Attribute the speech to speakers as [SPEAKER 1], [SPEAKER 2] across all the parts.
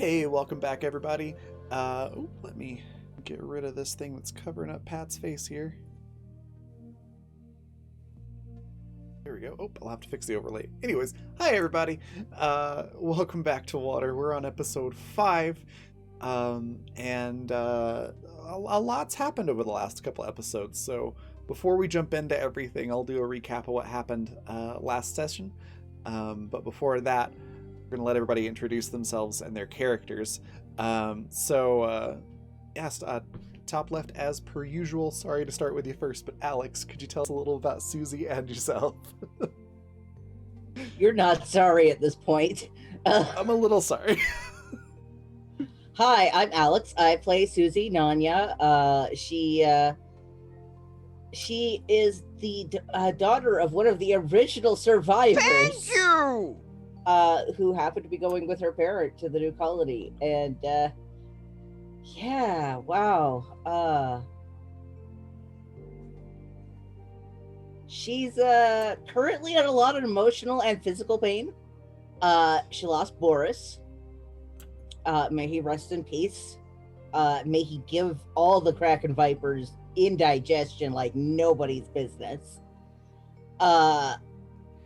[SPEAKER 1] Hey, welcome back, everybody. Let me get rid of this thing that's covering up Pat's face here. There we go. Oh, I'll have to fix the overlay. Anyways, hi, everybody. Welcome back to Water. We're on episode 5. A lot's happened over the last couple episodes. So before we jump into everything, I'll do a recap of what happened last session. But before that, we're going to let everybody introduce themselves and their characters. Top left, as per usual. Sorry to start with you first, but Alex, could you tell us a little about Susie and yourself?
[SPEAKER 2] You're not sorry at this point.
[SPEAKER 1] I'm a little sorry.
[SPEAKER 2] Hi, I'm Alex. I play Susie Nanya. She is the daughter of one of the original survivors.
[SPEAKER 3] Thank you!
[SPEAKER 2] Who happened to be going with her parent to the new colony. And, yeah, wow. She's currently in a lot of emotional and physical pain. She lost Boris. May he rest in peace. May he give all the Kraken Vipers indigestion like nobody's business.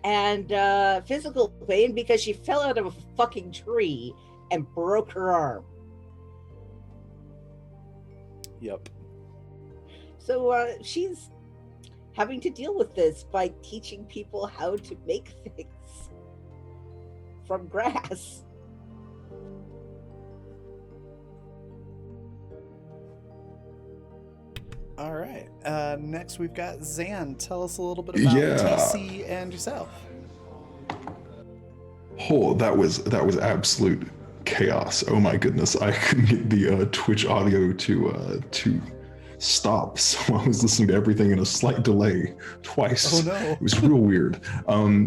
[SPEAKER 2] And physical pain because she fell out of a fucking tree and broke her arm.
[SPEAKER 1] Yep.
[SPEAKER 2] So she's having to deal with this by teaching people how to make things from grass.
[SPEAKER 1] All right. Next, we've got Zan. Tell us a little bit about TC and yourself.
[SPEAKER 4] Oh, that was absolute chaos. Oh my goodness, I couldn't get the Twitch audio to stop, so I was listening to everything in a slight delay twice.
[SPEAKER 1] Oh no.
[SPEAKER 4] It was real weird.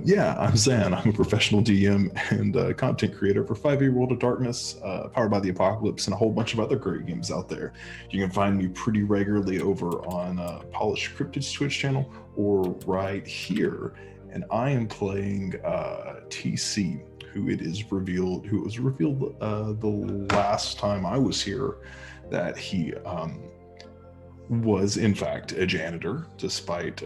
[SPEAKER 4] Yeah, I'm Zan. I'm a professional DM and content creator for 5e World of Darkness, Powered by the Apocalypse, and a whole bunch of other great games out there. You can find me pretty regularly over on Polished Cryptid's Twitch channel or right here. And I am playing TC, who was revealed the last time I was here that he was in fact a janitor, despite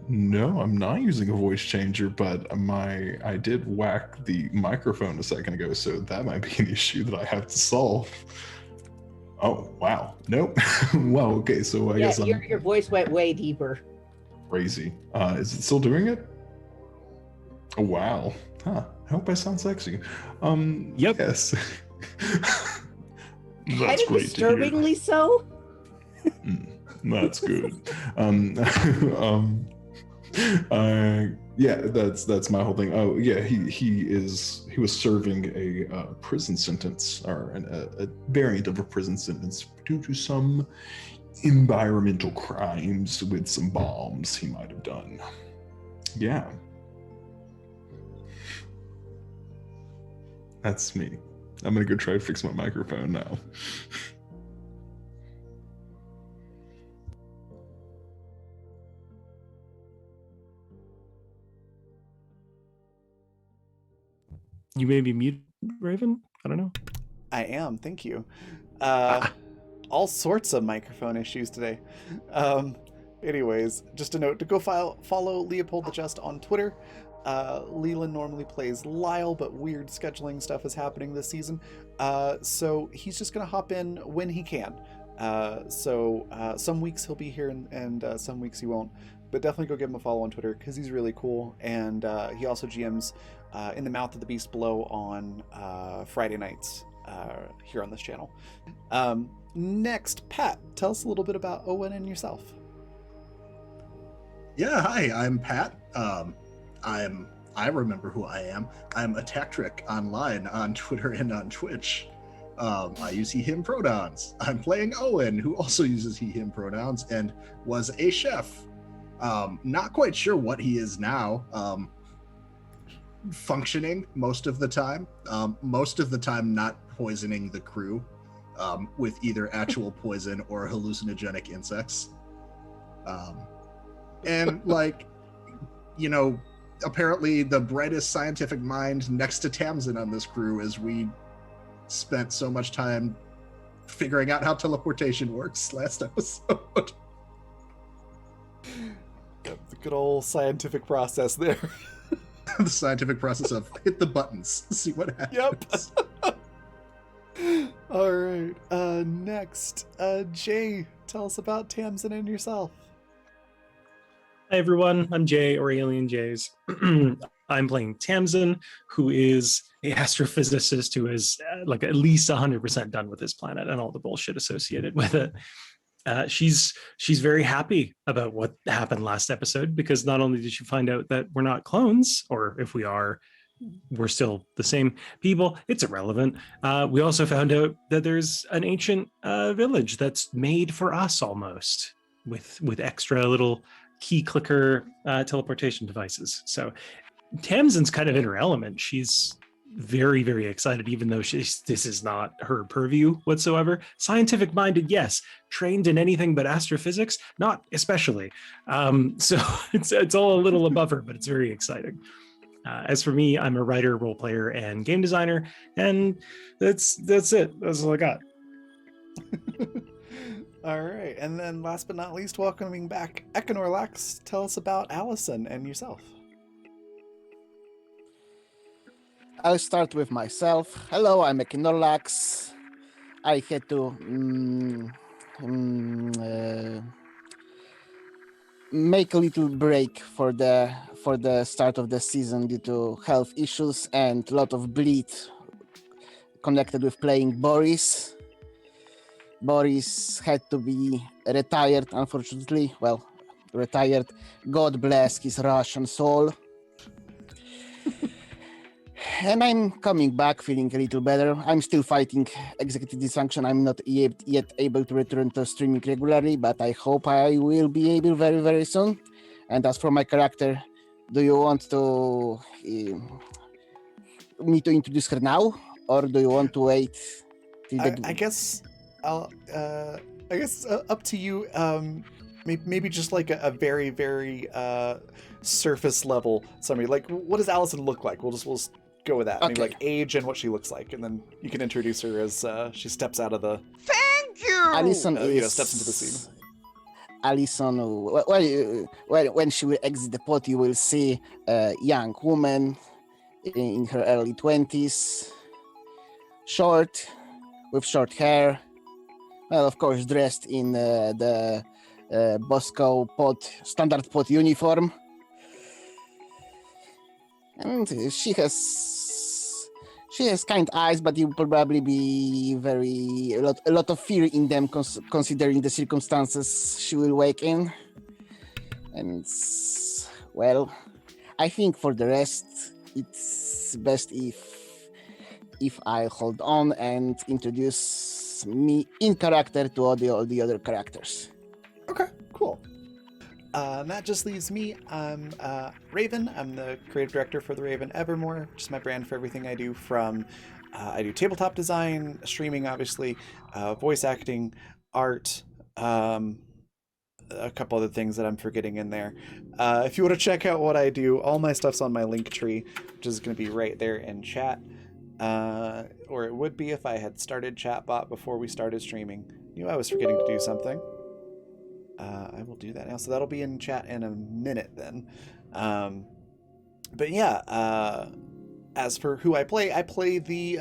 [SPEAKER 4] no, I'm not using a voice changer, but I did whack the microphone a second ago, so that might be an issue that I have to solve. Oh wow, nope. Well, okay, so I guess
[SPEAKER 2] your voice went way deeper.
[SPEAKER 4] Crazy. Is it still doing it? Oh wow. Huh. I hope I sound sexy.
[SPEAKER 3] Yep.
[SPEAKER 4] Yes.
[SPEAKER 2] Kind of disturbingly so.
[SPEAKER 4] That's good. Yeah, that's my whole thing. Oh yeah, he was serving a prison sentence, or a variant of a prison sentence, due to some environmental crimes with some bombs he might have done. Yeah. That's me. I'm gonna go try to fix my microphone now.
[SPEAKER 3] You may be muted, Raven? I don't know.
[SPEAKER 1] I am, thank you. All sorts of microphone issues today. Anyways, just a note to go follow Leopold the Just on Twitter. Leland normally plays Lyle, but weird scheduling stuff is happening this season. So he's just going to hop in when he can. Some weeks he'll be here and some weeks he won't. But definitely go give him a follow on Twitter because he's really cool. And he also GMs In the Mouth of the Beast Below on Friday nights here on this channel. Next, Pat, tell us a little bit about Owen and yourself.
[SPEAKER 5] Yeah, hi, I'm Pat. I remember who I am. I'm Attactric online on Twitter and on Twitch. I use he/him pronouns. I'm playing Owen, who also uses he/him pronouns and was a chef. Not quite sure what he is now. Functioning most of the time. Most of the time not poisoning the crew with either actual poison or hallucinogenic insects. And like, you know, apparently the brightest scientific mind next to Tamsin on this crew, as we spent so much time figuring out how teleportation works last episode.
[SPEAKER 1] Yep, the good old scientific process there.
[SPEAKER 5] The scientific process of hit the buttons, see what happens.
[SPEAKER 1] Yep. All right. Next, Jay, tell us about Tamsin and yourself.
[SPEAKER 3] Hi everyone, I'm Jay or Alien Jays. I'm playing Tamsin, who is a astrophysicist who is like at least 100% done with this planet and all the bullshit associated with it. She's very happy about what happened last episode, because not only did she find out that we're not clones, or if we are, we're still the same people. It's irrelevant. We also found out that there's an ancient village that's made for us almost, with extra little key clicker teleportation devices. So Tamsin's kind of in her element. She's very, very excited, even though this is not her purview whatsoever. Scientific minded, yes. Trained in anything but astrophysics, not especially. So it's all a little above her, but it's very exciting. As for me, I'm a writer, role player, and game designer, and that's it. That's all I got.
[SPEAKER 1] All right, and then last but not least, welcoming back Econorlax. Tell us about Allison and yourself.
[SPEAKER 6] I'll start with myself. Hello, I'm Ekinorlax. I had to make a little break for the start of the season due to health issues and a lot of bleed connected with playing Boris. Boris had to be retired, unfortunately. Well, retired. God bless his Russian soul. And I'm coming back feeling a little better. I'm still fighting executive dysfunction. I'm not yet able to return to streaming regularly, but I hope I will be able very, very soon. And as for my character, do you want to me to introduce her now, or do you want to wait till
[SPEAKER 1] I guess I'll. I guess up to you. Maybe just like a very, very surface level summary. Like, what does Allison look like? We'll just go with that. Maybe
[SPEAKER 6] Okay.
[SPEAKER 1] like age and what she looks like, and then you can introduce her as she steps out of the.
[SPEAKER 7] Thank you!
[SPEAKER 6] Alison is
[SPEAKER 1] steps into the scene.
[SPEAKER 6] Alison, when she will exit the pod, you will see a young woman in her early 20s, short, with short hair, well, of course, dressed in the Bosco pod, standard pod uniform. And she has kind eyes, but you will probably be a lot of fear in them, considering the circumstances she will wake in. And well, I think for the rest, it's best if I hold on and introduce me in character to all the other characters.
[SPEAKER 1] Okay, cool. That just leaves me. I'm Raven. I'm the creative director for the Raven Evermore, which is my brand for everything I do. From I do tabletop design, streaming, obviously, voice acting, art, a couple other things that I'm forgetting in there. If you want to check out what I do, all my stuff's on my link tree, which is going to be right there in chat. Or it would be if I had started Chatbot before we started streaming. Knew I was forgetting to do something. I will do that now. So that'll be in chat in a minute then. But yeah, as for who I play the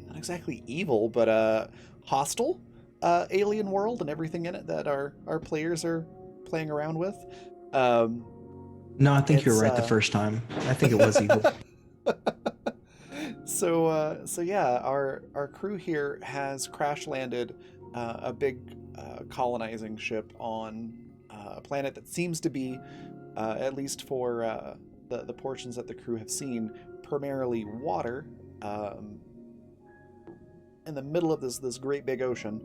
[SPEAKER 1] not exactly evil, but hostile alien world and everything in it that our players are playing around with.
[SPEAKER 8] No, I think you're right the first time. I think it was evil.
[SPEAKER 1] So yeah, our crew here has crash landed a big colonizing ship on a planet that seems to be, at least for the portions that the crew have seen, primarily water, in the middle of this great big ocean.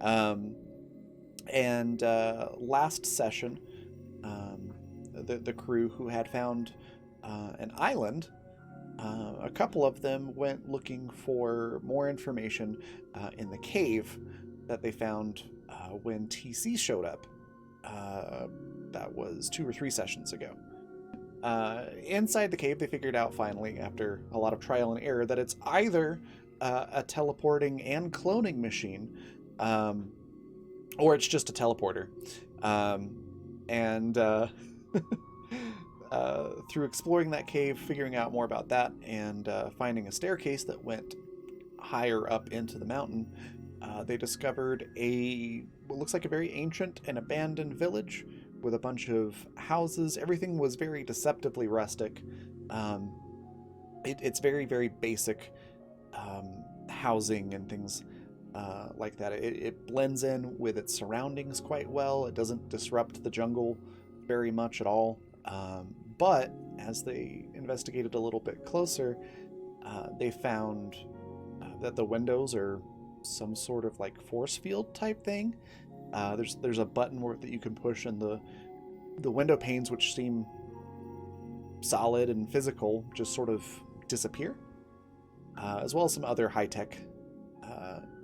[SPEAKER 1] And last session, the crew who had found an island, a couple of them went looking for more information in the cave that they found when TC showed up. That was 2 or 3 sessions ago. inside the cave, they figured out finally, after a lot of trial and error, that it's either a teleporting and cloning machine, or it's just a teleporter. And through exploring that cave, figuring out more about that, and finding a staircase that went higher up into the mountain, they discovered what looks like a very ancient and abandoned village with a bunch of houses. Everything was very deceptively rustic. It's very, very basic housing and things like that. It blends in with its surroundings quite well. It doesn't disrupt the jungle very much at all. But as they investigated a little bit closer, they found that the windows are some sort of like force field type thing. There's a button that you can push, and the window panes, which seem solid and physical, just sort of disappear, as well as some other high-tech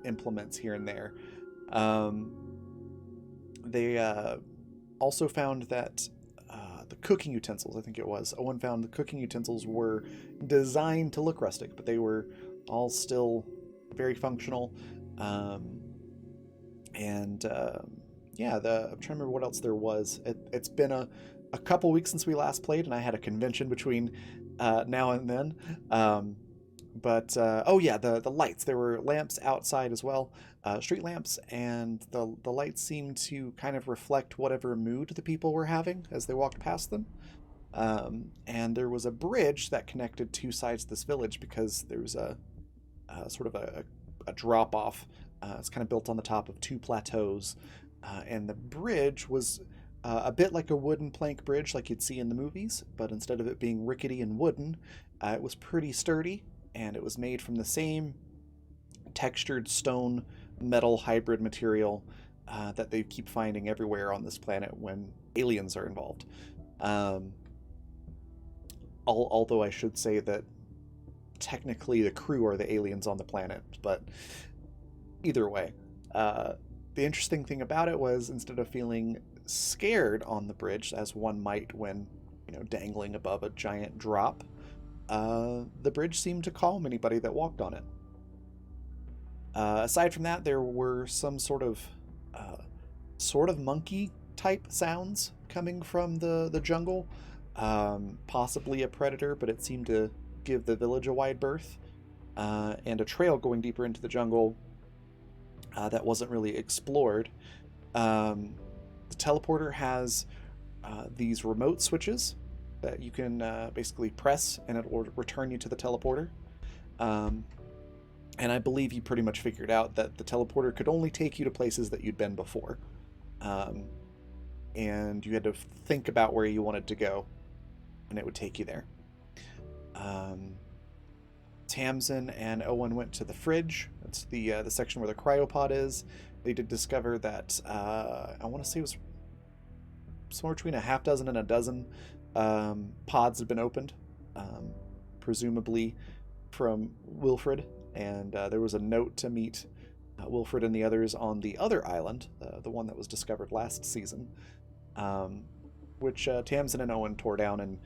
[SPEAKER 1] implements here and there. They also found that the cooking utensils, I think it was, Owen found the cooking utensils were designed to look rustic, but they were all still very functional. I'm trying to remember what else there was. It's been a couple weeks since we last played, and I had a convention between now and then. The lights. There were lamps outside as well, street lamps, and the lights seemed to kind of reflect whatever mood the people were having as they walked past them. And there was a bridge that connected two sides of this village, because there was a sort of a drop off. It's kind of built on the top of two plateaus, and the bridge was a bit like a wooden plank bridge like you'd see in the movies, but instead of it being rickety and wooden, it was pretty sturdy, and it was made from the same textured stone metal hybrid material that they keep finding everywhere on this planet when aliens are involved. Although I should say that technically the crew are the aliens on the planet, but either way, the interesting thing about it was, instead of feeling scared on the bridge, as one might when, dangling above a giant drop, the bridge seemed to calm anybody that walked on it. Aside from that, there were some sort of monkey type sounds coming from the jungle, possibly a predator, but it seemed to give the village a wide berth, and a trail going deeper into the jungle that wasn't really explored. The teleporter has these remote switches that you can basically press, and it will return you to the teleporter. And I believe you pretty much figured out that the teleporter could only take you to places that you'd been before. And you had to think about where you wanted to go, and it would take you there. Tamsin and Owen went to the fridge. That's the section where the cryopod is. They did discover that I want to say it was somewhere between a half dozen and a dozen pods had been opened, presumably from Wilfred. And there was a note to meet Wilfred and the others on the other island, the one that was discovered last season, which Tamsin and Owen tore down, and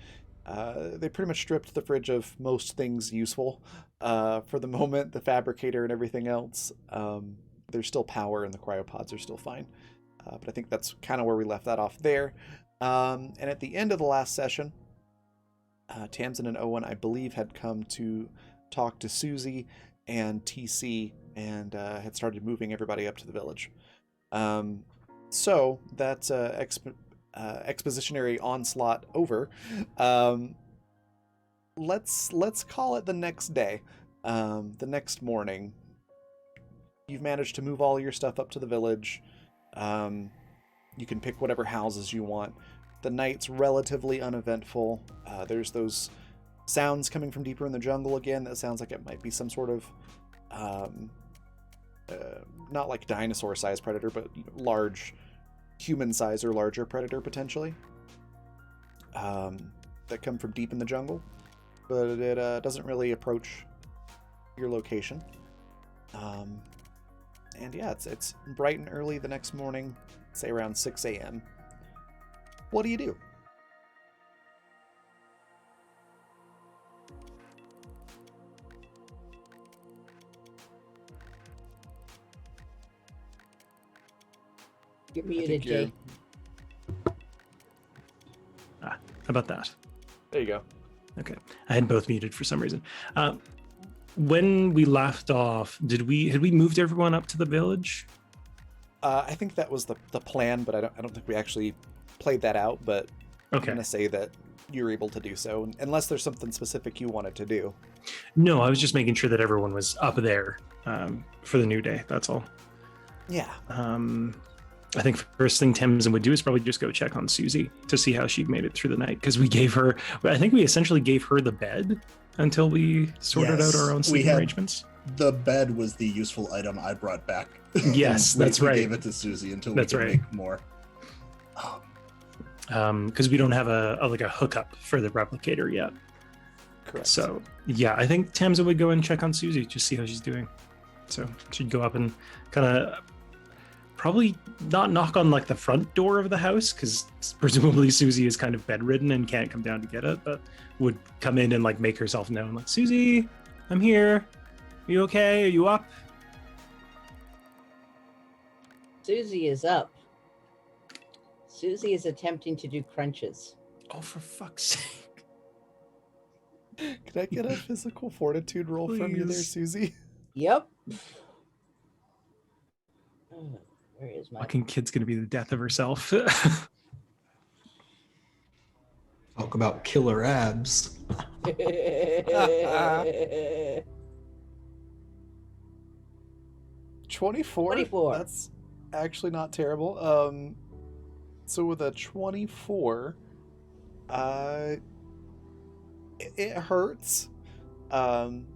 [SPEAKER 1] they pretty much stripped the fridge of most things useful for the moment, the fabricator and everything else. There's still power, and the cryopods are still fine. But I think that's kind of where we left that off there. And at the end of the last session, Tamsin and Owen, I believe, had come to talk to Susie and TC, and had started moving everybody up to the village. So that's expositionary onslaught over. Let's call it the next day. The next morning, you've managed to move all your stuff up to the village. You can pick whatever houses you want. The night's relatively uneventful. There's those sounds coming from deeper in the jungle again. That sounds like it might be some sort of not like dinosaur-sized predator, but large human size or larger predator potentially, that come from deep in the jungle, but it doesn't really approach your location. And yeah, it's bright and early the next morning, say around 6 a.m. What do you do?
[SPEAKER 2] You're
[SPEAKER 1] I
[SPEAKER 2] muted,
[SPEAKER 1] think you're-
[SPEAKER 2] Jay.
[SPEAKER 3] How about that?
[SPEAKER 1] There you go.
[SPEAKER 3] Okay, I had both muted for some reason. When we left off, had we moved everyone up to the village?
[SPEAKER 1] I think that was the plan, but I don't think we actually played that out. But I'm
[SPEAKER 3] Okay.
[SPEAKER 1] gonna say that you're able to do so, unless there's something specific you wanted to do.
[SPEAKER 3] No, I was just making sure that everyone was up there for the new day. That's all.
[SPEAKER 1] Yeah.
[SPEAKER 3] I think first thing Tamsin would do is probably just go check on Susie to see how she made it through the night, because we gave her. I think we essentially gave her the bed until we sorted
[SPEAKER 5] Yes,
[SPEAKER 3] out our own
[SPEAKER 5] we
[SPEAKER 3] sleeping
[SPEAKER 5] had-
[SPEAKER 3] arrangements.
[SPEAKER 5] The bed was the useful item I brought back.
[SPEAKER 3] Yes,
[SPEAKER 5] We-
[SPEAKER 3] that's
[SPEAKER 5] we
[SPEAKER 3] right.
[SPEAKER 5] gave it to Susie until
[SPEAKER 3] That's
[SPEAKER 5] we could
[SPEAKER 3] right.
[SPEAKER 5] make more.
[SPEAKER 3] Because we don't have a hookup for the replicator yet.
[SPEAKER 1] Correct.
[SPEAKER 3] So yeah, I think Tamsin would go and check on Susie, just see how she's doing. So she'd go up and kind of probably not knock on like the front door of the house, because presumably Susie is kind of bedridden and can't come down to get it, but would come in and like make herself known, like, Susie, I'm here. Are you okay? Are you up?
[SPEAKER 2] Susie is up. Susie is attempting to do crunches.
[SPEAKER 3] Oh, for fuck's sake.
[SPEAKER 1] Can I get a physical fortitude roll from you there,
[SPEAKER 3] Please.
[SPEAKER 1] Susie?
[SPEAKER 2] Yep. Where is my?
[SPEAKER 3] Fucking kid's gonna be the death of herself.
[SPEAKER 8] Talk about killer abs.
[SPEAKER 1] 24?
[SPEAKER 2] 24.
[SPEAKER 1] That's actually not terrible. So with a 24, it hurts. And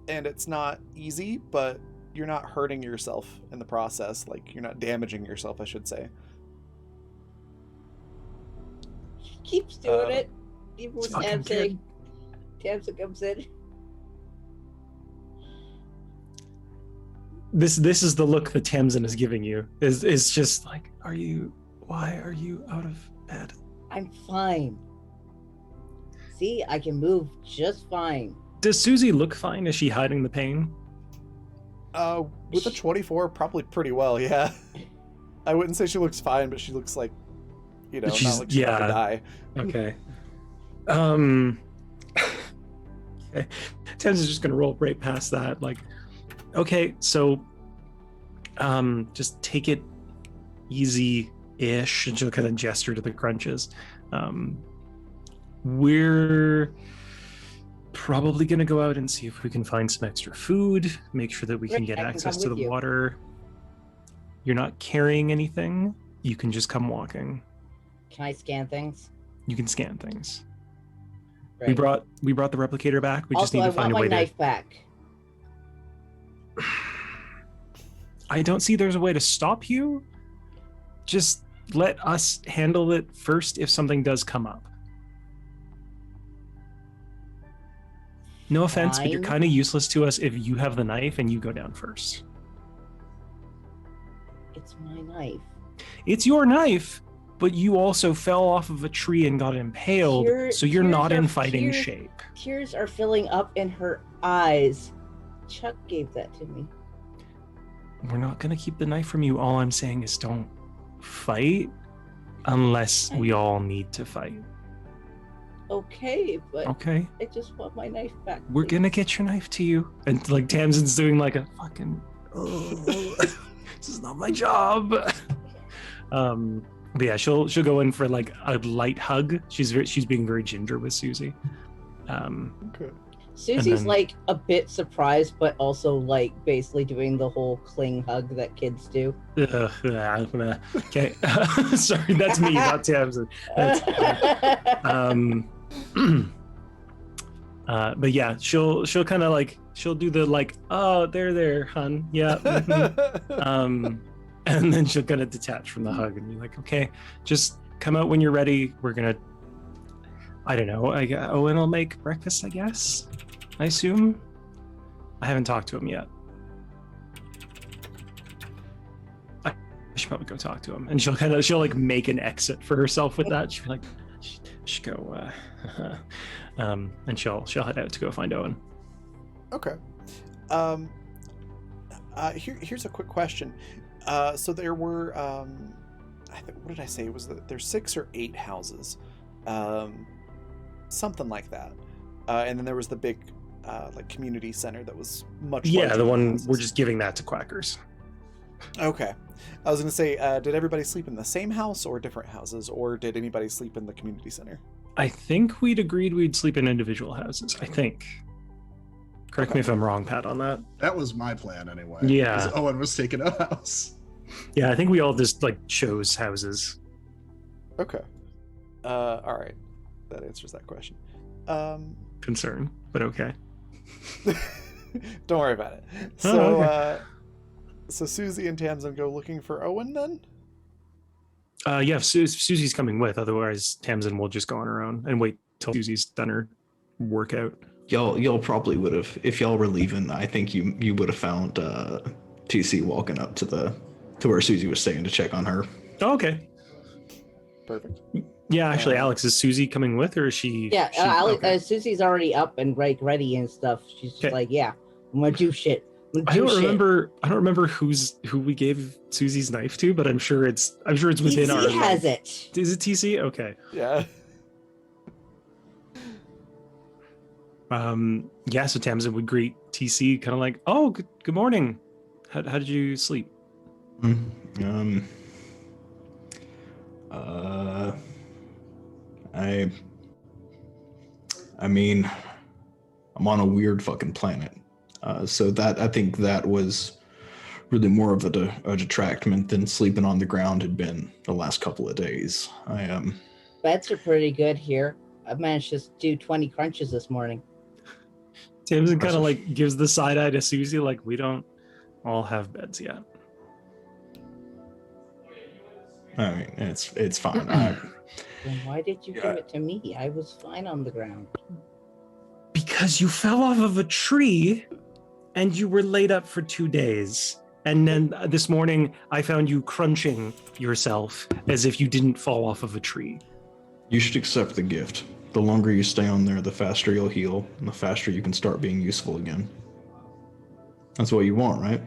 [SPEAKER 1] it's not easy, but you're not hurting yourself in the process. Like, you're not damaging yourself, I should say.
[SPEAKER 2] She keeps doing
[SPEAKER 1] Uh,
[SPEAKER 2] it. Even when
[SPEAKER 3] fucking
[SPEAKER 2] Tamsin comes in.
[SPEAKER 3] This is the look that Tamsin is giving you. Is just like, why are you out of bed?
[SPEAKER 2] I'm fine. See, I can move just fine.
[SPEAKER 3] Does Susie look fine? Is she hiding the pain?
[SPEAKER 1] With a 24, probably pretty well, yeah. I wouldn't say she looks fine, but she looks like, not
[SPEAKER 3] She's-
[SPEAKER 1] like she's about to
[SPEAKER 3] yeah.
[SPEAKER 1] die.
[SPEAKER 3] Okay. Okay. Tamsin's just gonna roll right past that. Like, okay, so just take it easy-ish, and she'll kind of gesture to the crunches. We're probably gonna go out and see if we can find some extra food, make sure that we can
[SPEAKER 2] Great,
[SPEAKER 3] get
[SPEAKER 2] I can
[SPEAKER 3] access
[SPEAKER 2] come
[SPEAKER 3] to
[SPEAKER 2] with
[SPEAKER 3] the
[SPEAKER 2] you.
[SPEAKER 3] water. You're not carrying anything. You can just come walking.
[SPEAKER 2] Can I scan things?
[SPEAKER 3] You can scan things.
[SPEAKER 2] Great.
[SPEAKER 3] We brought the replicator back. We just
[SPEAKER 2] also,
[SPEAKER 3] need
[SPEAKER 2] I
[SPEAKER 3] to find
[SPEAKER 2] want
[SPEAKER 3] a
[SPEAKER 2] my
[SPEAKER 3] way
[SPEAKER 2] knife back.
[SPEAKER 3] I don't see there's a way to stop you. Just let us handle it first if something does come up. No offense, but you're
[SPEAKER 2] Fine.
[SPEAKER 3] kind of useless to us if you have the knife and you go down first.
[SPEAKER 2] It's my knife.
[SPEAKER 3] It's your knife, but you also fell off of a tree and got impaled, so you're
[SPEAKER 2] Tears
[SPEAKER 3] not
[SPEAKER 2] are-
[SPEAKER 3] in fighting
[SPEAKER 2] tears-
[SPEAKER 3] shape.
[SPEAKER 2] Tears are filling up in her eyes. Chuck gave that to me.
[SPEAKER 3] We're not gonna keep the knife from you. All I'm saying is don't fight unless we all need to fight.
[SPEAKER 2] Okay, but
[SPEAKER 3] Okay?
[SPEAKER 2] I just want my knife back.
[SPEAKER 3] We're
[SPEAKER 2] please.
[SPEAKER 3] gonna get your knife to you. And like Tamsin's doing like a fucking, oh, this is not my job. But yeah, she'll go in for like a light hug. She's being very ginger with Susie.
[SPEAKER 1] Okay.
[SPEAKER 2] Susie's
[SPEAKER 3] then-
[SPEAKER 2] like a bit surprised, but also like basically doing the whole cling hug that kids do.
[SPEAKER 3] Okay, sorry, that's me, not Tamsin. That's, but yeah, she'll kind of like she'll do the like, oh, there, hun, yeah. Mhm. And then she'll kind of detach from the hug and be like, okay, just come out when you're ready. We're gonna, I don't know, Owen will make breakfast, I guess. I assume. I haven't talked to him yet. I should probably go talk to him. And she'll like make an exit for herself with that. She'll be like, should go, and she'll head out to go find Owen.
[SPEAKER 1] Okay. Here's a quick question. So there were, what did I say? It was there's 6 or 8 houses, something like that. And then there was the big, like community center that was much.
[SPEAKER 3] Yeah,
[SPEAKER 1] larger
[SPEAKER 3] the
[SPEAKER 1] than
[SPEAKER 3] one
[SPEAKER 1] houses.
[SPEAKER 3] we're just giving that to quackers.
[SPEAKER 1] Okay, I was gonna say, did everybody sleep in the same house or different houses, or did anybody sleep in the community center?
[SPEAKER 3] I think we'd agreed we'd sleep in individual houses. I think. Correct me if I'm wrong, Pat, on that.
[SPEAKER 5] That was my plan anyway.
[SPEAKER 3] Yeah.
[SPEAKER 5] 'Cause Owen was taking a house.
[SPEAKER 3] Yeah, I think we all just like chose houses.
[SPEAKER 1] Okay. All right, that answers that question.
[SPEAKER 3] Concern, but okay.
[SPEAKER 1] Don't worry about it.
[SPEAKER 3] Oh,
[SPEAKER 1] So,
[SPEAKER 3] okay.
[SPEAKER 1] So Susie and Tamsin go looking for Owen then?
[SPEAKER 3] Yeah, Susie's coming with. Otherwise, Tamsin will just go on her own and wait till Susie's done her workout.
[SPEAKER 8] Y'all probably would have, if y'all were leaving, I think you would have found TC walking up to where Susie was staying to check on her.
[SPEAKER 3] Oh, okay.
[SPEAKER 1] Perfect.
[SPEAKER 3] Yeah, actually, Alex, is Susie coming with, or is she?
[SPEAKER 2] Yeah,
[SPEAKER 3] she- okay.
[SPEAKER 2] Susie's already up and ready and stuff. She's just
[SPEAKER 3] Okay.
[SPEAKER 2] like, yeah, I'm gonna do shit.
[SPEAKER 3] I don't remember who we gave Susie's knife to, but I'm sure it's within our.
[SPEAKER 2] He has it.
[SPEAKER 3] Is it TC? Okay.
[SPEAKER 1] Yeah.
[SPEAKER 3] Yeah, so Tamsin would greet TC kind of like, oh, good morning. How did you sleep?
[SPEAKER 4] I mean, I'm on a weird fucking planet. So that, I think that was really more of a detractment than sleeping on the ground had been the last couple of days.
[SPEAKER 2] Beds are pretty good here. I managed to do 20 crunches this morning.
[SPEAKER 3] Tamsin kind of like gives the side eye to Susie, like, we don't all have beds yet.
[SPEAKER 4] I mean, it's fine.
[SPEAKER 2] Then why did you give it to me? I was fine on the ground.
[SPEAKER 3] Because you fell off of a tree and you were laid up for 2 days. And then this morning I found you crunching yourself as if you didn't fall off of a tree.
[SPEAKER 4] You should accept the gift. The longer you stay on there, the faster you'll heal, and the faster you can start being useful again. That's what you want, right?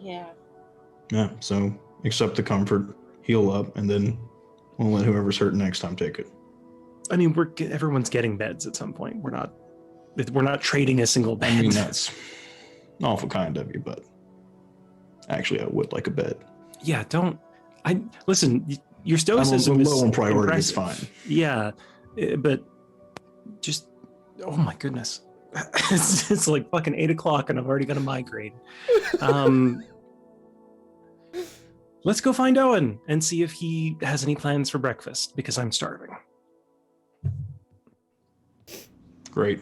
[SPEAKER 2] Yeah.
[SPEAKER 4] Yeah, so accept the comfort, heal up, and then we'll let whoever's hurt next time take it.
[SPEAKER 3] I mean, everyone's getting beds at some point. We're not trading a single bed.
[SPEAKER 4] I mean, that's awful kind of you, but actually I would like a bed.
[SPEAKER 3] Yeah, listen, your
[SPEAKER 4] I'm
[SPEAKER 3] stoicism
[SPEAKER 4] low
[SPEAKER 3] is
[SPEAKER 4] on priority, it's
[SPEAKER 3] impressive.
[SPEAKER 4] fine.
[SPEAKER 3] Yeah, but just, oh my goodness. It's like fucking 8 o'clock and I've already got a migraine. Let's go find Owen and see if he has any plans for breakfast, because I'm starving.
[SPEAKER 4] Great.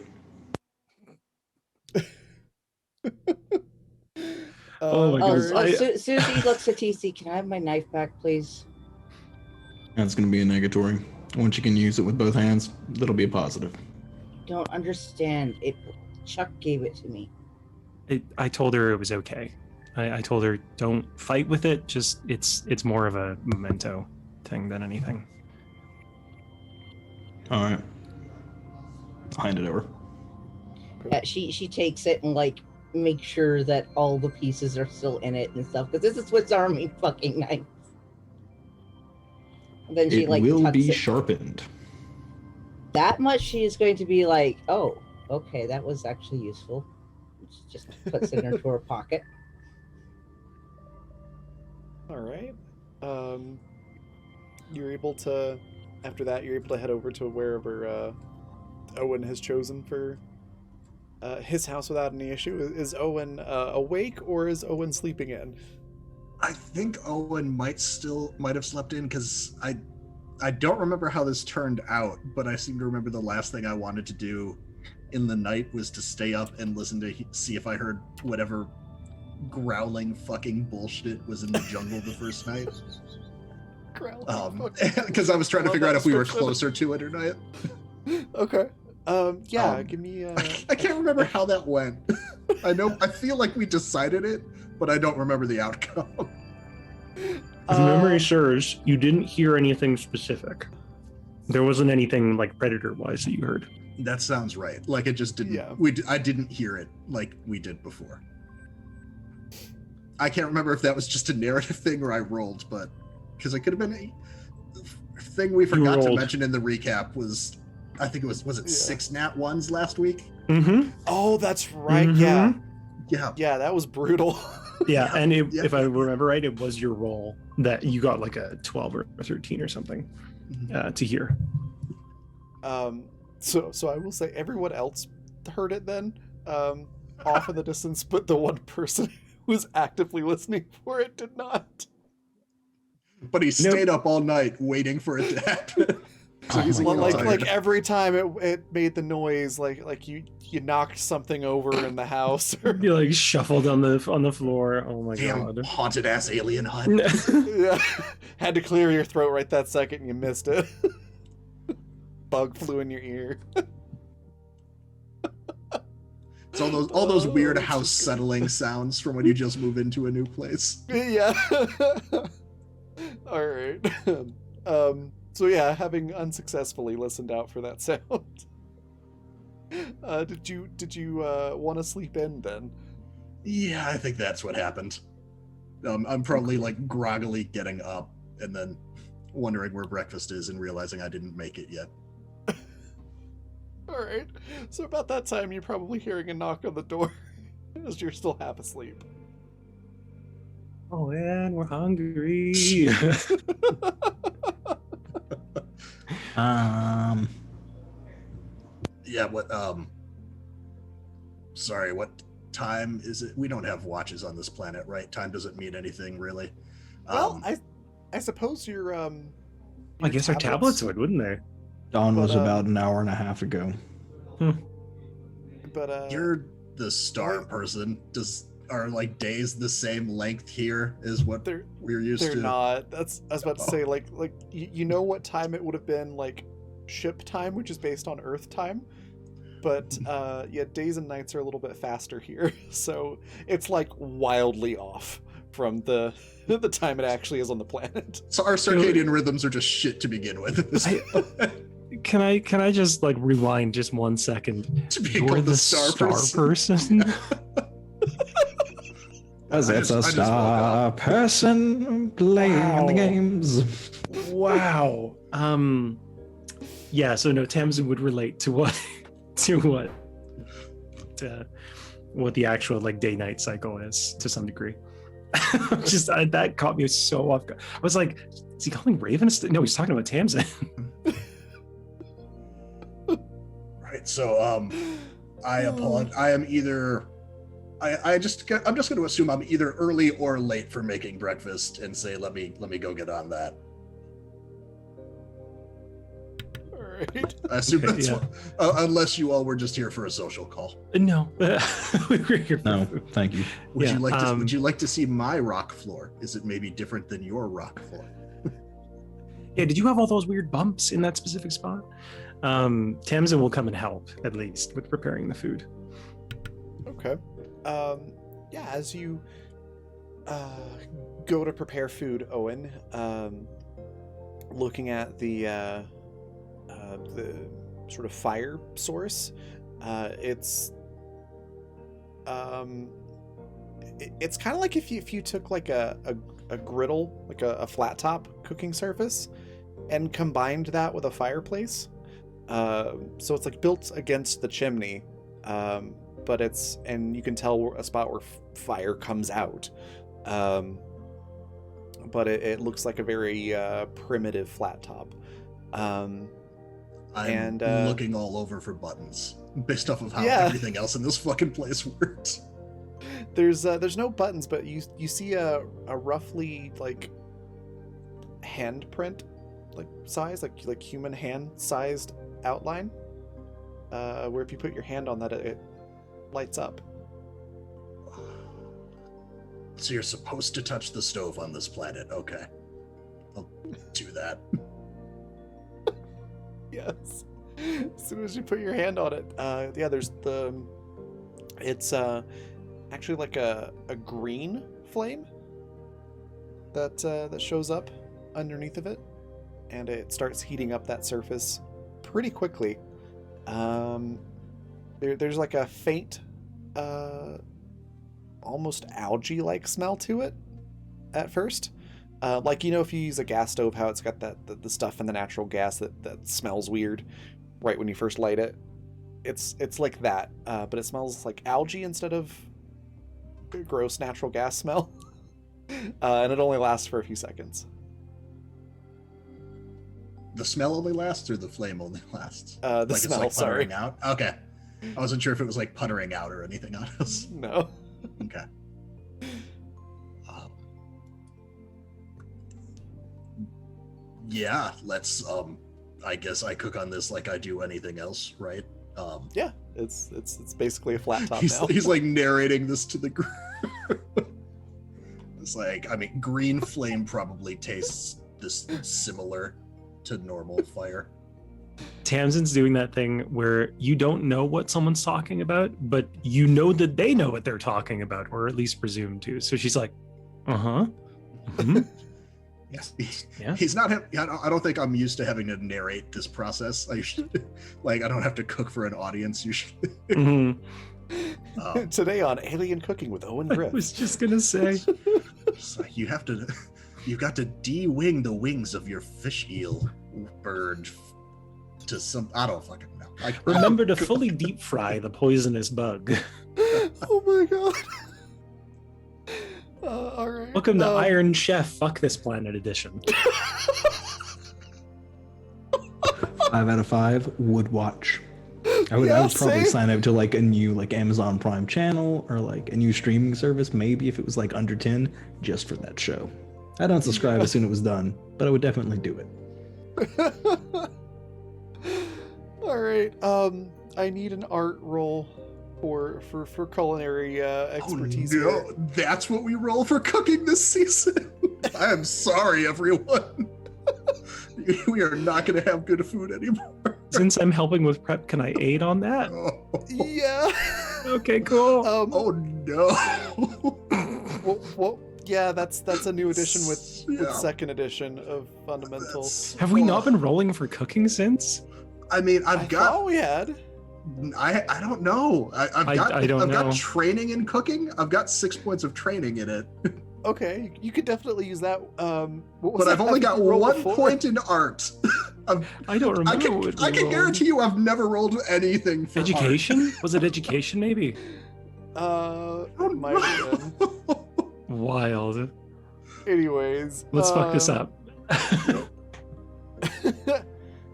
[SPEAKER 3] Oh my goodness.
[SPEAKER 2] Susie looks at TC. Can I have my knife back, please?
[SPEAKER 4] That's going to be a negatory. Once you can use it with both hands, that'll be a positive.
[SPEAKER 2] Don't understand. Chuck gave it to me.
[SPEAKER 3] I told her it was okay. I told her don't fight with it. Just it's more of a memento thing than anything.
[SPEAKER 4] All right. I'll hand it over.
[SPEAKER 2] Yeah, she takes it and like makes sure that all the pieces are still in it and stuff, because this is Swiss Army fucking knife. And then she
[SPEAKER 4] It
[SPEAKER 2] like
[SPEAKER 4] will
[SPEAKER 2] tucks
[SPEAKER 4] be
[SPEAKER 2] it.
[SPEAKER 4] sharpened.
[SPEAKER 2] That much she is going to be like, oh, okay, that was actually useful. She just puts it in her drawer pocket.
[SPEAKER 1] All right. You're able to, after that, you're able to head over to wherever Owen has chosen for his house without any issue. Is Owen awake, or is Owen sleeping in?
[SPEAKER 5] I think Owen might have slept in, because I don't remember how this turned out, but I seem to remember the last thing I wanted to do in the night was to stay up and listen to see if I heard whatever growling fucking bullshit was in the jungle the first night. Because I was trying to figure out if we were closer to it or not.
[SPEAKER 1] Okay. Give me.
[SPEAKER 5] I can't remember how that went. I feel like we decided it, but I don't remember the outcome.
[SPEAKER 3] If memory serves, you didn't hear anything specific. There wasn't anything like predator-wise that you heard.
[SPEAKER 5] That sounds right. Like it just didn't.
[SPEAKER 1] Yeah.
[SPEAKER 5] I didn't hear it like we did before. I can't remember if that was just a narrative thing or I rolled, but because it could have been a thing we forgot to
[SPEAKER 3] rolled.
[SPEAKER 5] mention in the recap was, I think it was it 6 nat ones last week?
[SPEAKER 3] Mm-hmm.
[SPEAKER 1] Oh, that's right.
[SPEAKER 3] Mhm.
[SPEAKER 1] Yeah.
[SPEAKER 5] Yeah.
[SPEAKER 1] Yeah, that was brutal.
[SPEAKER 3] Yeah, and
[SPEAKER 5] Yeah.
[SPEAKER 3] if I remember right, it was your roll that you got like a 12 or a 13 or something to hear.
[SPEAKER 1] So I will say everyone else heard it then, off in the distance, but the one person who was actively listening for it did not.
[SPEAKER 5] But he stayed up all night waiting for it to happen. So he's a
[SPEAKER 1] Well,
[SPEAKER 5] little
[SPEAKER 1] like
[SPEAKER 5] tired.
[SPEAKER 1] every time it made the noise, like you knocked something over in the house. Or,
[SPEAKER 3] You like shuffled on the floor. Oh my
[SPEAKER 5] Damn
[SPEAKER 3] god.
[SPEAKER 5] haunted ass alien hut.
[SPEAKER 1] yeah, had to clear your throat right that second, and you missed it. Bug flew in your ear.
[SPEAKER 5] It's all those weird
[SPEAKER 1] it's
[SPEAKER 5] house
[SPEAKER 1] just good.
[SPEAKER 5] settling sounds from when you just move into a new place.
[SPEAKER 1] Yeah. All right. So yeah, having unsuccessfully listened out for that sound, did you want to sleep in then?
[SPEAKER 5] Yeah, I think that's what happened. I'm probably like groggily getting up and then wondering where breakfast is and realizing I didn't make it yet.
[SPEAKER 1] All right. So about that time, you're probably hearing a knock on the door as you're still half asleep.
[SPEAKER 3] Oh man, we're hungry.
[SPEAKER 5] Yeah, sorry, what time is it? We don't have watches on this planet, right? Time doesn't mean anything really.
[SPEAKER 1] Well, I suppose your
[SPEAKER 3] I guess our tablets would, wouldn't they?
[SPEAKER 8] Dawn was
[SPEAKER 1] But,
[SPEAKER 8] about an hour and a half ago.
[SPEAKER 1] But
[SPEAKER 5] You're the star person. Are like days the same length here as what
[SPEAKER 1] they're
[SPEAKER 5] we're used
[SPEAKER 1] they're
[SPEAKER 5] to?
[SPEAKER 1] not. I was about to say like you know what time it would have been like ship time, which is based on Earth time. But yeah, days and nights are a little bit faster here, so it's like wildly off from the time it actually is on the planet.
[SPEAKER 5] So our circadian rhythms are just shit to begin with.
[SPEAKER 3] Can I just like rewind just 1 second?
[SPEAKER 5] To be
[SPEAKER 3] You're
[SPEAKER 5] called
[SPEAKER 3] the star person.
[SPEAKER 8] Because
[SPEAKER 5] I
[SPEAKER 8] it's
[SPEAKER 5] just-
[SPEAKER 8] a
[SPEAKER 5] I just woke
[SPEAKER 8] star person playing
[SPEAKER 3] Wow.
[SPEAKER 8] the games.
[SPEAKER 3] Wow. Yeah. So no, Tamsin would relate to what what the actual like day-night cycle is to some degree. That caught me so off guard. I was like, is he calling Raven? No, he's talking about Tamsin.
[SPEAKER 5] Right. So I apologize. I am either. I'm just going to assume I'm either early or late for making breakfast, and say let me go get on that.
[SPEAKER 1] All right.
[SPEAKER 5] I assume
[SPEAKER 3] Okay,
[SPEAKER 5] that's
[SPEAKER 3] yeah.
[SPEAKER 5] what, unless you all were just here for a social call.
[SPEAKER 3] No, we were here for
[SPEAKER 8] No,
[SPEAKER 3] food.
[SPEAKER 8] thank you.
[SPEAKER 5] Would
[SPEAKER 3] Yeah,
[SPEAKER 5] Would you like to see my rock floor? Is it maybe different than your rock floor?
[SPEAKER 3] Yeah, did you have all those weird bumps in that specific spot? Tamsin will come and help at least with preparing the food.
[SPEAKER 1] Okay. Yeah, as you go to prepare food, Owen, looking at the sort of fire source, it's kind of like if you took like a griddle, like a flat top cooking surface, and combined that with a fireplace. So it's like built against the chimney. But and you can tell a spot where fire comes out. But it looks like a very primitive flat top.
[SPEAKER 5] I'm
[SPEAKER 1] And,
[SPEAKER 5] looking all over for buttons based off of how
[SPEAKER 1] Yeah.
[SPEAKER 5] everything else in this fucking place works.
[SPEAKER 1] There's no buttons, but you see a roughly like handprint like size, like human hand sized outline. Where if you put your hand on that, it lights up.
[SPEAKER 5] So you're supposed to touch the stove on this planet. Okay. I'll do that.
[SPEAKER 1] Yes. As soon as you put your hand on it, yeah, there's it's actually like a green flame that shows up underneath of it, and it starts heating up that surface pretty quickly. There's like a faint almost algae-like smell to it at first. Like, you know, if you use a gas stove, how it's got the stuff in the natural gas that smells weird right when you first light it. It's like that, but it smells like algae instead of gross natural gas smell. And it only lasts for a few seconds.
[SPEAKER 5] The smell only lasts, or the flame only lasts?
[SPEAKER 1] The
[SPEAKER 5] like
[SPEAKER 1] smell,
[SPEAKER 5] it's like
[SPEAKER 1] sorry.
[SPEAKER 5] puttering out? Okay. I wasn't sure if it was like puttering out or anything on us.
[SPEAKER 1] No.
[SPEAKER 5] Okay. Yeah, let's I guess I cook on this like I do anything else, right?
[SPEAKER 1] Yeah, it's basically a flat top
[SPEAKER 5] he's,
[SPEAKER 1] now.
[SPEAKER 5] he's like narrating this to the group. It's like, I mean, green flame probably tastes this similar to normal fire.
[SPEAKER 3] Tamsin's doing that thing where you don't know what someone's talking about, but you know that they know what they're talking about, or at least presume to. So she's like, uh-huh. Mhm.
[SPEAKER 5] Yes.
[SPEAKER 3] Yeah.
[SPEAKER 5] He's not. I don't think I'm used to having to narrate this process. I should, like, I don't have to cook for an audience usually.
[SPEAKER 3] Mhm.
[SPEAKER 1] Today on Alien Cooking with Owen
[SPEAKER 3] I
[SPEAKER 1] Griff.
[SPEAKER 3] was just gonna say.
[SPEAKER 5] It's like you got to de-wing the wings of your fish eel bird to some. I don't fucking know.
[SPEAKER 3] Remember to fully deep fry the poisonous bug.
[SPEAKER 1] Oh my god. All right.
[SPEAKER 3] Welcome to Iron Chef Fuck This Planet edition.
[SPEAKER 8] 5 out of 5 would watch. I would probably
[SPEAKER 1] same.
[SPEAKER 8] sign up to like a new like Amazon Prime channel or like a new streaming service, maybe if it was like under 10, just for that show. I don't subscribe as soon as it was done, but I would definitely do it.
[SPEAKER 1] All right. I need an art roll for culinary expertise.
[SPEAKER 5] Oh,
[SPEAKER 1] here.
[SPEAKER 5] no, that's what we roll for cooking this season. I am sorry, everyone. We are not going to have good food anymore.
[SPEAKER 3] Since I'm helping with prep, can I aid on that?
[SPEAKER 5] Oh,
[SPEAKER 1] Yeah.
[SPEAKER 3] Okay, cool.
[SPEAKER 5] oh no.
[SPEAKER 1] Well, yeah, that's a new edition with
[SPEAKER 5] Yeah.
[SPEAKER 1] second edition of Fundamentals.
[SPEAKER 3] Have we not been rolling for cooking since?
[SPEAKER 5] I mean,
[SPEAKER 1] I thought we had.
[SPEAKER 5] I don't know. I've
[SPEAKER 3] I
[SPEAKER 5] got
[SPEAKER 3] don't
[SPEAKER 5] I've
[SPEAKER 3] know.
[SPEAKER 5] got training in cooking. I've got 6 points of training in it.
[SPEAKER 1] Okay, you could definitely use that. What was
[SPEAKER 5] But
[SPEAKER 1] that
[SPEAKER 5] I've only
[SPEAKER 1] that
[SPEAKER 5] got
[SPEAKER 1] you rolled
[SPEAKER 5] 1
[SPEAKER 1] before?
[SPEAKER 5] point in art.
[SPEAKER 3] I don't remember. what
[SPEAKER 5] I
[SPEAKER 3] we
[SPEAKER 5] can
[SPEAKER 3] rolled.
[SPEAKER 5] guarantee you I've never rolled anything for
[SPEAKER 3] Education? Was it education? Maybe.
[SPEAKER 5] art.
[SPEAKER 1] It might have been.
[SPEAKER 3] Wild.
[SPEAKER 1] Anyways,
[SPEAKER 3] Let's fuck this up.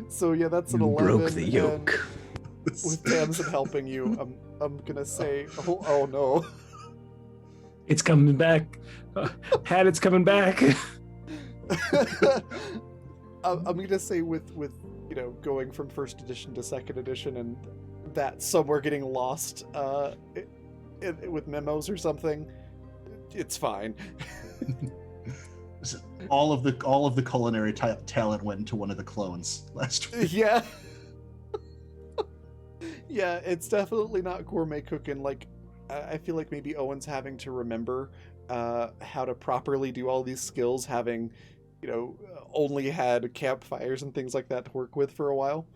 [SPEAKER 1] So yeah, that's an
[SPEAKER 8] You
[SPEAKER 1] 11.
[SPEAKER 8] broke the
[SPEAKER 1] and
[SPEAKER 8] yoke.
[SPEAKER 1] With Tamsin helping you, I'm gonna say, oh no.
[SPEAKER 3] It's coming back. Hat, it's coming back.
[SPEAKER 1] I'm gonna say with going from first edition to second edition and that somewhere getting lost with memos or something, it's fine.
[SPEAKER 5] all of the culinary talent went to one of the clones last week.
[SPEAKER 1] Yeah. Yeah, it's definitely not gourmet cooking. Like, I feel like maybe Owen's having to remember how to properly do all these skills, having, only had campfires and things like that to work with for a while.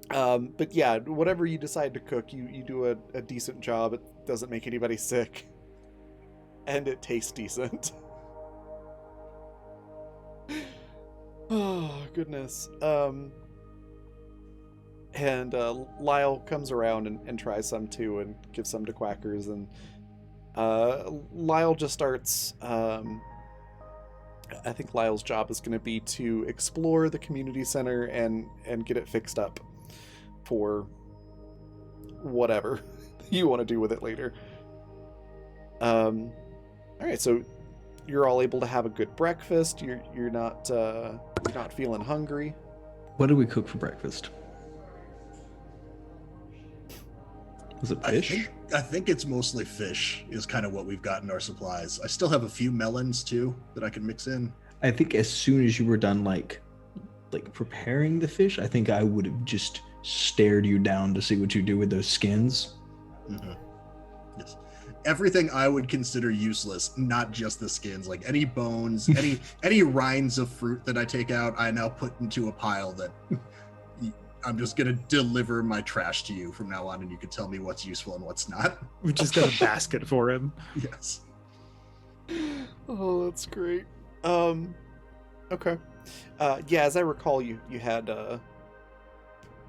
[SPEAKER 1] But yeah, whatever you decide to cook, you do a decent job. It doesn't make anybody sick. And it tastes decent. Oh, goodness. And Lyle comes around and tries some too and gives some to Quackers. And Lyle just starts... I think Lyle's job is going to be to explore the community center and get it fixed up for whatever you want to do with it later. All right, so you're all able to have a good breakfast. You're not feeling hungry.
[SPEAKER 8] What did we cook for breakfast? Was it fish?
[SPEAKER 5] I think it's mostly fish is kind of what we've got in our supplies. I still have a few melons too that I can mix in.
[SPEAKER 8] I think as soon as you were done like preparing the fish, I think I would have just stared you down to see what you do with those skins.
[SPEAKER 5] Mm-hmm. Yes. Everything I would consider useless, not just the skins, like any bones, any rinds of fruit that I take out, I now put into a pile that I'm just gonna deliver my trash to you from now on, and you can tell me what's useful and what's not.
[SPEAKER 3] We just got a basket for him.
[SPEAKER 5] Yes.
[SPEAKER 1] Oh, that's great. Okay. Yeah, as I recall, you had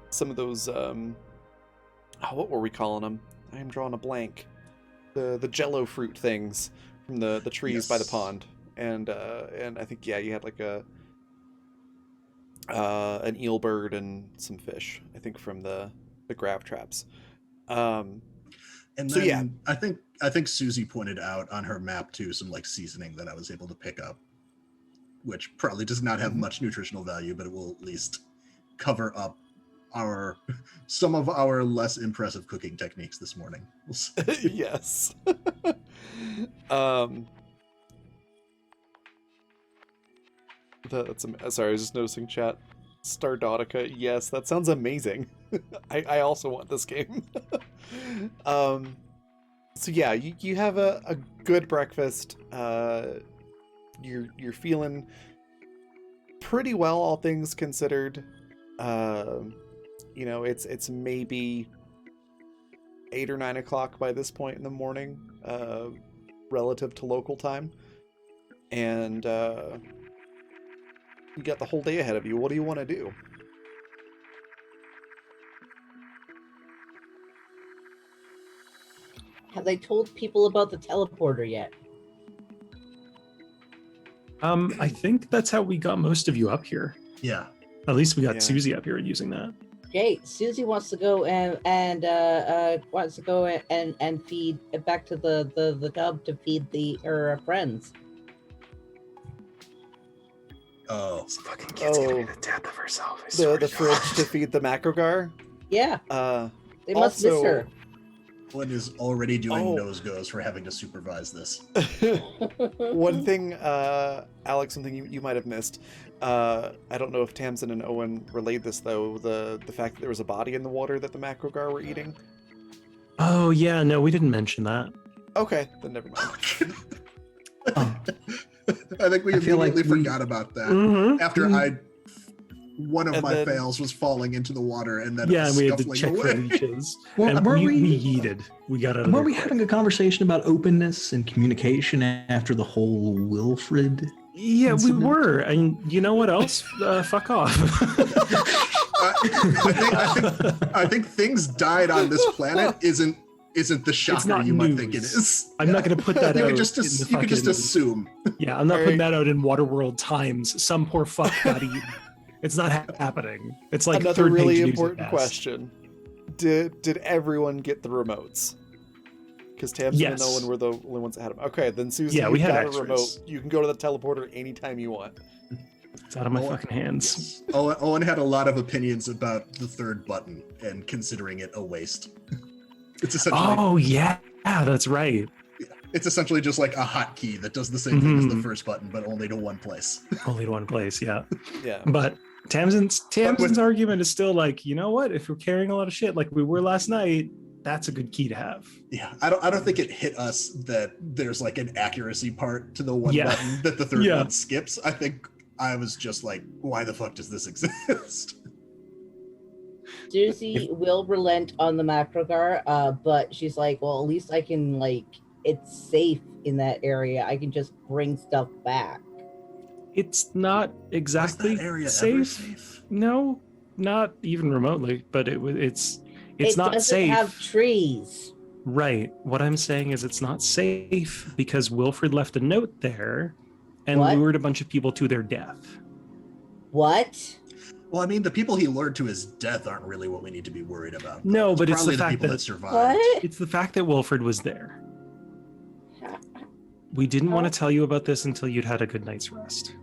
[SPEAKER 1] some of those what were we calling them? I am drawing a blank. The Jello fruit things from the trees by the
[SPEAKER 5] Yes.
[SPEAKER 1] pond, and I think you had like an eel bird and some fish. I think from the grab traps.
[SPEAKER 5] And
[SPEAKER 1] So,
[SPEAKER 5] then
[SPEAKER 1] yeah.
[SPEAKER 5] I think Susie pointed out on her map too some like seasoning that I was able to pick up, which probably does not have
[SPEAKER 1] Mhm.
[SPEAKER 5] much nutritional value, but it will at least cover up some of our less impressive cooking techniques this morning. We'll see.
[SPEAKER 1] Yes. Sorry, I was just noticing chat. Stardautica, yes, that sounds amazing. I also want this game. So yeah, you have a good breakfast. You're feeling pretty well, all things considered. It's maybe 8 or 9 o'clock by this point in the morning, relative to local time, and you got the whole day ahead of you. What do you want to do?
[SPEAKER 2] Have they told people about the teleporter yet?
[SPEAKER 3] I think that's how we got most of you up here.
[SPEAKER 5] Yeah.
[SPEAKER 3] At least we got
[SPEAKER 1] Yeah.
[SPEAKER 3] Susie up here using that.
[SPEAKER 2] Okay, Susie wants to go and feed back to the tub to feed her friends.
[SPEAKER 5] Oh.
[SPEAKER 3] This fucking
[SPEAKER 1] kid's gonna be the
[SPEAKER 3] death of herself.
[SPEAKER 1] The fridge to feed the macrogar.
[SPEAKER 2] Yeah, they must miss
[SPEAKER 1] Also,
[SPEAKER 2] her.
[SPEAKER 5] One is already doing
[SPEAKER 1] Oh.
[SPEAKER 5] nose goes for having to supervise this.
[SPEAKER 1] One thing, Alex, something you might have missed. I don't know if Tamsin and Owen relayed this though. The fact that there was a body in the water that the macrogar were eating.
[SPEAKER 3] Oh yeah, no, we didn't mention that.
[SPEAKER 1] Okay, then never mind.
[SPEAKER 3] Oh.
[SPEAKER 5] I think we
[SPEAKER 8] I feel like
[SPEAKER 5] immediately
[SPEAKER 8] we-
[SPEAKER 5] forgot about that.
[SPEAKER 3] Mhm.
[SPEAKER 5] After one of
[SPEAKER 1] And
[SPEAKER 5] my
[SPEAKER 1] then-
[SPEAKER 5] fails was falling into the water and then
[SPEAKER 3] Yeah, and we had to
[SPEAKER 5] scuffling
[SPEAKER 3] check for
[SPEAKER 5] away.
[SPEAKER 3] leeches.
[SPEAKER 8] Well,
[SPEAKER 3] and
[SPEAKER 8] weren't
[SPEAKER 3] we
[SPEAKER 8] we-
[SPEAKER 3] yeeted. We got out of
[SPEAKER 8] Weren't
[SPEAKER 3] there
[SPEAKER 8] we
[SPEAKER 3] quick.
[SPEAKER 8] having a conversation about openness and communication after the whole Wilfred?
[SPEAKER 3] Yeah, we
[SPEAKER 8] incident?
[SPEAKER 3] were. And you know what else? Fuck off.
[SPEAKER 5] I think things died on this planet isn't the shocker
[SPEAKER 3] not
[SPEAKER 5] you might think it
[SPEAKER 3] news.
[SPEAKER 5] is.
[SPEAKER 3] I'm not going to put that
[SPEAKER 5] You
[SPEAKER 3] out.
[SPEAKER 5] can just
[SPEAKER 3] in the
[SPEAKER 5] you can just
[SPEAKER 3] fucking-
[SPEAKER 5] assume.
[SPEAKER 3] Yeah, I'm not
[SPEAKER 1] Alright.
[SPEAKER 3] putting that out in Waterworld Times. Some poor fuck got eaten. It's not happening. It's like
[SPEAKER 1] Another
[SPEAKER 3] third
[SPEAKER 1] really
[SPEAKER 3] page news at
[SPEAKER 1] important
[SPEAKER 3] best.
[SPEAKER 1] question: Did everyone get the remotes? Because Tamsin
[SPEAKER 3] Yes.
[SPEAKER 1] and Owen were the only ones that had them. Okay, then Susie,
[SPEAKER 3] Yeah, we
[SPEAKER 1] you've
[SPEAKER 3] had
[SPEAKER 1] got
[SPEAKER 3] extras.
[SPEAKER 1] a remote. You can go to the teleporter anytime you want.
[SPEAKER 3] It's out of my
[SPEAKER 5] Oh,
[SPEAKER 3] fucking hands.
[SPEAKER 5] Yes. Owen had a lot of opinions about the third button and considering it a waste. It's essentially
[SPEAKER 3] Oh yeah, that's right.
[SPEAKER 5] it's essentially just like a hotkey that does the same thing as the
[SPEAKER 3] Mhm.
[SPEAKER 5] first button, but only to one place.
[SPEAKER 3] Only to one place. Yeah,
[SPEAKER 1] Yeah.
[SPEAKER 3] but Tamsin's
[SPEAKER 5] with-
[SPEAKER 3] argument is still like, you know what? If we're carrying a lot of shit like we were last night, that's a good key to have.
[SPEAKER 5] Yeah, I don't think it hit us that there's like an accuracy part to the one
[SPEAKER 3] Yeah.
[SPEAKER 5] button that the third
[SPEAKER 3] Yeah.
[SPEAKER 5] one skips. I think I was just like, why the fuck does this exist?
[SPEAKER 2] Susie will relent on the macrogar, but she's like, well, at least I can, like, it's safe in that area. I can just bring stuff back.
[SPEAKER 3] It's not exactly
[SPEAKER 5] Was that area ever
[SPEAKER 3] safe.
[SPEAKER 5] safe?
[SPEAKER 3] No, not even remotely. But it's
[SPEAKER 2] It
[SPEAKER 3] not
[SPEAKER 2] doesn't
[SPEAKER 3] safe.
[SPEAKER 2] have trees.
[SPEAKER 3] Right. What I'm saying is it's not safe because Wilfred left a note there and
[SPEAKER 2] What?
[SPEAKER 3] lured a bunch of people to their death.
[SPEAKER 2] What?
[SPEAKER 5] Well, I mean, the people he lured to his death aren't really what we need to be worried about.
[SPEAKER 3] No, but it's
[SPEAKER 5] probably
[SPEAKER 3] the fact
[SPEAKER 5] people
[SPEAKER 3] that
[SPEAKER 5] that survived.
[SPEAKER 2] What?
[SPEAKER 3] it's the fact that Wilfred was there. We didn't want to tell you about this until you'd had a good night's rest.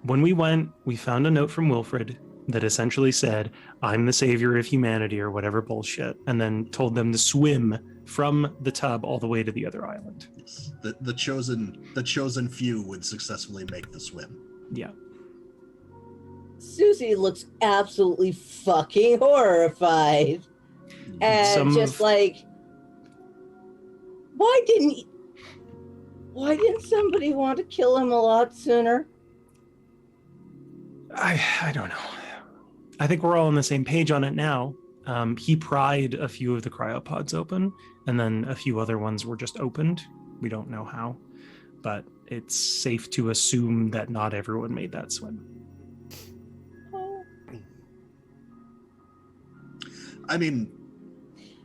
[SPEAKER 3] When we went, we found a note from Wilfred that essentially said, I'm the savior of humanity or whatever bullshit, and then told them to swim from the tub all the way to the other island.
[SPEAKER 5] Yes. The chosen few would successfully make the swim.
[SPEAKER 3] Yeah.
[SPEAKER 2] Susie looks absolutely fucking horrified. And
[SPEAKER 3] Some
[SPEAKER 2] just
[SPEAKER 3] of-
[SPEAKER 2] like, why didn't somebody want to kill him a lot sooner?
[SPEAKER 3] I don't know. I think we're all on the same page on it now. He pried a few of the cryopods open, and then a few other ones were just opened. We don't know how, but it's safe to assume that not everyone made that swim.
[SPEAKER 5] I mean,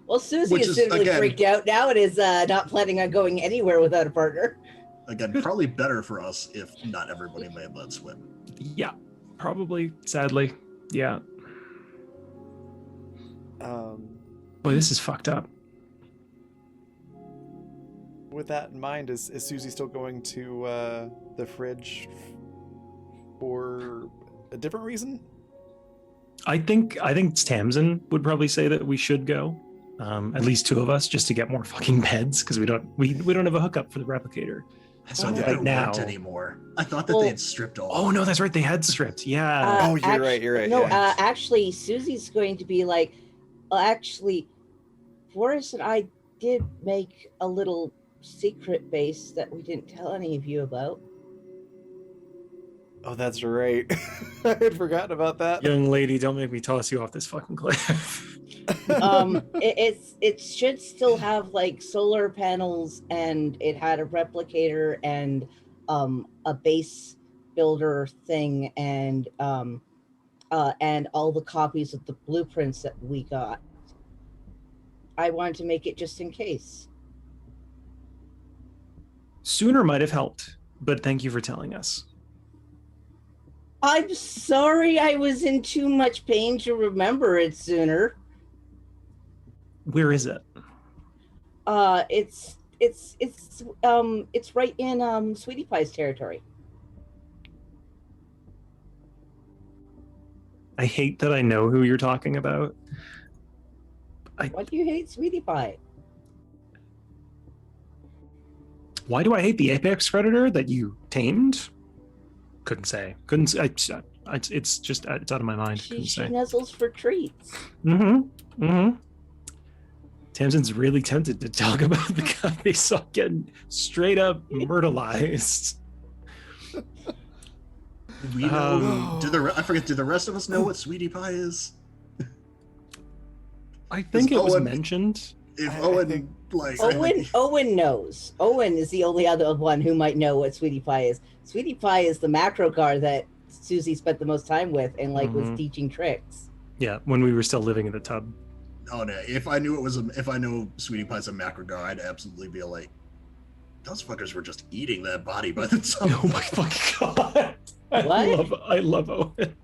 [SPEAKER 2] Well, Susie
[SPEAKER 5] Which
[SPEAKER 2] is
[SPEAKER 5] is,
[SPEAKER 2] simply
[SPEAKER 5] again-
[SPEAKER 2] freaked out now and is not planning on going anywhere without a partner.
[SPEAKER 5] again, probably better for us if not everybody made that swim.
[SPEAKER 3] Yeah, probably, sadly. Yeah. Boy, this is fucked up.
[SPEAKER 1] With that in mind, is Susie still going to the fridge for a different reason?
[SPEAKER 3] I think Tamsin would probably say that we should go. At least two of us, just to get more fucking beds, because we don't have a hookup for the replicator. So
[SPEAKER 5] They
[SPEAKER 3] right
[SPEAKER 5] don't
[SPEAKER 3] now,
[SPEAKER 5] rent anymore. I thought that
[SPEAKER 2] Well-
[SPEAKER 5] they had stripped all.
[SPEAKER 3] oh no, that's right, they had stripped. Yeah.
[SPEAKER 1] Oh, you're right, you're right,
[SPEAKER 2] No,
[SPEAKER 1] yeah.
[SPEAKER 2] actually, Susie's going to be like, actually, Boris and I did make a little secret base that we didn't tell any of you about.
[SPEAKER 1] Oh, that's right. I had forgotten about that.
[SPEAKER 3] Young lady, don't make me toss you off this fucking cliff.
[SPEAKER 2] It should still have like solar panels, and it had a replicator and a base builder thing, and all the copies of the blueprints that we got. I wanted to make it just in case.
[SPEAKER 3] Sooner might have helped, but thank you for telling us.
[SPEAKER 2] I'm sorry I was in too much pain to remember it sooner.
[SPEAKER 3] Where is it?
[SPEAKER 2] It's right in Sweetie Pie's territory.
[SPEAKER 3] I hate that I know who you're talking about.
[SPEAKER 2] Why do you hate Sweetie Pie?
[SPEAKER 3] Why do I hate the apex predator that you tamed? Couldn't say. It's out of my mind.
[SPEAKER 2] She
[SPEAKER 3] Couldn't say.
[SPEAKER 2] nuzzles for treats.
[SPEAKER 3] Tamsin's really tempted to talk about the guy they saw getting straight up myrtleized.
[SPEAKER 5] We know. I forget. Do the rest of us know what Sweetie Pie is?
[SPEAKER 3] I think it was
[SPEAKER 5] Owen-
[SPEAKER 3] mentioned.
[SPEAKER 5] If
[SPEAKER 1] I
[SPEAKER 5] Owen
[SPEAKER 1] think-
[SPEAKER 2] Owen knows. Owen is the only other one who might know what Sweetie Pie is. Sweetie Pie is the macro car that Susie spent the most time with and was
[SPEAKER 3] Mhm.
[SPEAKER 2] teaching tricks.
[SPEAKER 3] Yeah, when we were still living in the tub.
[SPEAKER 5] Oh no! If I knew if I know Sweetie Pie's a macrogar, I'd absolutely be like, those fuckers were just eating that body by the time.
[SPEAKER 3] Oh my fucking god!
[SPEAKER 2] What?
[SPEAKER 3] I love Owen.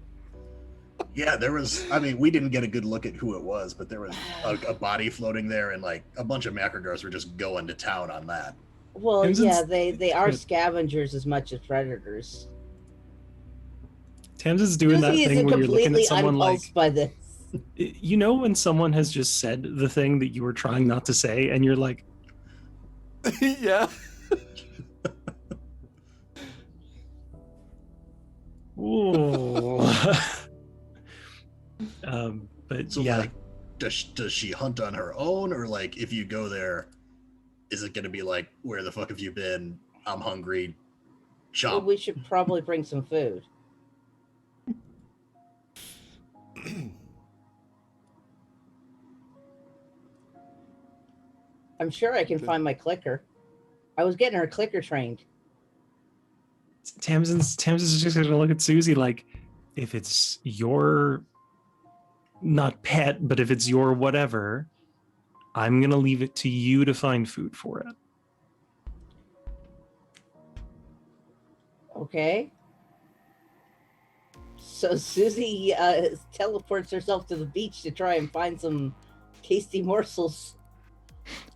[SPEAKER 5] Yeah, there was. I mean, we didn't get a good look at who it was, but there was a body floating there, and like a bunch of macrogars were just going to town on that.
[SPEAKER 2] Well,
[SPEAKER 3] Tamsin's-
[SPEAKER 2] yeah, they are scavengers as much as predators.
[SPEAKER 3] Tamsin's doing that
[SPEAKER 2] Susie
[SPEAKER 3] thing
[SPEAKER 2] is
[SPEAKER 3] where you're looking
[SPEAKER 2] completely
[SPEAKER 3] at someone like,
[SPEAKER 2] unpulsed by this.
[SPEAKER 3] you know, when someone has just said the thing that you were trying not to say, and you're like,
[SPEAKER 1] Yeah.
[SPEAKER 3] ooh. But
[SPEAKER 5] So
[SPEAKER 3] yeah,
[SPEAKER 5] like, does she hunt on her own, or like if you go there, is it gonna be like, where the fuck have you been? I'm hungry.
[SPEAKER 2] Well,
[SPEAKER 5] Chomp.
[SPEAKER 2] we should probably bring some food. I'm sure I can find my clicker. I was getting her clicker trained.
[SPEAKER 3] Tamsin's just gonna look at Susie like, if it's your not pet, but if it's your whatever, I'm gonna leave it to you to find food for it.
[SPEAKER 2] Okay. So Susie teleports herself to the beach to try and find some tasty morsels.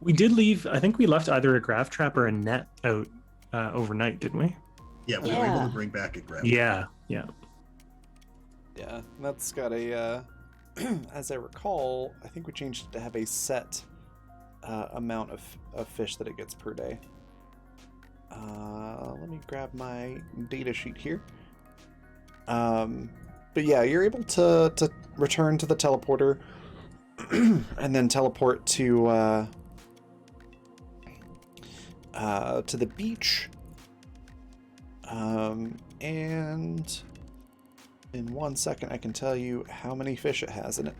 [SPEAKER 3] We did leave. I think we left either a graph trap or a net out overnight, didn't we?
[SPEAKER 5] Yeah, we were able
[SPEAKER 2] Yeah.
[SPEAKER 5] to bring back a grab.
[SPEAKER 3] Yeah.
[SPEAKER 1] Yeah, that's got a, as I recall, I think we changed it to have a set amount of fish that it gets per day. Let me grab my data sheet here. But yeah, you're able to return to the teleporter and then teleport to the beach. And In 1 second, I can tell you how many fish it has in it.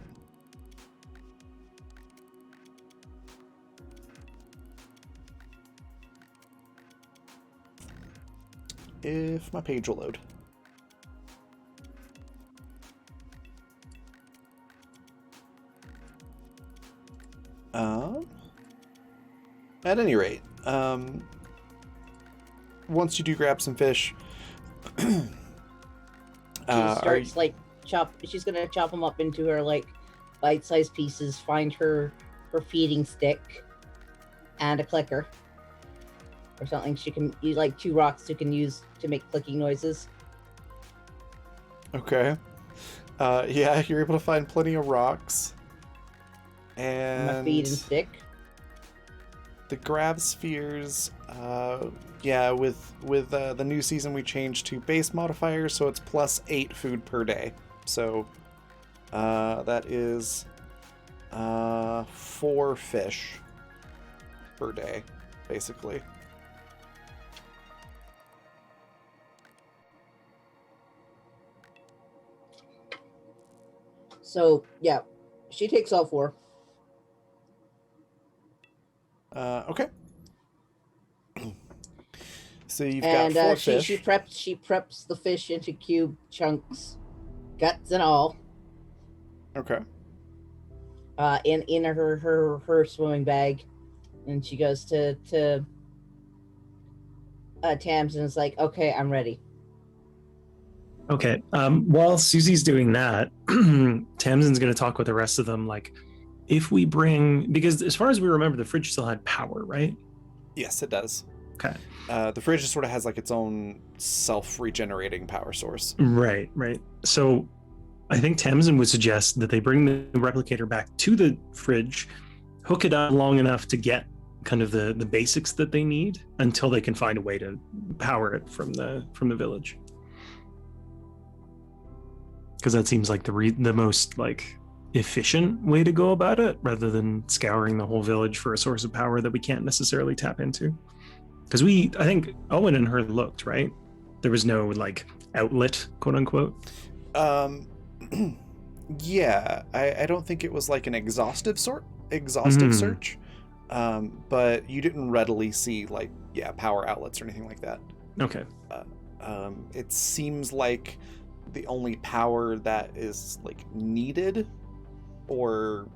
[SPEAKER 1] If my page will load. At any rate, once you do grab some fish,
[SPEAKER 2] She starts she's gonna chop them up into her like bite-sized pieces, find her feeding stick and a clicker or something she can use, like 2 rocks you can use to make clicking noises.
[SPEAKER 1] okay. Yeah, you're able to find plenty of rocks.
[SPEAKER 2] And my
[SPEAKER 1] And
[SPEAKER 2] feed and stick.
[SPEAKER 1] the grab spheres, yeah, with the new season we changed to base modifiers, so it's plus 8 food per day. So that is 4 fish per day, basically.
[SPEAKER 2] So yeah, she takes all 4.
[SPEAKER 1] Okay. So you've
[SPEAKER 2] And
[SPEAKER 1] got 4
[SPEAKER 2] she
[SPEAKER 1] fish.
[SPEAKER 2] she preps the fish into cube chunks, guts and all,
[SPEAKER 1] Okay.
[SPEAKER 2] in her swimming bag, and she goes to Tams and is like, "Okay, I'm ready."
[SPEAKER 3] Okay. While Susie's doing that, Tamsin's going to talk with the rest of them. Like, if we bring, because as far as we remember, the fridge still had power, right?
[SPEAKER 1] Yes, it does.
[SPEAKER 3] Okay.
[SPEAKER 1] The fridge just sort of has like its own self-regenerating power source.
[SPEAKER 3] Right. So I think Tamsin would suggest that they bring the replicator back to the fridge, hook it up long enough to get kind of the basics that they need until they can find a way to power it from the village. Because that seems like the most like efficient way to go about it, rather than scouring the whole village for a source of power that we can't necessarily tap into. Because I think Owen and her looked, right? There was no like outlet, quote unquote.
[SPEAKER 1] Yeah, I don't think it was like an exhaustive search. But you didn't readily see like, power outlets or anything like that.
[SPEAKER 3] Okay.
[SPEAKER 1] It seems like the only power that is like needed or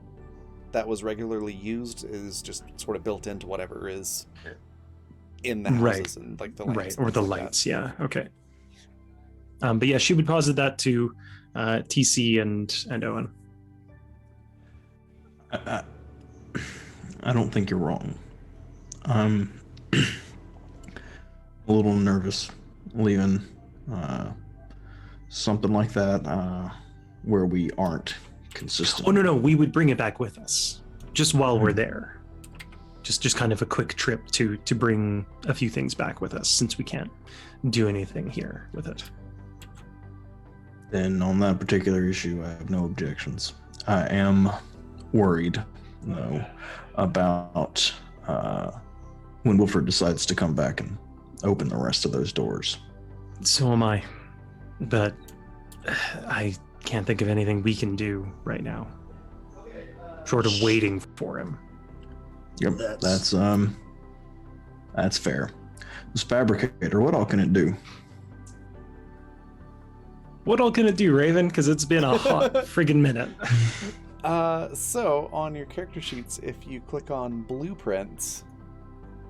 [SPEAKER 1] that was regularly used is just sort of built into whatever is in the houses and like the lights.
[SPEAKER 3] Right, or the lights, yeah. Okay. But yeah, she would posit that to TC and Owen.
[SPEAKER 8] I don't think you're wrong. I'm a little nervous leaving something like that where we aren't consistent.
[SPEAKER 3] Oh no, we would bring it back with us just while we're there. Just kind of a quick trip to bring a few things back with us, since we can't do anything here with it.
[SPEAKER 8] Then on that particular issue, I have no objections. I am worried, though, about when Wilfred decides to come back and open the rest of those doors.
[SPEAKER 3] So am I, but I can't think of anything we can do right now, short of waiting for him.
[SPEAKER 8] Yep, that's fair. This fabricator, what all can it do?
[SPEAKER 3] What all can it do, Raven? Because it's been a hot friggin' minute.
[SPEAKER 1] So on your character sheets, if you click on blueprints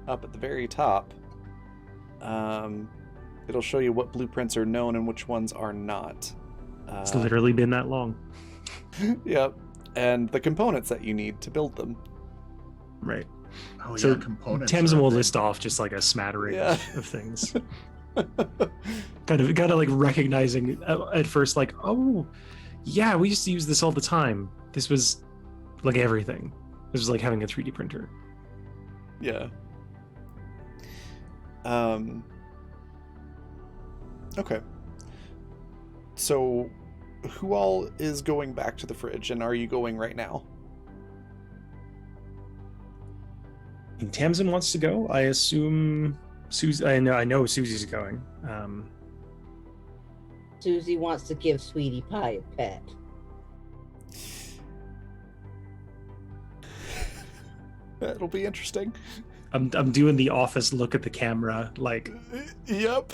[SPEAKER 1] up at the very top, it'll show you what blueprints are known and which ones are not.
[SPEAKER 3] It's literally been that long.
[SPEAKER 1] Yep, and the components that you need to build them.
[SPEAKER 3] Right.
[SPEAKER 5] Oh,
[SPEAKER 3] So
[SPEAKER 5] yeah, components.
[SPEAKER 3] Tamsin
[SPEAKER 5] are a
[SPEAKER 3] will
[SPEAKER 5] thing.
[SPEAKER 3] list off just like a smattering
[SPEAKER 1] Yeah.
[SPEAKER 3] of things. kind of like recognizing at first, like, oh yeah, we used to use this all the time. This was like everything. This was like having a 3D printer.
[SPEAKER 1] Yeah. Okay. So, who all is going back to the fridge, and are you going right now?
[SPEAKER 3] And Tamsin wants to go. I assume Susie. I know Susie's going.
[SPEAKER 2] Susie wants to give Sweetie Pie a pet.
[SPEAKER 1] That'll be interesting.
[SPEAKER 3] I'm doing the office look at the camera, like
[SPEAKER 1] Yep.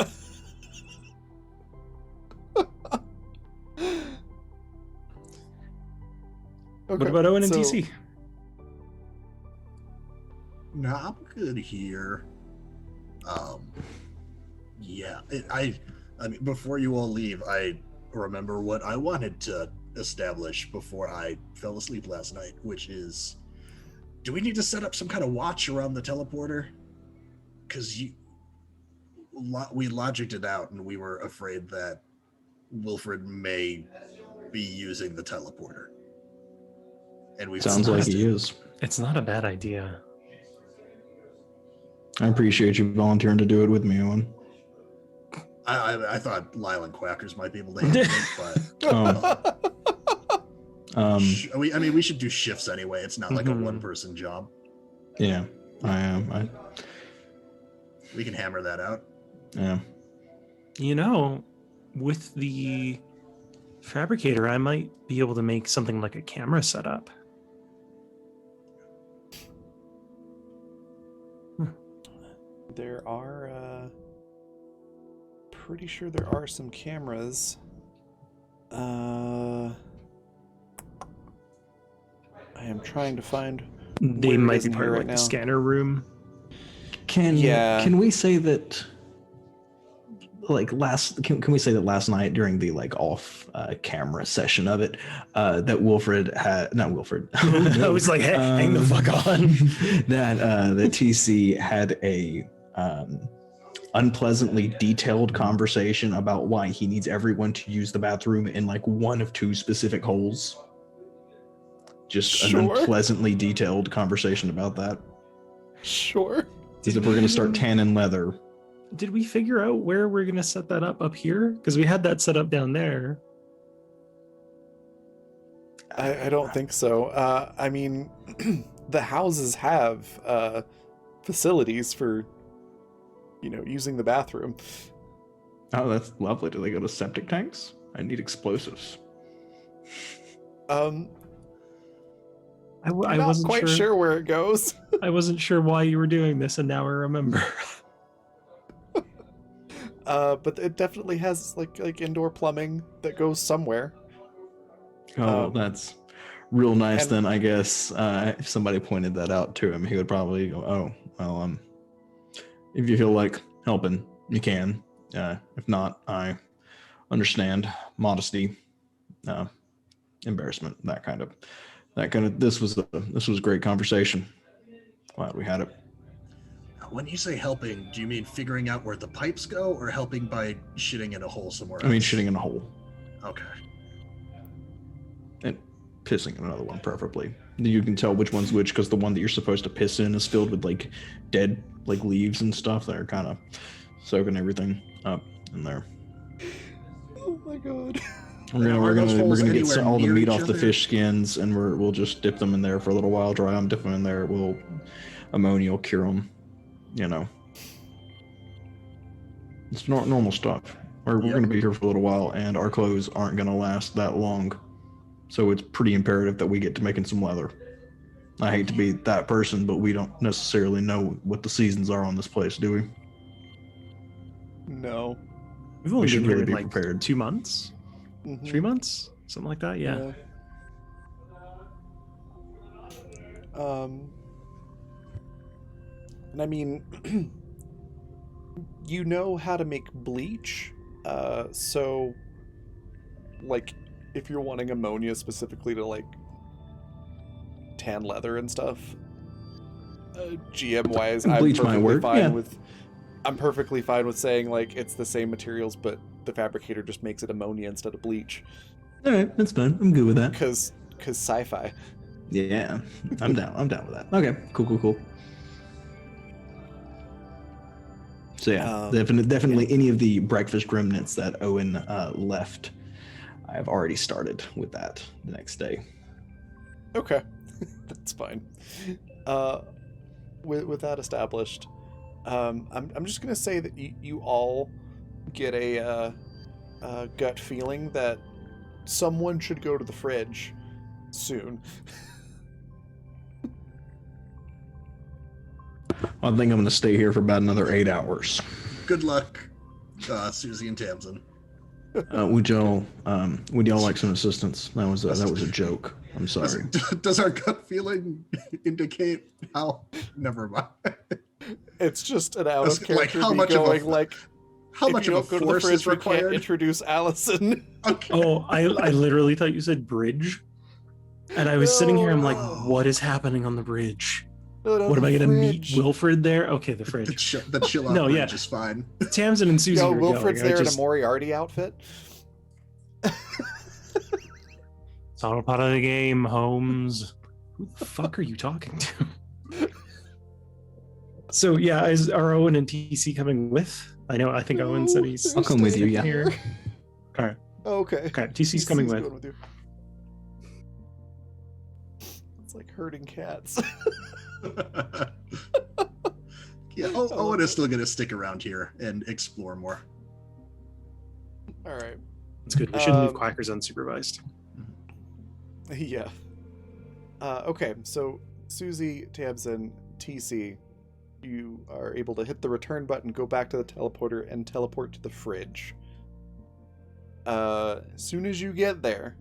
[SPEAKER 3] what about Owen and
[SPEAKER 1] so-
[SPEAKER 3] TC?
[SPEAKER 5] No, I'm good here. Yeah, I mean, before you all leave, I remember what I wanted to establish before I fell asleep last night, which is, do we need to set up some kind of watch around the teleporter? Because we logicked it out, and we were afraid that Wilfred may be using the teleporter. And we
[SPEAKER 8] Sounds like he is.
[SPEAKER 3] It's not a bad idea.
[SPEAKER 8] I appreciate you volunteering to do it with me, Owen.
[SPEAKER 5] I thought Lyle and Quackers might be able to handle it, but I mean, we should do shifts anyway. It's not like a one-person job.
[SPEAKER 8] Yeah, I am.
[SPEAKER 5] We can hammer that out.
[SPEAKER 8] Yeah.
[SPEAKER 3] You know, with the fabricator, I might be able to make something like a camera setup.
[SPEAKER 1] There are, pretty sure there are some cameras. I am trying to find.
[SPEAKER 3] They
[SPEAKER 1] where it
[SPEAKER 3] might
[SPEAKER 1] is
[SPEAKER 3] be
[SPEAKER 1] in
[SPEAKER 3] part
[SPEAKER 1] here
[SPEAKER 3] of
[SPEAKER 1] right
[SPEAKER 3] like the
[SPEAKER 1] now.
[SPEAKER 3] scanner room.
[SPEAKER 8] Can we say that can we say that last night during the like off camera session of it that Wilfred had not Wilfred
[SPEAKER 3] I was like, hey, hang the fuck on.
[SPEAKER 8] that TC had a unpleasantly detailed conversation about why he needs everyone to use the bathroom in like one of two specific holes. Just an
[SPEAKER 1] Sure.
[SPEAKER 8] unpleasantly detailed conversation about that.
[SPEAKER 1] Sure.
[SPEAKER 8] As if we're going to start tanning leather.
[SPEAKER 3] Did we figure out where we're gonna set that up here? Because we had that set up down there.
[SPEAKER 1] I don't think so. I mean, the houses have facilities for, using the bathroom.
[SPEAKER 8] Oh, that's lovely. Do they go to septic tanks? I need explosives.
[SPEAKER 1] I
[SPEAKER 3] I
[SPEAKER 1] not
[SPEAKER 3] wasn't
[SPEAKER 1] quite sure where it goes.
[SPEAKER 3] I wasn't sure why you were doing this, and now I remember.
[SPEAKER 1] But it definitely has like indoor plumbing that goes somewhere.
[SPEAKER 8] Oh, that's real nice.
[SPEAKER 1] and-
[SPEAKER 8] Then I guess if somebody pointed that out to him, he would probably go, "Oh, well, if you feel like helping, you can. If not, I understand. Modesty, embarrassment, that kind of. This was a great conversation. Glad we had it.
[SPEAKER 5] When you say helping, do you mean figuring out where the pipes go, or helping by shitting in a hole somewhere else?
[SPEAKER 8] I mean, shitting in a hole
[SPEAKER 5] Okay.
[SPEAKER 8] and pissing in another one, preferably. You can tell which one's which because the one that you're supposed to piss in is filled with like dead like leaves and stuff that are kind of soaking everything up in there.
[SPEAKER 1] Oh my god.
[SPEAKER 8] We're gonna get
[SPEAKER 5] anywhere
[SPEAKER 8] all the
[SPEAKER 5] near
[SPEAKER 8] meat
[SPEAKER 5] each
[SPEAKER 8] off the
[SPEAKER 5] other?
[SPEAKER 8] fish skins, and we'll just dip them in there for a little while, dry them, dip them in there. Ammonia will cure them. It's normal stuff. We're
[SPEAKER 5] Yep.
[SPEAKER 8] gonna be here for a little while, and our clothes aren't gonna last that long, so it's pretty imperative that we get to making some leather. I hate to be that person, but we don't necessarily know what the seasons are on this place, do we?
[SPEAKER 1] No.
[SPEAKER 3] We've only
[SPEAKER 8] We should
[SPEAKER 3] been here
[SPEAKER 8] really be
[SPEAKER 3] like
[SPEAKER 8] prepared.
[SPEAKER 3] 2 months,
[SPEAKER 1] Mhm.
[SPEAKER 3] 3 months, something like that. Yeah.
[SPEAKER 1] Yeah. And I mean, you know how to make bleach, so, like, if you're wanting ammonia specifically to, like, tan leather and stuff, GM-wise, I'm
[SPEAKER 8] Bleach might
[SPEAKER 1] perfectly
[SPEAKER 8] work,
[SPEAKER 1] fine
[SPEAKER 8] yeah.
[SPEAKER 1] with... I'm perfectly fine with saying, like, it's the same materials, but the fabricator just makes it ammonia instead of bleach,
[SPEAKER 8] All right, that's fine. I'm good with that.
[SPEAKER 1] because sci-fi.
[SPEAKER 8] Yeah, I'm down. I'm down with that. Okay, cool. So yeah, definitely any of the breakfast remnants that Owen left, I've already started with that the next day.
[SPEAKER 1] Okay, that's fine. With that established, I'm just gonna say that you all get a gut feeling that someone should go to the fridge soon.
[SPEAKER 8] I think I'm going to stay here for about another 8 hours.
[SPEAKER 5] Good luck, Susie and Tamsin.
[SPEAKER 8] Would y'all like some assistance? That was a joke. I'm sorry.
[SPEAKER 5] Does our gut feeling indicate how? Never mind.
[SPEAKER 1] It's just an out of
[SPEAKER 5] Like,
[SPEAKER 1] character
[SPEAKER 5] how
[SPEAKER 1] me
[SPEAKER 5] much of a-
[SPEAKER 1] going like,
[SPEAKER 5] How
[SPEAKER 1] if
[SPEAKER 5] much
[SPEAKER 1] you
[SPEAKER 5] of a
[SPEAKER 1] don't go to the
[SPEAKER 5] force
[SPEAKER 1] fridge,
[SPEAKER 5] is
[SPEAKER 1] we can't
[SPEAKER 5] required?
[SPEAKER 1] introduce Allison.
[SPEAKER 5] Okay.
[SPEAKER 3] Oh, I literally thought you said bridge. And I was sitting here, I'm like,
[SPEAKER 5] No.
[SPEAKER 3] what is happening on the bridge?
[SPEAKER 1] No,
[SPEAKER 3] What am
[SPEAKER 1] the
[SPEAKER 3] I gonna meet
[SPEAKER 1] fridge.
[SPEAKER 3] Wilfred there? Okay, the
[SPEAKER 5] The
[SPEAKER 3] fridge.
[SPEAKER 5] chill out
[SPEAKER 3] No,
[SPEAKER 5] bridge
[SPEAKER 3] yeah.
[SPEAKER 5] is fine.
[SPEAKER 3] Tamsin and Susie
[SPEAKER 1] Yo,
[SPEAKER 3] were
[SPEAKER 1] Wilfred's
[SPEAKER 3] going.
[SPEAKER 1] there in a Moriarty outfit.
[SPEAKER 3] It's all part of the game, Holmes. Who the fuck are you talking to? So yeah, are Owen and TC coming with? I think Owen said he's
[SPEAKER 8] I'll come with you, yeah.
[SPEAKER 3] here. Okay,
[SPEAKER 1] Okay.
[SPEAKER 3] okay, TC's coming with.
[SPEAKER 1] going you. It's like herding cats.
[SPEAKER 5] Yeah, Owen is still going to stick around here and explore more.
[SPEAKER 1] All right.
[SPEAKER 3] It's good. We shouldn't leave
[SPEAKER 1] Um,
[SPEAKER 3] quackers unsupervised.
[SPEAKER 1] Yeah. Okay, so Susie, Tamsin, TC, you are able to hit the return button, go back to the teleporter, and teleport to the fridge. As soon as you get there,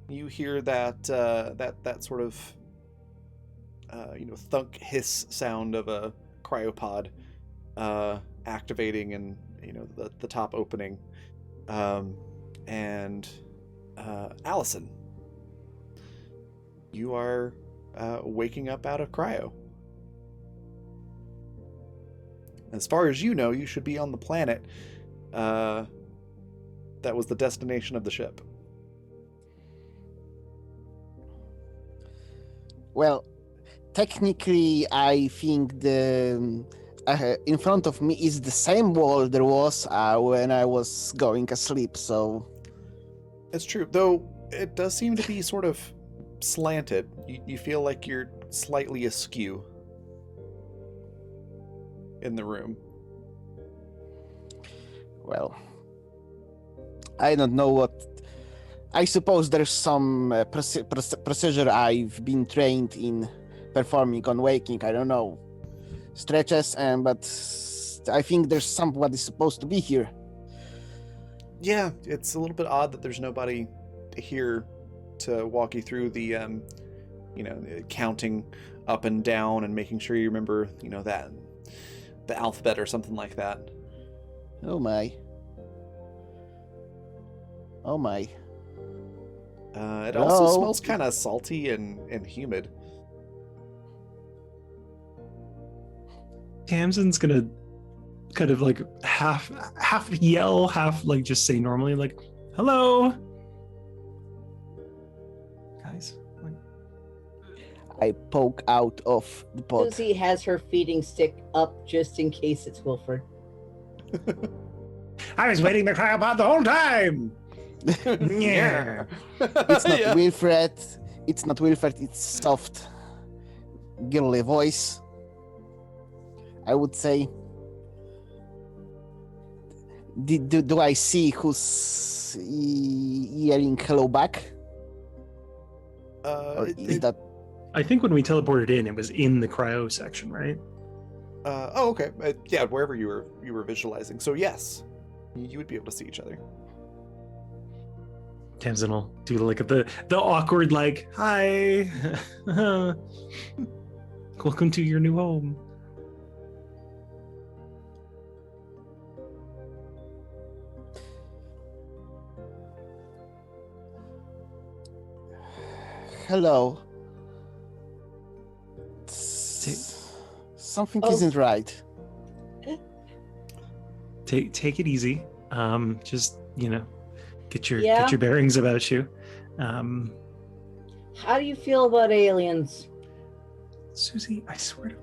[SPEAKER 1] you hear that that sort of thunk hiss sound of a cryopod activating and the top opening, and Allison, you are waking up out of cryo. As far as you know, you should be on the planet that was the destination of the ship.
[SPEAKER 6] Well, technically, I think the in front of me is the same wall there was when I was going asleep. So
[SPEAKER 1] It's true, though it does seem to be sort of slanted. You feel like you're slightly askew in the room.
[SPEAKER 6] well, I don't know what. I suppose there's some procedure I've been trained in performing on waking. I don't know stretches, but I think there's somebody supposed to be here.
[SPEAKER 1] Yeah, it's a little bit odd that there's nobody here to walk you through the, counting up and down and making sure you remember, that the alphabet or something like that.
[SPEAKER 6] Oh my. Oh my.
[SPEAKER 1] It also
[SPEAKER 6] Hello?
[SPEAKER 1] smells kind of salty and humid.
[SPEAKER 3] Tamsin's gonna kind of like half yell, half like just say normally, like, hello. Guys. Like,
[SPEAKER 6] I poke out of the pod.
[SPEAKER 2] Susie has her feeding stick up just in case it's Wilfred.
[SPEAKER 3] I was waiting the cryopod the whole time. Yeah.
[SPEAKER 6] It's not
[SPEAKER 1] Yeah.
[SPEAKER 6] Wilfred. It's not Wilfred. It's soft, girly voice. I would say. Do I see who's yelling hello back? Or is that?
[SPEAKER 3] I think when we teleported in, it was in the cryo section, right?
[SPEAKER 1] Okay. Yeah, wherever you were visualizing. So yes, you would be able to see each other.
[SPEAKER 3] Tamsin will do like the awkward like, hi. Welcome to your new home.
[SPEAKER 6] Hello. Something
[SPEAKER 2] Oh.
[SPEAKER 6] isn't right.
[SPEAKER 3] Take it easy. Just get your
[SPEAKER 2] Yeah?
[SPEAKER 3] bearings about you.
[SPEAKER 2] How do you feel about aliens?
[SPEAKER 3] Susie, I swear to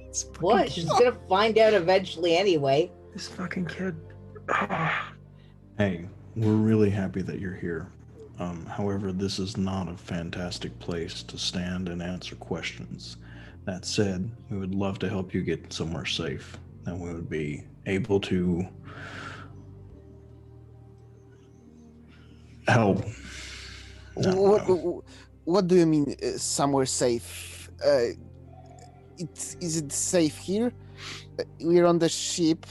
[SPEAKER 3] This fucking
[SPEAKER 2] What?
[SPEAKER 3] kid-
[SPEAKER 2] She's gonna find out eventually anyway.
[SPEAKER 3] This fucking kid.
[SPEAKER 8] Hey, we're really happy that you're here. However, this is not a fantastic place to stand and answer questions. That said, we would love to help you get somewhere safe, and we would be able to
[SPEAKER 4] Help.
[SPEAKER 6] What do you mean somewhere safe? Is it safe here? We're on the ship,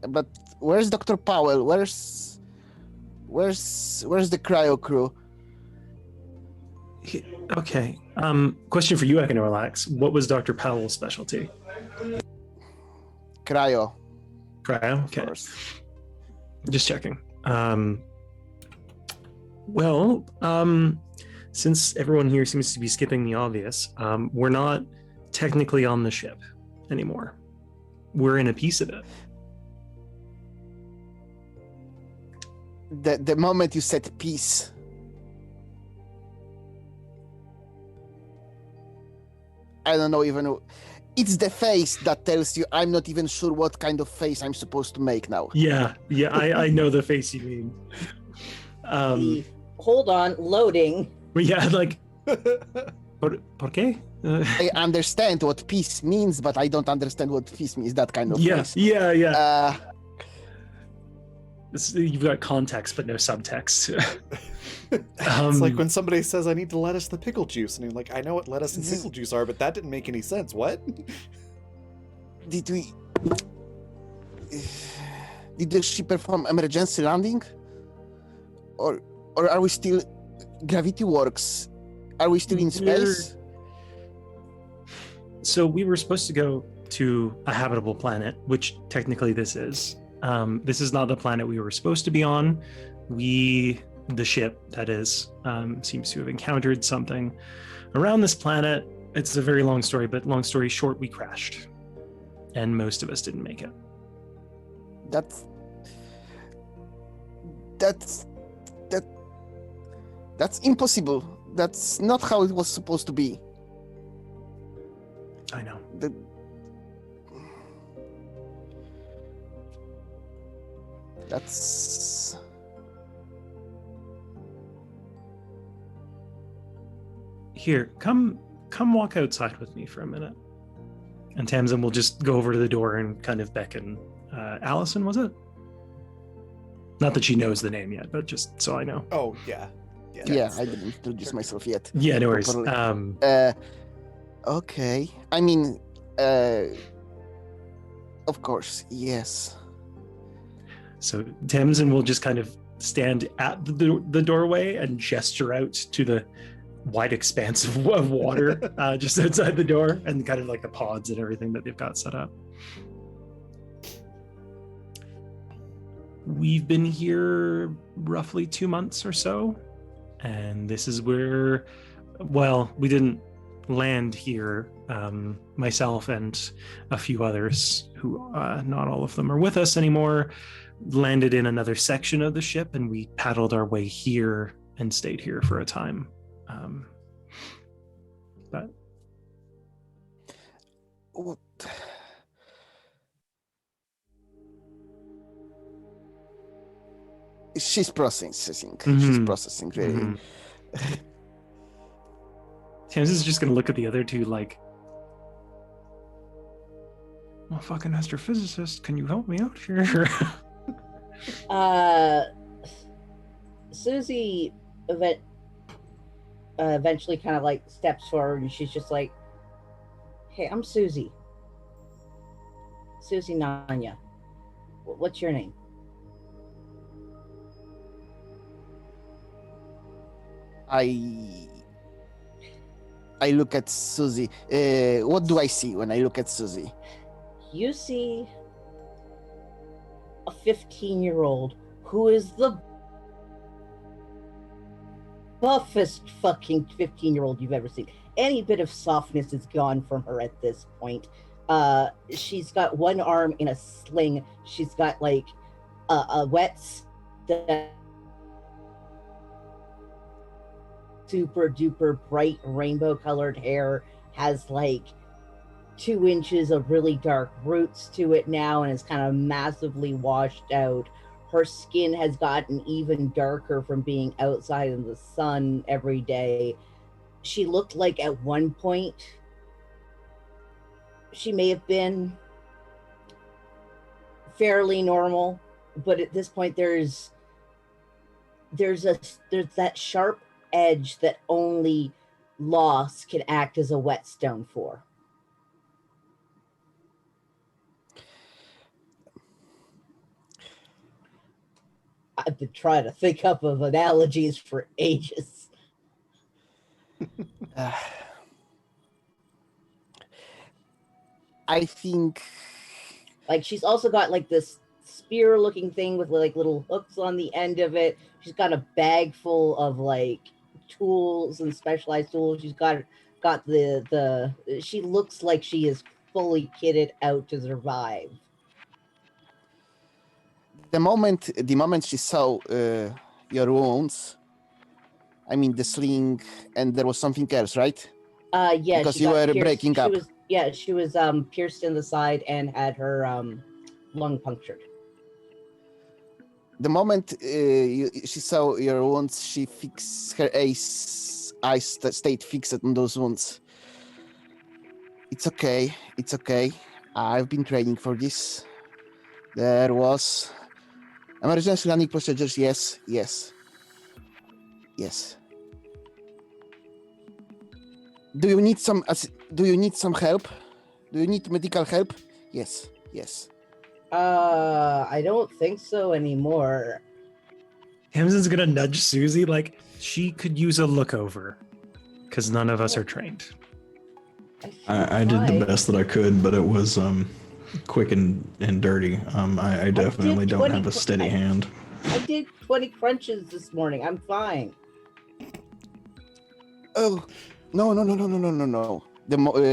[SPEAKER 6] but where's Dr. Powell? Where's the cryo crew?
[SPEAKER 3] Okay. Question for you, I can relax. What was Dr. Powell's specialty?
[SPEAKER 6] Cryo,
[SPEAKER 3] Cryo?
[SPEAKER 6] of
[SPEAKER 3] Okay.
[SPEAKER 6] course.
[SPEAKER 3] Just checking. Since everyone here seems to be skipping the obvious, we're not technically on the ship anymore. We're in a piece of it.
[SPEAKER 6] The moment you said peace, I don't know even. It's the face that tells you I'm not even sure what kind of face I'm supposed to make now.
[SPEAKER 3] Yeah, I know the face you mean.
[SPEAKER 2] Hold on, loading.
[SPEAKER 3] But yeah, like, ¿por qué?
[SPEAKER 6] I understand what peace means, but I don't understand what peace means. That kind of
[SPEAKER 3] Yeah,
[SPEAKER 6] face.
[SPEAKER 3] yeah. You've got context, but no subtext.
[SPEAKER 1] It's like when somebody says, I need the lettuce, the pickle juice. And you're like, I know what lettuce and pickle juice are, but that didn't make any sense. What?
[SPEAKER 6] Did the ship perform emergency landing? Or are we still gravity works? Are we still in space?
[SPEAKER 3] So we were supposed to go to a habitable planet, which technically this is. This is not the planet we were supposed to be on. The ship, that is, seems to have encountered something around this planet. It's a very long story, but long story short, we crashed. And most of us didn't make it.
[SPEAKER 6] That's impossible. That's not how it was supposed to be.
[SPEAKER 3] I know.
[SPEAKER 6] That's
[SPEAKER 3] Here, come walk outside with me for a minute. And Tamsin will just go over to the door and kind of beckon. Allison, was it? Not that she knows the name yet, but just so I know.
[SPEAKER 1] Oh, yeah.
[SPEAKER 6] yeah. I didn't introduce myself yet.
[SPEAKER 3] Yeah, no worries.
[SPEAKER 6] Properly. Okay. I mean, of course, yes.
[SPEAKER 3] So Tamsin will just kind of stand at the doorway and gesture out to the wide expanse of water just outside the door, and kind of like the pods and everything that they've got set up. We've been here roughly 2 months or so, and this is where, well, we didn't land here. Myself and a few others who not all of them are with us anymore landed in another section of the ship, and we paddled our way here and stayed here for a time. But
[SPEAKER 6] What? She's processing. She's processing really.
[SPEAKER 3] Mhm. Tamsin's just gonna look at the other two like, well, fucking astrophysicist, can you help me out here?
[SPEAKER 2] Susie eventually kind of like steps forward, and she's just like, "Hey, I'm Susie. Susie Nanya. What's your name?"
[SPEAKER 6] I look at Susie. What do I see when I look at Susie?
[SPEAKER 2] You see a 15-year-old who is the buffest fucking 15-year-old you've ever seen. Any bit of softness is gone from her at this point. She's got one arm in a sling. She's got like a wet super duper bright rainbow colored hair, has like 2 inches of really dark roots to it now, and is kind of massively washed out. Her skin has gotten even darker from being outside in the sun every day. She looked like at one point she may have been fairly normal, but at this point, there's that sharp edge that only loss can act as a whetstone for. I've been trying to think up of analogies for ages.
[SPEAKER 6] I think
[SPEAKER 2] Like, she's also got like this spear looking thing with like little hooks on the end of it. She's got a bag full of like tools and specialized tools. She's got the she looks like she is fully kitted out to survive.
[SPEAKER 6] the moment she saw your wounds, I mean the sling, and there was something else, right?
[SPEAKER 2] Yeah,
[SPEAKER 6] Because
[SPEAKER 2] she
[SPEAKER 6] you
[SPEAKER 2] got
[SPEAKER 6] were
[SPEAKER 2] pierced.
[SPEAKER 6] breaking
[SPEAKER 2] she
[SPEAKER 6] up.
[SPEAKER 2] she was pierced in the side and had her lung punctured.
[SPEAKER 6] The moment she saw your wounds, she fixed her eyes stayed fixed on those wounds. It's okay. It's okay. I've been training for this. There was emergency landing procedures. Yes. Do you need some help? Do you need medical help? Yes.
[SPEAKER 2] I don't think so anymore.
[SPEAKER 3] Tamsin's gonna nudge Susie like she could use a look over, because none of us are trained.
[SPEAKER 8] I did the best that I could, but it was quick and dirty. I definitely don't have a steady hand.
[SPEAKER 2] I did 20 crunches this morning. I'm fine.
[SPEAKER 6] Oh, no.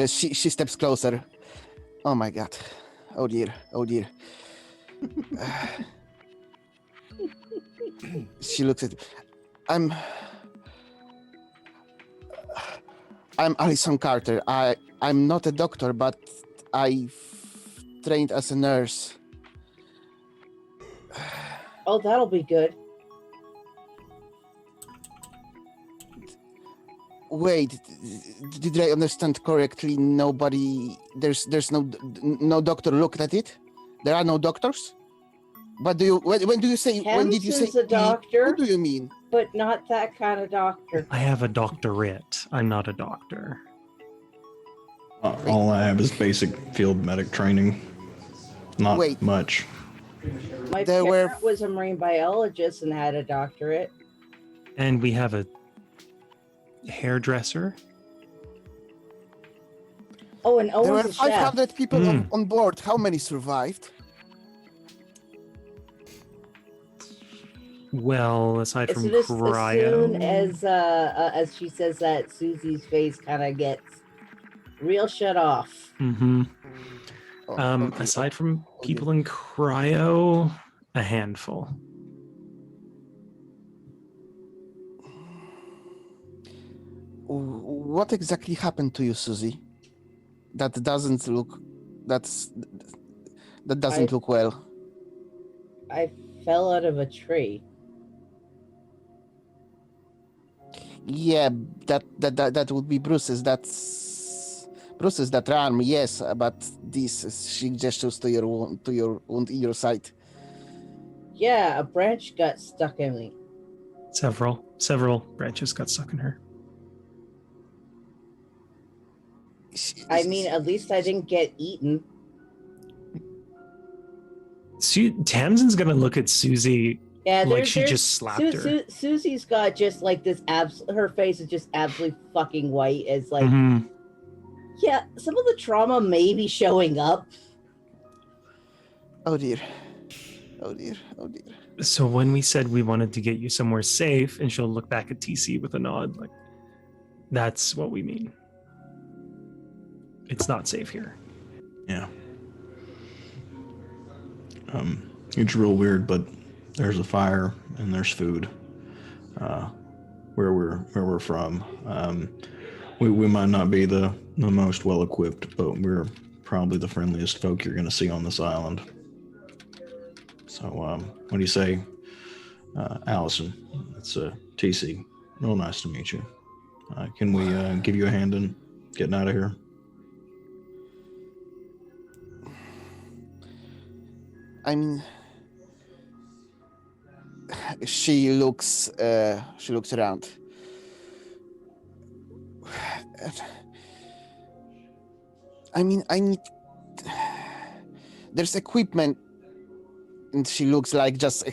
[SPEAKER 6] She steps closer. Oh my god. Oh dear. She looks at. I'm Alison Carter. I'm not a doctor, but I've trained as a nurse.
[SPEAKER 2] Oh, that'll be good.
[SPEAKER 6] Wait, did I understand correctly? There's no doctor looked at it. There are no doctors. But when do you say? When did you say?
[SPEAKER 2] Tamsin's a doctor.
[SPEAKER 6] What do you mean?
[SPEAKER 2] But not that kind of doctor.
[SPEAKER 3] I have a doctorate. I'm not a doctor.
[SPEAKER 8] All I have is basic field medic training. Not
[SPEAKER 6] Wait.
[SPEAKER 8] much.
[SPEAKER 2] My
[SPEAKER 6] There were-
[SPEAKER 2] parent was a marine biologist and had a doctorate.
[SPEAKER 3] And we have a hairdresser.
[SPEAKER 2] Oh, and
[SPEAKER 6] There were
[SPEAKER 2] Owen's a chef.
[SPEAKER 6] 500 people on board. How many survived?
[SPEAKER 3] Well, aside from
[SPEAKER 2] As
[SPEAKER 3] cryo.
[SPEAKER 2] soon as she says that, Susie's face kind of gets real shut off.
[SPEAKER 3] Mm-hmm.
[SPEAKER 6] Oh, okay.
[SPEAKER 3] Aside from people in cryo, a handful.
[SPEAKER 6] What exactly happened to you, Susie? That doesn't look well.
[SPEAKER 2] I fell out of a tree.
[SPEAKER 6] Yeah, that would be bruises. That's bruises that arm, yes, but she gestures to your wound in your side.
[SPEAKER 2] Yeah, a branch got stuck in me.
[SPEAKER 3] Several branches got stuck in her.
[SPEAKER 2] I mean, at least I didn't get eaten.
[SPEAKER 3] Tamsin's gonna look at Susie
[SPEAKER 2] Yeah,
[SPEAKER 3] like she just slapped her.
[SPEAKER 2] Susie's got just like this her face is just absolutely fucking white. As like,
[SPEAKER 3] Mhm.
[SPEAKER 2] yeah, some of the trauma may be showing up.
[SPEAKER 6] Oh dear.
[SPEAKER 3] So when we said we wanted to get you somewhere safe, and she'll look back at TC with a nod, like, that's what we mean. It's not safe here.
[SPEAKER 8] Yeah. It's real weird, but there's a fire and there's food. Where we're from. We might not be the most well equipped, but we're probably the friendliest folk you're gonna see on this island. So what do you say, Allison? It's TC. Real nice to meet you. Can we give you a hand in getting out of here?
[SPEAKER 6] I mean, She looks around. I mean, I need. There's equipment, and she looks like just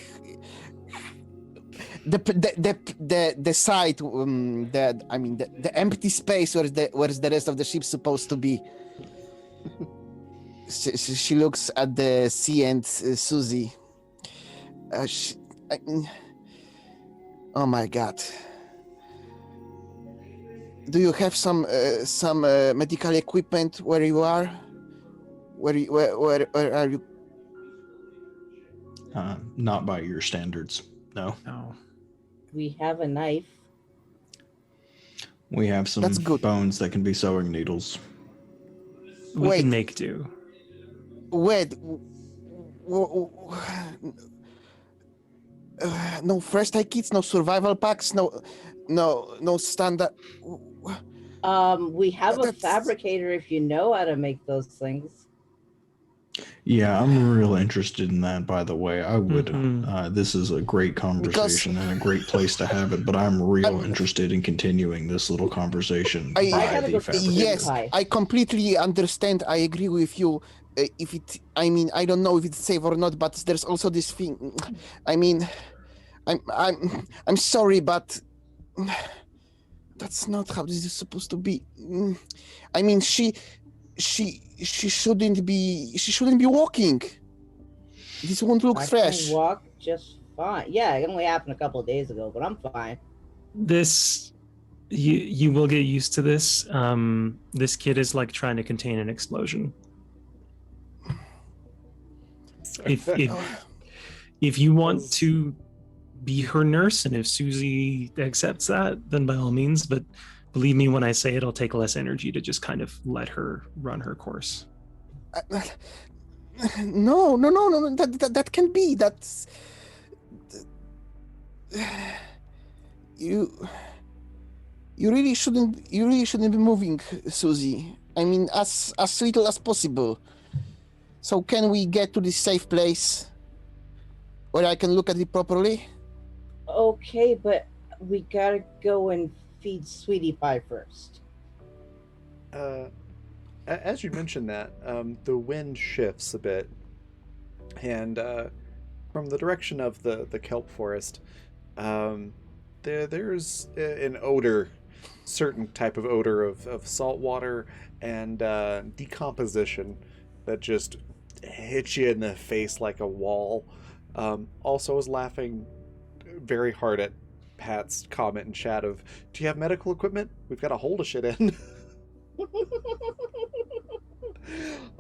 [SPEAKER 6] the site. The empty space where's the rest of the ship supposed to be. She looks at the sea and Susie. Oh my God. Do you have some medical equipment where you are? Where are you?
[SPEAKER 8] Not by your standards. No.
[SPEAKER 3] No.
[SPEAKER 2] We have a knife.
[SPEAKER 8] We have some
[SPEAKER 6] That's good.
[SPEAKER 8] bones that can be sewing needles.
[SPEAKER 3] We
[SPEAKER 6] Wait.
[SPEAKER 3] can make do.
[SPEAKER 6] Wait. No first aid kits, no survival packs, no standard.
[SPEAKER 2] We have a
[SPEAKER 6] That's-
[SPEAKER 2] fabricator if you know how to make those things.
[SPEAKER 8] Yeah, I'm real interested in that, by the way. I would.
[SPEAKER 3] Mhm.
[SPEAKER 8] This is a great conversation and a great place to have it, but I'm real interested in continuing this little conversation.
[SPEAKER 6] I
[SPEAKER 8] by
[SPEAKER 2] gotta
[SPEAKER 8] the
[SPEAKER 2] go fix
[SPEAKER 8] fabricator.
[SPEAKER 6] Yes,
[SPEAKER 2] Pie.
[SPEAKER 6] I completely understand. I agree with you. I don't know if it's safe or not, but there's also this thing. I mean, I'm sorry, but that's not how this is supposed to be. I mean, she shouldn't be walking. This won't look
[SPEAKER 2] I
[SPEAKER 6] fresh.
[SPEAKER 2] can walk just fine. Yeah, it only happened a couple of days ago, but I'm fine.
[SPEAKER 3] This you will get used to this. This kid is like trying to contain an explosion. If you want to be her nurse, and if Susie accepts that, then by all means. But believe me when I say it'll take less energy to just kind of let her run her course.
[SPEAKER 6] No. That can be. That's you really shouldn't be moving, Susie. I mean, as little as possible. So can we get to this safe place where I can look at it properly?
[SPEAKER 2] Okay, but we gotta go and feed Sweetie Pie first.
[SPEAKER 1] As you mentioned that, the wind shifts a bit, and from the direction of the kelp forest, there's an odor, certain type of odor of salt water and decomposition that just hits you in the face like a wall. Also, I was laughing very hard at Pat's comment in chat of, "Do you have medical equipment? We've got a hole to shit in."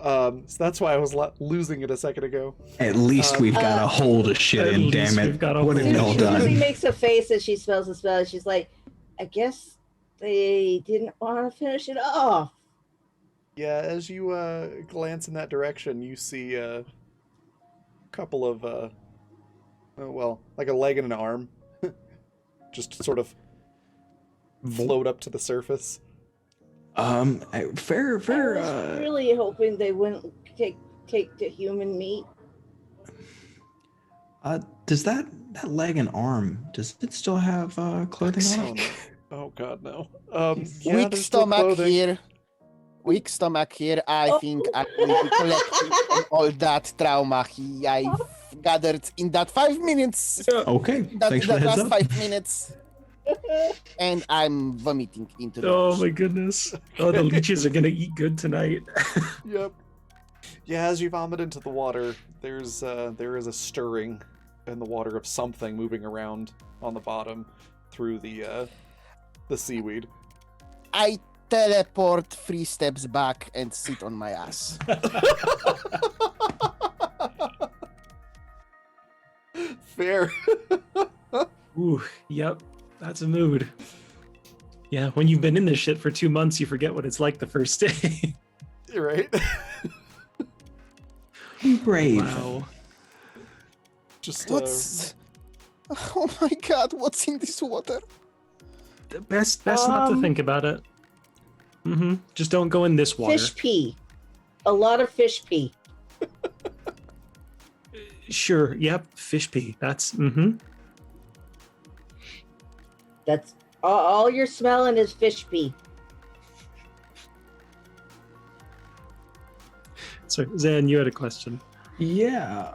[SPEAKER 1] So that's why I was losing it a second ago.
[SPEAKER 8] At least we've got a hole to shit
[SPEAKER 3] At
[SPEAKER 8] in,
[SPEAKER 3] least
[SPEAKER 8] damn it.
[SPEAKER 3] we've got a
[SPEAKER 8] What have
[SPEAKER 3] hole.
[SPEAKER 8] y'all
[SPEAKER 2] Susie
[SPEAKER 8] done?
[SPEAKER 2] makes a face as she smells the smell. She's like, I guess they didn't want to finish it off.
[SPEAKER 1] Yeah, as you glance in that direction, you see a couple of, like a leg and an arm, just sort of float up to the surface.
[SPEAKER 8] Fair.
[SPEAKER 2] I was really hoping they wouldn't take the human meat.
[SPEAKER 8] Does that leg and arm, does it still have clothing on
[SPEAKER 1] Oh,
[SPEAKER 8] it?
[SPEAKER 1] no. Oh god, no. Yeah,
[SPEAKER 6] Weak
[SPEAKER 1] there's still
[SPEAKER 6] stomach
[SPEAKER 1] clothing.
[SPEAKER 6] here. Weak stomach here. I
[SPEAKER 2] Oh.
[SPEAKER 6] think I will be collecting from all that trauma I've gathered in that 5 minutes.
[SPEAKER 8] Okay,
[SPEAKER 6] That
[SPEAKER 8] thanks for the heads
[SPEAKER 6] last
[SPEAKER 8] up.
[SPEAKER 6] 5 minutes. And I'm vomiting into the
[SPEAKER 3] Oh
[SPEAKER 6] bush.
[SPEAKER 3] my goodness. Oh, the leeches are gonna eat good tonight.
[SPEAKER 1] Yep. Yeah, as you vomit into the water, there is a stirring in the water of something moving around on the bottom through the seaweed.
[SPEAKER 6] I teleport 3 steps back and sit on my ass.
[SPEAKER 1] Fair.
[SPEAKER 3] Ooh, yep. That's a mood. Yeah, when you've been in this shit for 2 months, you forget what it's like the first day.
[SPEAKER 1] You're right.
[SPEAKER 8] Be brave.
[SPEAKER 3] Wow.
[SPEAKER 1] Just
[SPEAKER 6] What's... Oh my god, what's in this water?
[SPEAKER 3] Best not to think about it. Just don't go in this water.
[SPEAKER 2] Fish pee. A lot of fish pee.
[SPEAKER 3] Sure. Yep. Fish pee. That's
[SPEAKER 2] That's all you're smelling is fish pee.
[SPEAKER 3] So, Zan, you had a question.
[SPEAKER 8] Yeah,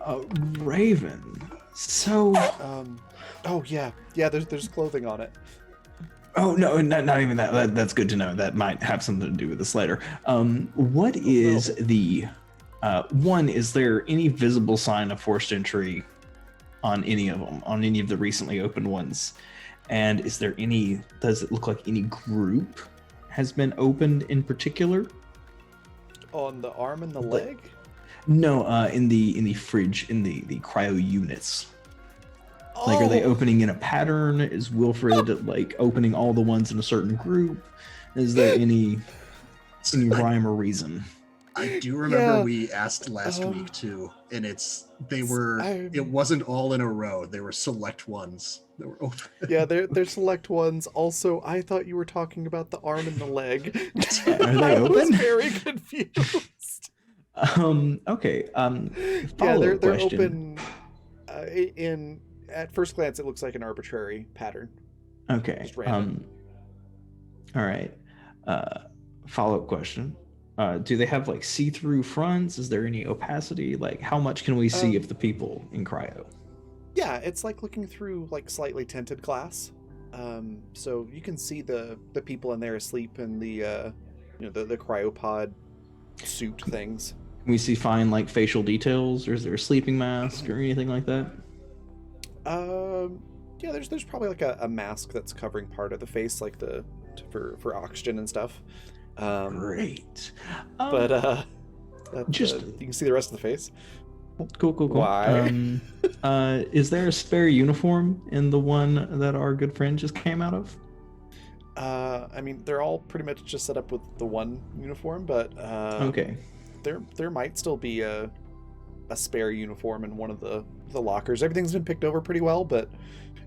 [SPEAKER 8] Raven. So,
[SPEAKER 1] Oh yeah. There's clothing on it.
[SPEAKER 8] oh no, not even that. That's good to know. That might have something to do with this later. What is the one? Is there any visible sign of forced entry on any of them? On any of the recently opened ones? And is there any? Does it look like any group has been opened in particular?
[SPEAKER 1] On the arm and the leg?
[SPEAKER 8] No, in the fridge, in the cryo units. Like, are they
[SPEAKER 1] Oh,
[SPEAKER 8] opening in a pattern? Is Wilfred like opening all the ones in a certain group? Is there any rhyme or reason?
[SPEAKER 5] I do remember
[SPEAKER 1] Yeah.
[SPEAKER 5] we asked last week too, and
[SPEAKER 1] I-
[SPEAKER 5] it wasn't all in a row. They were select ones that were open.
[SPEAKER 1] Yeah, they're select ones. Also, I thought you were talking about the arm and the leg.
[SPEAKER 8] Are they
[SPEAKER 1] I was
[SPEAKER 8] open?
[SPEAKER 1] very confused.
[SPEAKER 8] Okay.
[SPEAKER 1] Yeah,
[SPEAKER 8] Follow-up
[SPEAKER 1] they're
[SPEAKER 8] question.
[SPEAKER 1] open. In at first glance, it looks like an arbitrary pattern.
[SPEAKER 8] Okay.
[SPEAKER 1] Just random.
[SPEAKER 8] All right. Follow-up question. Do they have like see-through fronts? Is there any opacity? Like, how much can we see of the people in cryo?
[SPEAKER 1] Yeah, it's like looking through like slightly tinted glass. So you can see the people in there asleep in the the cryopod suit things.
[SPEAKER 8] Can we see fine like facial details, or is there a sleeping mask or anything like that?
[SPEAKER 1] Yeah, there's probably like a mask that's covering part of the face, like for oxygen and stuff.
[SPEAKER 8] Great.
[SPEAKER 1] But
[SPEAKER 8] just-
[SPEAKER 1] you can see the rest of the face.
[SPEAKER 8] Cool.
[SPEAKER 1] Why?
[SPEAKER 8] Is there a spare uniform in the one that our good friend just came out of?
[SPEAKER 1] I mean, they're all pretty much just set up with the one uniform, but
[SPEAKER 8] Okay.
[SPEAKER 1] there might still be a spare uniform in one of the lockers. Everything's been picked over pretty well, but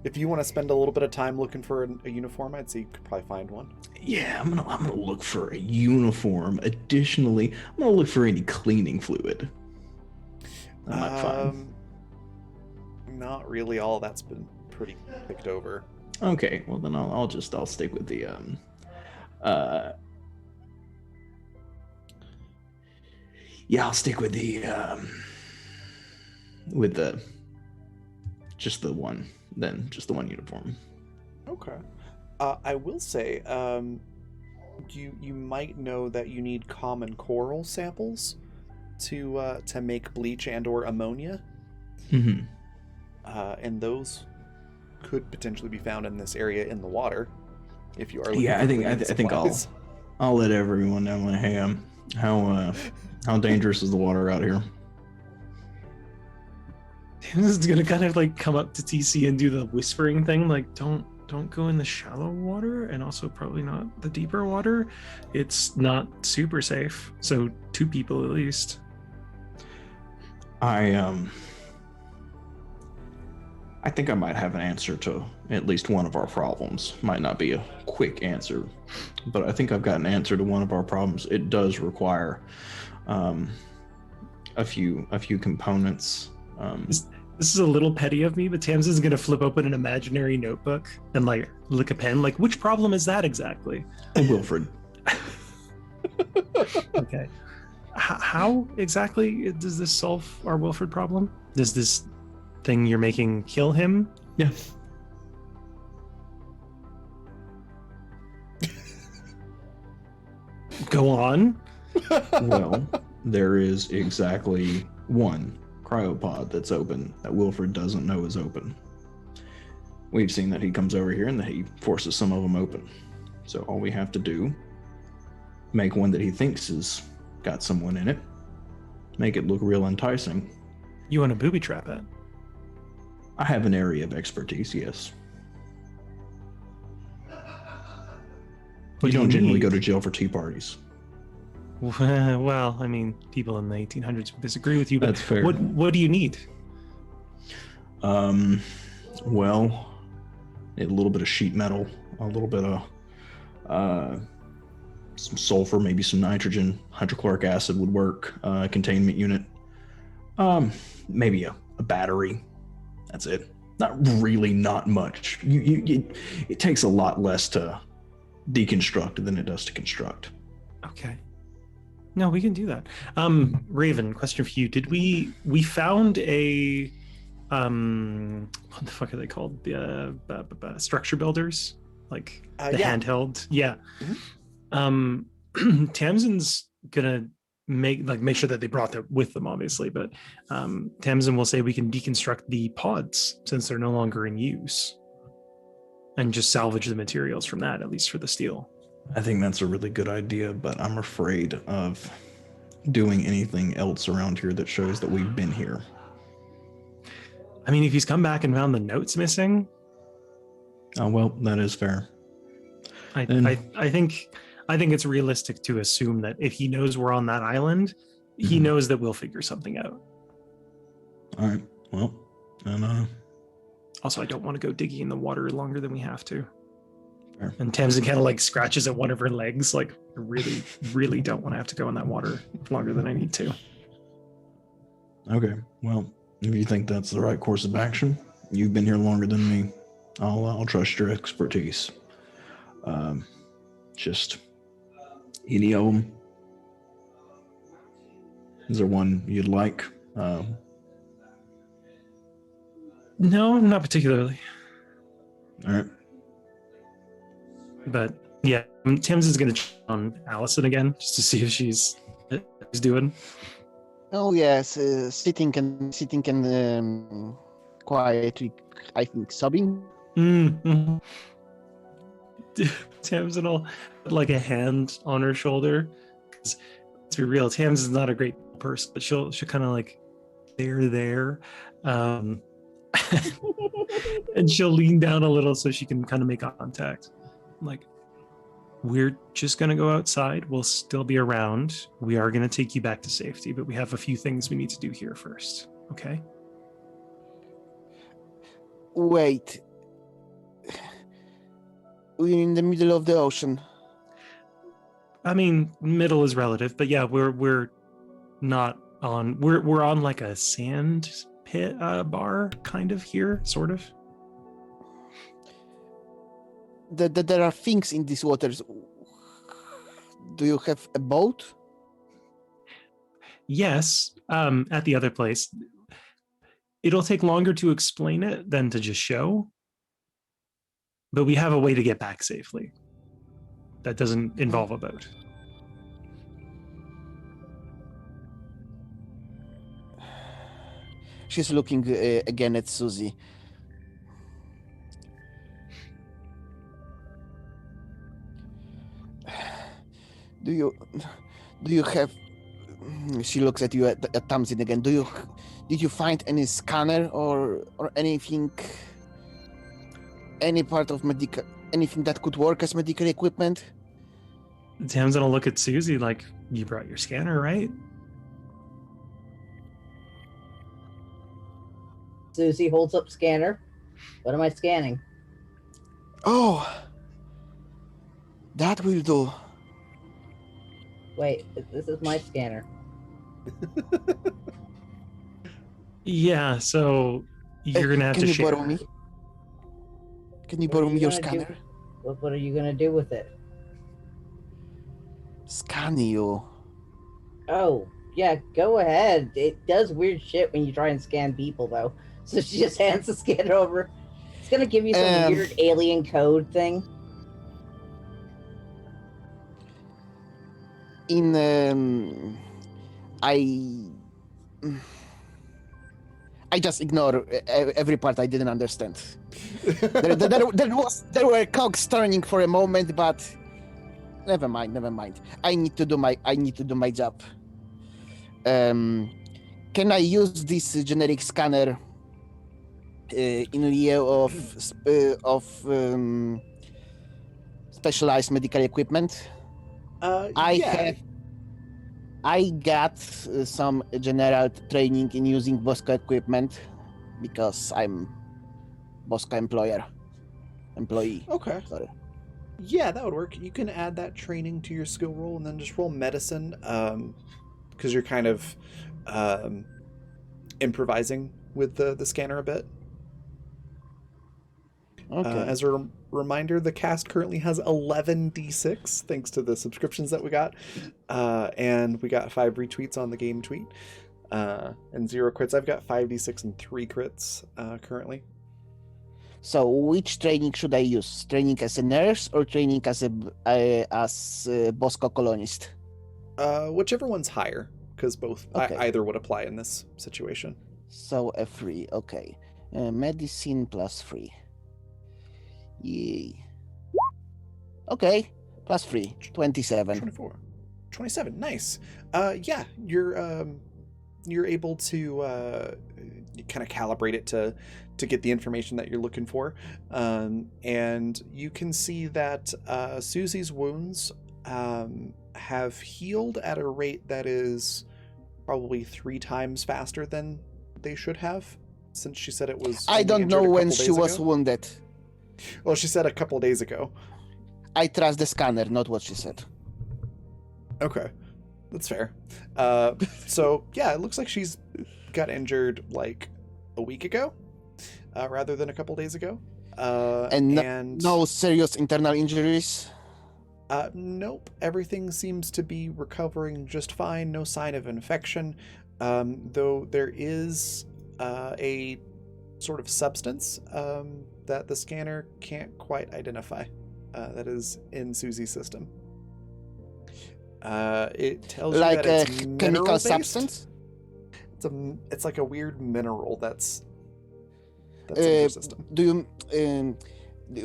[SPEAKER 1] if you want to spend a little bit of time looking for a uniform, I'd say you could probably find one.
[SPEAKER 8] Yeah, I'm gonna look for a uniform. Additionally, I'm gonna look for any cleaning fluid. I might find.
[SPEAKER 1] Not really. All that's been pretty picked over.
[SPEAKER 8] Okay, well then I'll stick with the yeah, I'll stick with the just the one uniform.
[SPEAKER 1] Okay. I will say, you might know that you need common coral samples to make bleach and/or ammonia,
[SPEAKER 8] Mm-hmm.
[SPEAKER 1] and those could potentially be found in this area in the water. If you are looking
[SPEAKER 8] Yeah,
[SPEAKER 1] for
[SPEAKER 8] I think
[SPEAKER 1] cleaning supplies.
[SPEAKER 8] I'll let everyone know. Like, hey, how dangerous is the water out here?
[SPEAKER 3] This is gonna kind of like come up to TC and do the whispering thing, like don't go in the shallow water, and also probably not the deeper water. It's not super safe. So 2 people at least.
[SPEAKER 8] I think I might have an answer to at least one of our problems. Might not be a quick answer, but I think I've got an answer to one of our problems. It does require a few components.
[SPEAKER 3] This is a little petty of me, but Tamsin's gonna flip open an imaginary notebook and like lick a pen. Like, which problem is that exactly?
[SPEAKER 8] Wilfred.
[SPEAKER 3] Okay. How exactly does this solve our Wilfred problem? Does this thing you're making kill him?
[SPEAKER 8] Yeah.
[SPEAKER 3] Go on.
[SPEAKER 8] Well, there is exactly one cryopod that's open that Wilfred doesn't know is open. We've seen that he comes over here and that he forces some of them open. So all we have to do, make one that he thinks has got someone in it, make it look real enticing.
[SPEAKER 3] You want to booby trap it?
[SPEAKER 8] I have an area of expertise, yes.
[SPEAKER 3] What
[SPEAKER 8] You
[SPEAKER 3] do
[SPEAKER 8] don't generally
[SPEAKER 3] need?
[SPEAKER 8] go to jail for tea parties.
[SPEAKER 3] Well, I mean, people in the 1800s would disagree with you, but
[SPEAKER 8] That's fair.
[SPEAKER 3] what do you need?
[SPEAKER 8] Well, a little bit of sheet metal, a little bit of some sulfur, maybe some nitrogen, hydrochloric acid would work, containment unit, maybe a battery. That's it. not really not much. It takes a lot less to deconstruct than it does to construct.
[SPEAKER 3] Okay. No, we can do that. Raven, question for you. Did we found a what the fuck are they called? The structure builders? Like the
[SPEAKER 1] yeah.
[SPEAKER 3] handheld? Yeah.
[SPEAKER 1] Mm-hmm.
[SPEAKER 3] Tamsin's gonna make sure that they brought that with them, obviously, but Tamsin will say we can deconstruct the pods since they're no longer in use and just salvage the materials from that, at least for the steel.
[SPEAKER 8] I think that's a really good idea, but I'm afraid of doing anything else around here that shows that we've been here.
[SPEAKER 3] I mean, if he's come back and found the notes missing,
[SPEAKER 8] Oh well, that is fair.
[SPEAKER 3] I think it's realistic to assume that if he knows we're on that island, he
[SPEAKER 8] Mhm.
[SPEAKER 3] knows that we'll figure something out.
[SPEAKER 8] All right. Well, and
[SPEAKER 3] Also, I don't want to go digging in the water longer than we have to.
[SPEAKER 8] Fair.
[SPEAKER 3] And Tamsin kind of like scratches at one of her legs, like I really, really don't want to have to go in that water for longer than I need to.
[SPEAKER 8] Okay. Well, if you think that's the right course of action, you've been here longer than me. I'll trust your expertise. Just any of them. Is there one you'd like?
[SPEAKER 3] No, not particularly.
[SPEAKER 8] All right.
[SPEAKER 3] But yeah, Tamsin's going to check on Allison again just to see if she's doing.
[SPEAKER 6] Oh yes, sitting and quietly, I think sobbing.
[SPEAKER 3] Mm-hmm. Tamsin will put like a hand on her shoulder. 'Cause let's be real, Tamsin's not a great person, but she'll kind of like they're there. And she'll lean down a little so she can kind of make contact. Like, we're just going to go outside. We'll still be around. We are going to take you back to safety, but we have a few things we need to do here first. Okay?
[SPEAKER 6] Wait. We're in the middle of the ocean.
[SPEAKER 3] I mean, middle is relative, but yeah, we're not on. We're on like a sand pit bar kind of here, sort of.
[SPEAKER 6] There are things in these waters. Do you have a boat?
[SPEAKER 3] Yes, at the other place. It'll take longer to explain it than to just show, but we have a way to get back safely. That doesn't involve a boat.
[SPEAKER 6] She's looking again at Susie. Do you have? She looks at you at Tamsin again. Did you find any scanner or anything? Any part of medical, anything that could work as medical equipment?
[SPEAKER 3] Tamsin will look at Susie like, you brought your scanner, right?
[SPEAKER 2] Susie holds up scanner. What am I scanning?
[SPEAKER 6] Oh, that will do.
[SPEAKER 2] Wait, this is my scanner.
[SPEAKER 3] Yeah, so you're gonna have
[SPEAKER 6] Can
[SPEAKER 3] to
[SPEAKER 6] you
[SPEAKER 3] share.
[SPEAKER 6] borrow me? Can you
[SPEAKER 2] What are
[SPEAKER 6] borrow me
[SPEAKER 2] you
[SPEAKER 6] your
[SPEAKER 2] gonna do?
[SPEAKER 6] scanner?
[SPEAKER 2] What are you gonna do with it?
[SPEAKER 6] Scan you.
[SPEAKER 2] Oh, yeah, go ahead. It does weird shit when you try and scan people, though. So she just hands the scanner over. It's gonna give you some weird alien code thing.
[SPEAKER 6] I just ignore every part I didn't understand. there were cogs turning for a moment, but never mind. I need to do my job. Can I use this generic scanner in lieu of specialized medical equipment? I got some general training in using Bosco equipment because I'm Bosco employee.
[SPEAKER 1] Okay.
[SPEAKER 6] Sorry.
[SPEAKER 1] Yeah, that would work. You can add that training to your skill roll and then just roll medicine, because you're kind of improvising with the scanner a bit.
[SPEAKER 6] Okay.
[SPEAKER 1] As a reminder, the cast currently has 11d6 thanks to the subscriptions that we got, and we got 5 retweets on the game tweet, and 0 crits. I've got 5d6 and 3 crits currently.
[SPEAKER 6] So, which training should I use? Training as a nurse or training as a Bosco colonist?
[SPEAKER 1] Whichever one's higher, because both
[SPEAKER 6] Okay.
[SPEAKER 1] either would apply in this situation.
[SPEAKER 6] So a 3, okay. Medicine plus 3. Yay. Okay, plus 3, 27.
[SPEAKER 1] 24. 27, nice. Yeah, you're able to kind of calibrate it to get the information that you're looking for, and you can see that Susie's wounds have healed at a rate that is probably 3 times faster than they should have, since she said it was.
[SPEAKER 6] I
[SPEAKER 1] only
[SPEAKER 6] don't
[SPEAKER 1] injured
[SPEAKER 6] know
[SPEAKER 1] a
[SPEAKER 6] when
[SPEAKER 1] couple
[SPEAKER 6] she
[SPEAKER 1] days
[SPEAKER 6] was
[SPEAKER 1] ago.
[SPEAKER 6] wounded.
[SPEAKER 1] Well, she said a couple days ago.
[SPEAKER 6] I trust the scanner, not what she said.
[SPEAKER 1] Okay, that's fair. So yeah, it looks like she's got injured like a week ago, rather than a couple days ago.
[SPEAKER 6] And no serious internal injuries?
[SPEAKER 1] Nope. Everything seems to be recovering just fine. No sign of infection, though there is a sort of substance that the scanner can't quite identify that is in Susie's system. It tells you
[SPEAKER 6] Like
[SPEAKER 1] that
[SPEAKER 6] a
[SPEAKER 1] it's
[SPEAKER 6] chemical
[SPEAKER 1] mineral-based.
[SPEAKER 6] substance?
[SPEAKER 1] It's like a weird mineral that's in your system.
[SPEAKER 6] Do you,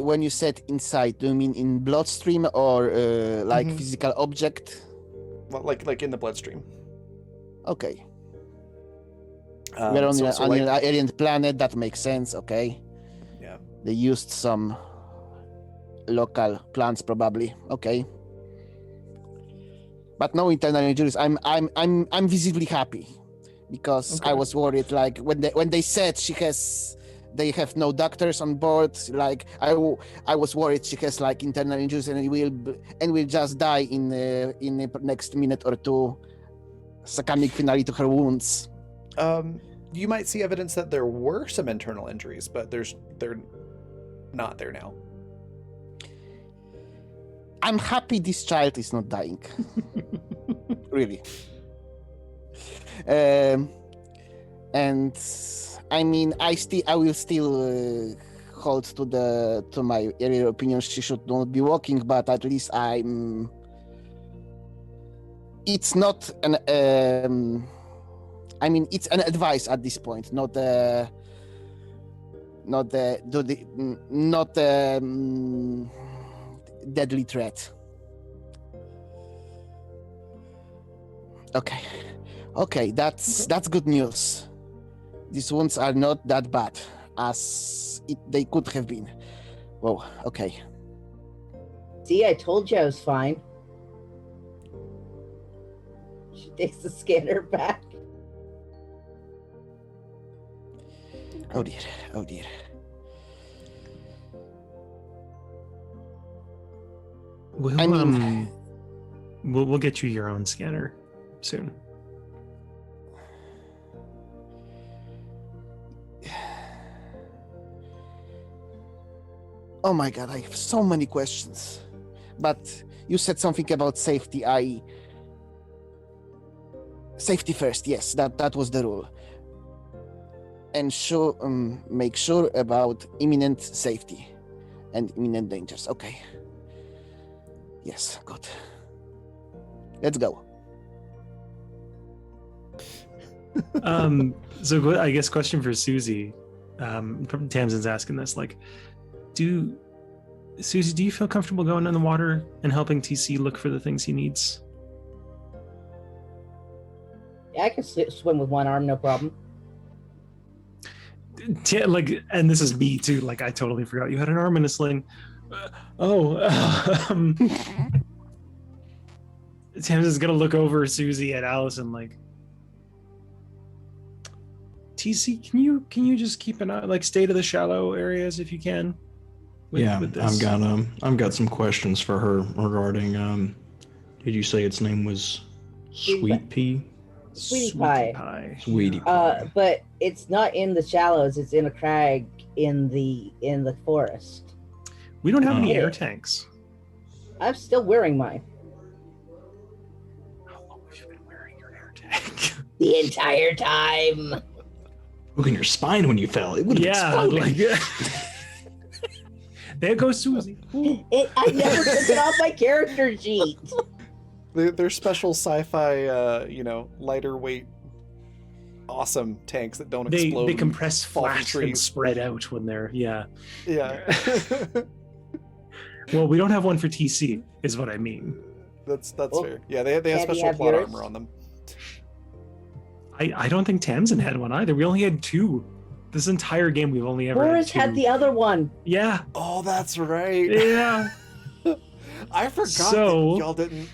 [SPEAKER 6] when you said inside, do you mean in bloodstream or like
[SPEAKER 1] Mhm.
[SPEAKER 6] physical object?
[SPEAKER 1] Well, like in the bloodstream.
[SPEAKER 6] Okay. We're on,
[SPEAKER 1] so
[SPEAKER 6] on
[SPEAKER 1] like-
[SPEAKER 6] an alien planet, that makes sense, okay.
[SPEAKER 1] Yeah.
[SPEAKER 6] They used some local plants probably, okay. But no internal injuries. I'm visibly happy because I
[SPEAKER 1] Okay.
[SPEAKER 6] was worried like when they said they have no doctors on board, like I was worried she has like internal injuries and will just die in the next minute or two, succumbing finally to her wounds.
[SPEAKER 1] You might see evidence that there were some internal injuries, but they're not there now.
[SPEAKER 6] I'm happy this child is not dying. Really. And I mean, I will still hold to my earlier opinion. She should not be walking, but at least it's not an. I mean, it's an advice at this point, not deadly threat. Okay, that's good news. These wounds are not that bad as they could have been. Whoa, okay.
[SPEAKER 2] See, I told you I was fine. She takes the scanner back.
[SPEAKER 6] Oh dear.
[SPEAKER 3] We'll,
[SPEAKER 6] I mean-
[SPEAKER 3] we'll get you your own scanner soon.
[SPEAKER 6] Oh my god, I have so many questions. But you said something about safety. Safety first, yes, that was the rule. And make sure about imminent safety and imminent dangers. Okay. Yes, good. Let's go.
[SPEAKER 3] So I guess question for Susie. Tamsin's asking this, like, Susie, do you feel comfortable going in the water and helping TC look for the things he needs?
[SPEAKER 2] Yeah, I can swim with one arm, no problem.
[SPEAKER 3] Like, and this is me too. Like, I totally forgot you had an arm in a sling. Tamsin's gonna look over Susie at Allison like, TC, can you just keep an eye, like, stay to the shallow areas if you can? with this?
[SPEAKER 8] I've got some questions for her regarding. Did you say its name was Sweet Pea?
[SPEAKER 2] Sweetie pie.
[SPEAKER 8] Sweetie pie.
[SPEAKER 2] But it's not in the shallows. It's in a crag in the forest.
[SPEAKER 3] We don't have any
[SPEAKER 2] Oh.
[SPEAKER 3] air tanks.
[SPEAKER 2] I'm still wearing mine
[SPEAKER 3] How long have you been wearing your air tank?
[SPEAKER 2] the entire time.
[SPEAKER 8] Look in your spine when you fell. It would have
[SPEAKER 3] Yeah,
[SPEAKER 8] exploded.
[SPEAKER 3] like there goes Susie.
[SPEAKER 2] I never took it off my character sheet.
[SPEAKER 1] They're special sci-fi, lighter weight, awesome tanks that don't explode.
[SPEAKER 3] They
[SPEAKER 1] and
[SPEAKER 3] compress
[SPEAKER 1] fall from
[SPEAKER 3] flat and
[SPEAKER 1] trees.
[SPEAKER 3] spread out when they're
[SPEAKER 1] Yeah.
[SPEAKER 3] Well, we don't have one for TC, is what I mean.
[SPEAKER 1] that's
[SPEAKER 2] Well,
[SPEAKER 1] fair. Yeah, they have
[SPEAKER 2] Candy
[SPEAKER 1] special
[SPEAKER 2] have
[SPEAKER 1] plot
[SPEAKER 2] yours?
[SPEAKER 1] armor on them.
[SPEAKER 3] I don't think Tamsin had one either. We only had 2. This entire game, we've only ever
[SPEAKER 2] Boris
[SPEAKER 3] had 2.
[SPEAKER 2] had the other one.
[SPEAKER 3] Yeah,
[SPEAKER 1] Oh, that's right.
[SPEAKER 3] yeah.
[SPEAKER 1] I forgot
[SPEAKER 3] So-
[SPEAKER 1] that y'all didn't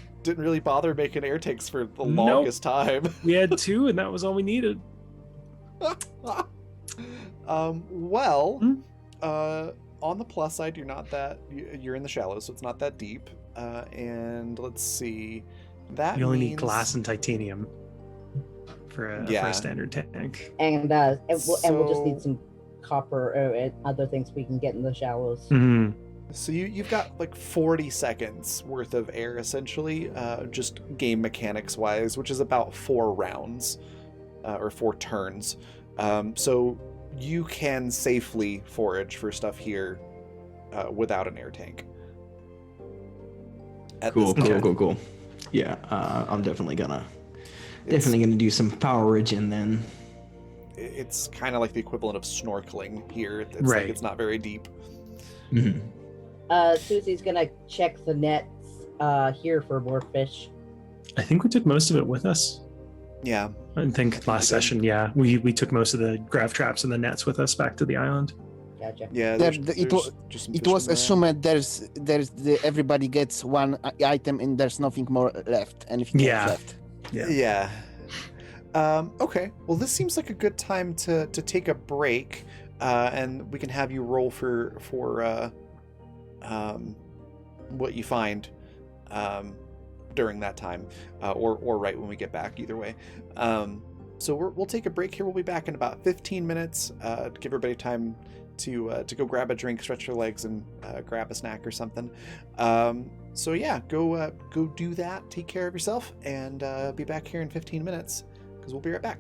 [SPEAKER 1] really bother making air tanks for the
[SPEAKER 3] Nope.
[SPEAKER 1] longest time.
[SPEAKER 3] We had 2, and that was all we needed.
[SPEAKER 1] Well,
[SPEAKER 3] Hmm?
[SPEAKER 1] on the plus side, you're in the shallows, so it's not that deep. And let's see, that
[SPEAKER 3] You only need
[SPEAKER 1] means-
[SPEAKER 3] glass and titanium for a
[SPEAKER 1] Yeah.
[SPEAKER 3] standard tank.
[SPEAKER 2] And we'll just need
[SPEAKER 1] So-
[SPEAKER 2] some copper and other things we can get in the shallows.
[SPEAKER 3] Mhm.
[SPEAKER 1] So you've got like 40 seconds worth of air essentially, just game mechanics wise, which is about 4 rounds or 4 turns. So you can safely forage for stuff here without an air tank. At
[SPEAKER 8] Cool,
[SPEAKER 1] this
[SPEAKER 8] cool,
[SPEAKER 1] point.
[SPEAKER 8] cool. Yeah, I'm definitely gonna
[SPEAKER 1] It's-
[SPEAKER 8] gonna do some powerage and then.
[SPEAKER 1] It's kind of like the equivalent of snorkeling here. It's
[SPEAKER 3] Right.
[SPEAKER 1] like it's not very deep.
[SPEAKER 8] Mhm.
[SPEAKER 2] Susie's gonna check the nets here for more fish.
[SPEAKER 3] I think we took most of it with us.
[SPEAKER 1] Yeah.
[SPEAKER 3] I think last session, yeah, we took most of the grav traps and the nets with us back to the island.
[SPEAKER 2] Gotcha.
[SPEAKER 1] Yeah.
[SPEAKER 6] There-
[SPEAKER 1] There's,
[SPEAKER 6] it
[SPEAKER 1] there's
[SPEAKER 6] wa-
[SPEAKER 1] just some
[SPEAKER 6] It
[SPEAKER 1] fish
[SPEAKER 6] was
[SPEAKER 1] in there.
[SPEAKER 6] assumed everybody gets one item and there's nothing more left. Anything else
[SPEAKER 3] Yeah.
[SPEAKER 6] left.
[SPEAKER 3] Yeah.
[SPEAKER 1] Yeah. Okay. Well, this seems like a good time to take a break, and we can have you roll for what you find during that time, or right when we get back. Either way. So we'll take a break here. We'll be back in about 15 minutes. To give everybody time to go grab a drink, stretch their legs, and grab a snack or something. So yeah, go do that. Take care of yourself, and be back here in 15 minutes because we'll be right back.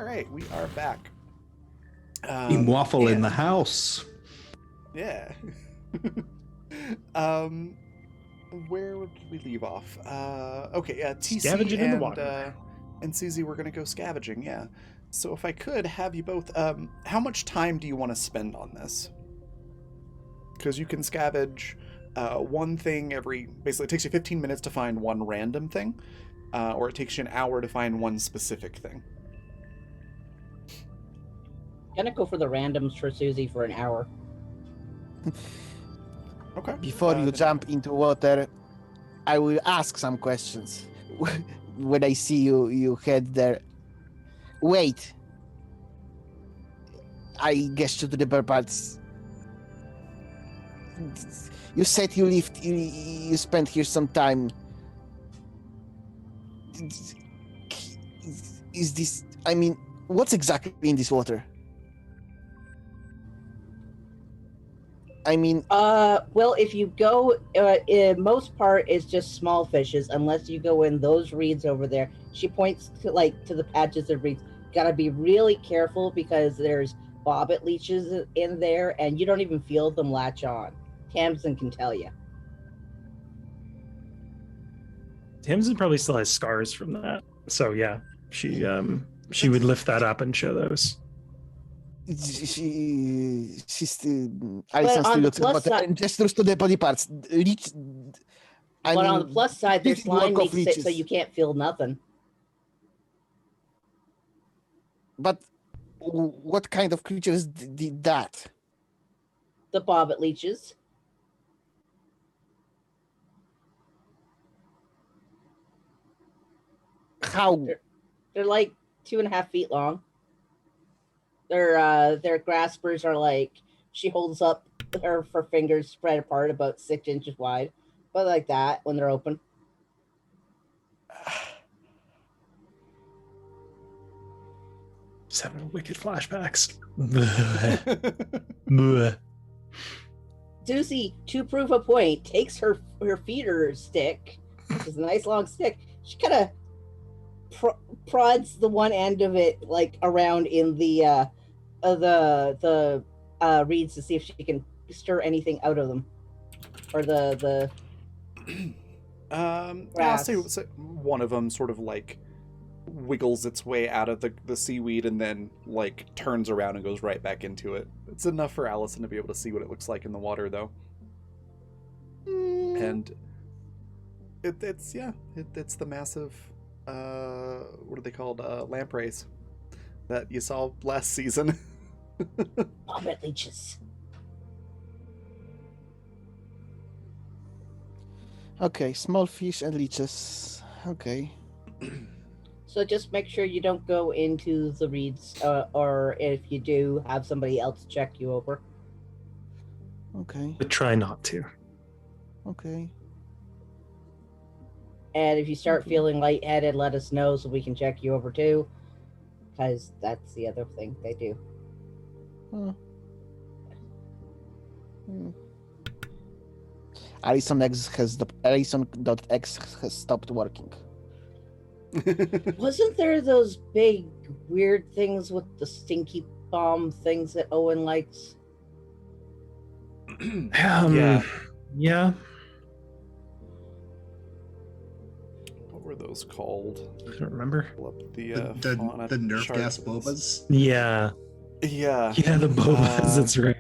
[SPEAKER 1] All right, we are back.
[SPEAKER 8] Team Waffle in
[SPEAKER 1] and-
[SPEAKER 8] the house.
[SPEAKER 1] Yeah. Where did we leave off? Okay, TC
[SPEAKER 3] Scavenging in the water.
[SPEAKER 1] And Susie, we're gonna go scavenging. Yeah. So if I could have you both, how much time do you want to spend on this? Because you can scavenge one thing basically it takes you 15 minutes to find one random thing, or it takes you an hour to find one specific thing.
[SPEAKER 2] Gonna go for the randoms for Susie for an hour.
[SPEAKER 1] Okay.
[SPEAKER 6] Before you jump into water, I will ask some questions. When I see you head there. Wait. I gesture to the bird parts. You said you spent here some time. Is this, I mean, what's exactly in this water? I mean,
[SPEAKER 2] Well, if you go, most part is just small fishes, unless you go in those reeds over there. She points to the patches of reeds. Gotta be really careful because there's bobbit leeches in there, and you don't even feel them latch on. Tamsin can tell you.
[SPEAKER 3] Tamsin probably still has scars from that. So yeah, she would lift that up and show those.
[SPEAKER 6] she's still.
[SPEAKER 2] But
[SPEAKER 6] Alison still
[SPEAKER 2] on the
[SPEAKER 6] looks at
[SPEAKER 2] plus
[SPEAKER 6] water
[SPEAKER 2] side-
[SPEAKER 6] and gestures to the body parts.
[SPEAKER 2] But on the plus side, their
[SPEAKER 6] big
[SPEAKER 2] slime
[SPEAKER 6] block of
[SPEAKER 2] makes it so
[SPEAKER 6] leeches.
[SPEAKER 2] you can't feel nothing.
[SPEAKER 6] But what kind of creatures did that?
[SPEAKER 2] The bobbit leeches.
[SPEAKER 6] How?
[SPEAKER 2] They're like 2.5 feet long. Their graspers are like, she holds up her fingers spread apart about 6 inches wide, but like that when they're open.
[SPEAKER 3] Just having wicked flashbacks. Bleh.
[SPEAKER 2] Susie, to prove a point, takes her feeder stick, which is a nice long stick. She kind of prods the one end of it like around in the reeds to see if she can stir anything out of them, or the
[SPEAKER 1] I'll
[SPEAKER 2] grass.
[SPEAKER 1] say one of them sort of like wiggles its way out of the seaweed and then like turns around and goes right back into it. It's enough for Allison to be able to see what it looks like in the water, though. And it's the massive what are they called, lampreys that you saw last season.
[SPEAKER 2] bobbit leeches.
[SPEAKER 6] Okay, small fish and leeches. Okay.
[SPEAKER 2] So just make sure you don't go into the reeds, or if you do, have somebody else check you over.
[SPEAKER 6] Okay.
[SPEAKER 3] But try not to.
[SPEAKER 6] Okay.
[SPEAKER 2] And if you start feeling lightheaded, let us know so we can check you over too, because that's the other thing they do.
[SPEAKER 6] Huh. Allison.x has stopped working.
[SPEAKER 2] Wasn't there those big weird things with the stinky bomb things that Owen likes?
[SPEAKER 1] Yeah.
[SPEAKER 3] Yeah.
[SPEAKER 1] What were those called?
[SPEAKER 3] I don't remember.
[SPEAKER 1] Pull up the
[SPEAKER 5] The
[SPEAKER 1] fauna
[SPEAKER 5] Nerf
[SPEAKER 1] chart.
[SPEAKER 5] gas bobas.
[SPEAKER 3] Yeah.
[SPEAKER 1] Yeah.
[SPEAKER 3] Yeah, the bobas, that's right.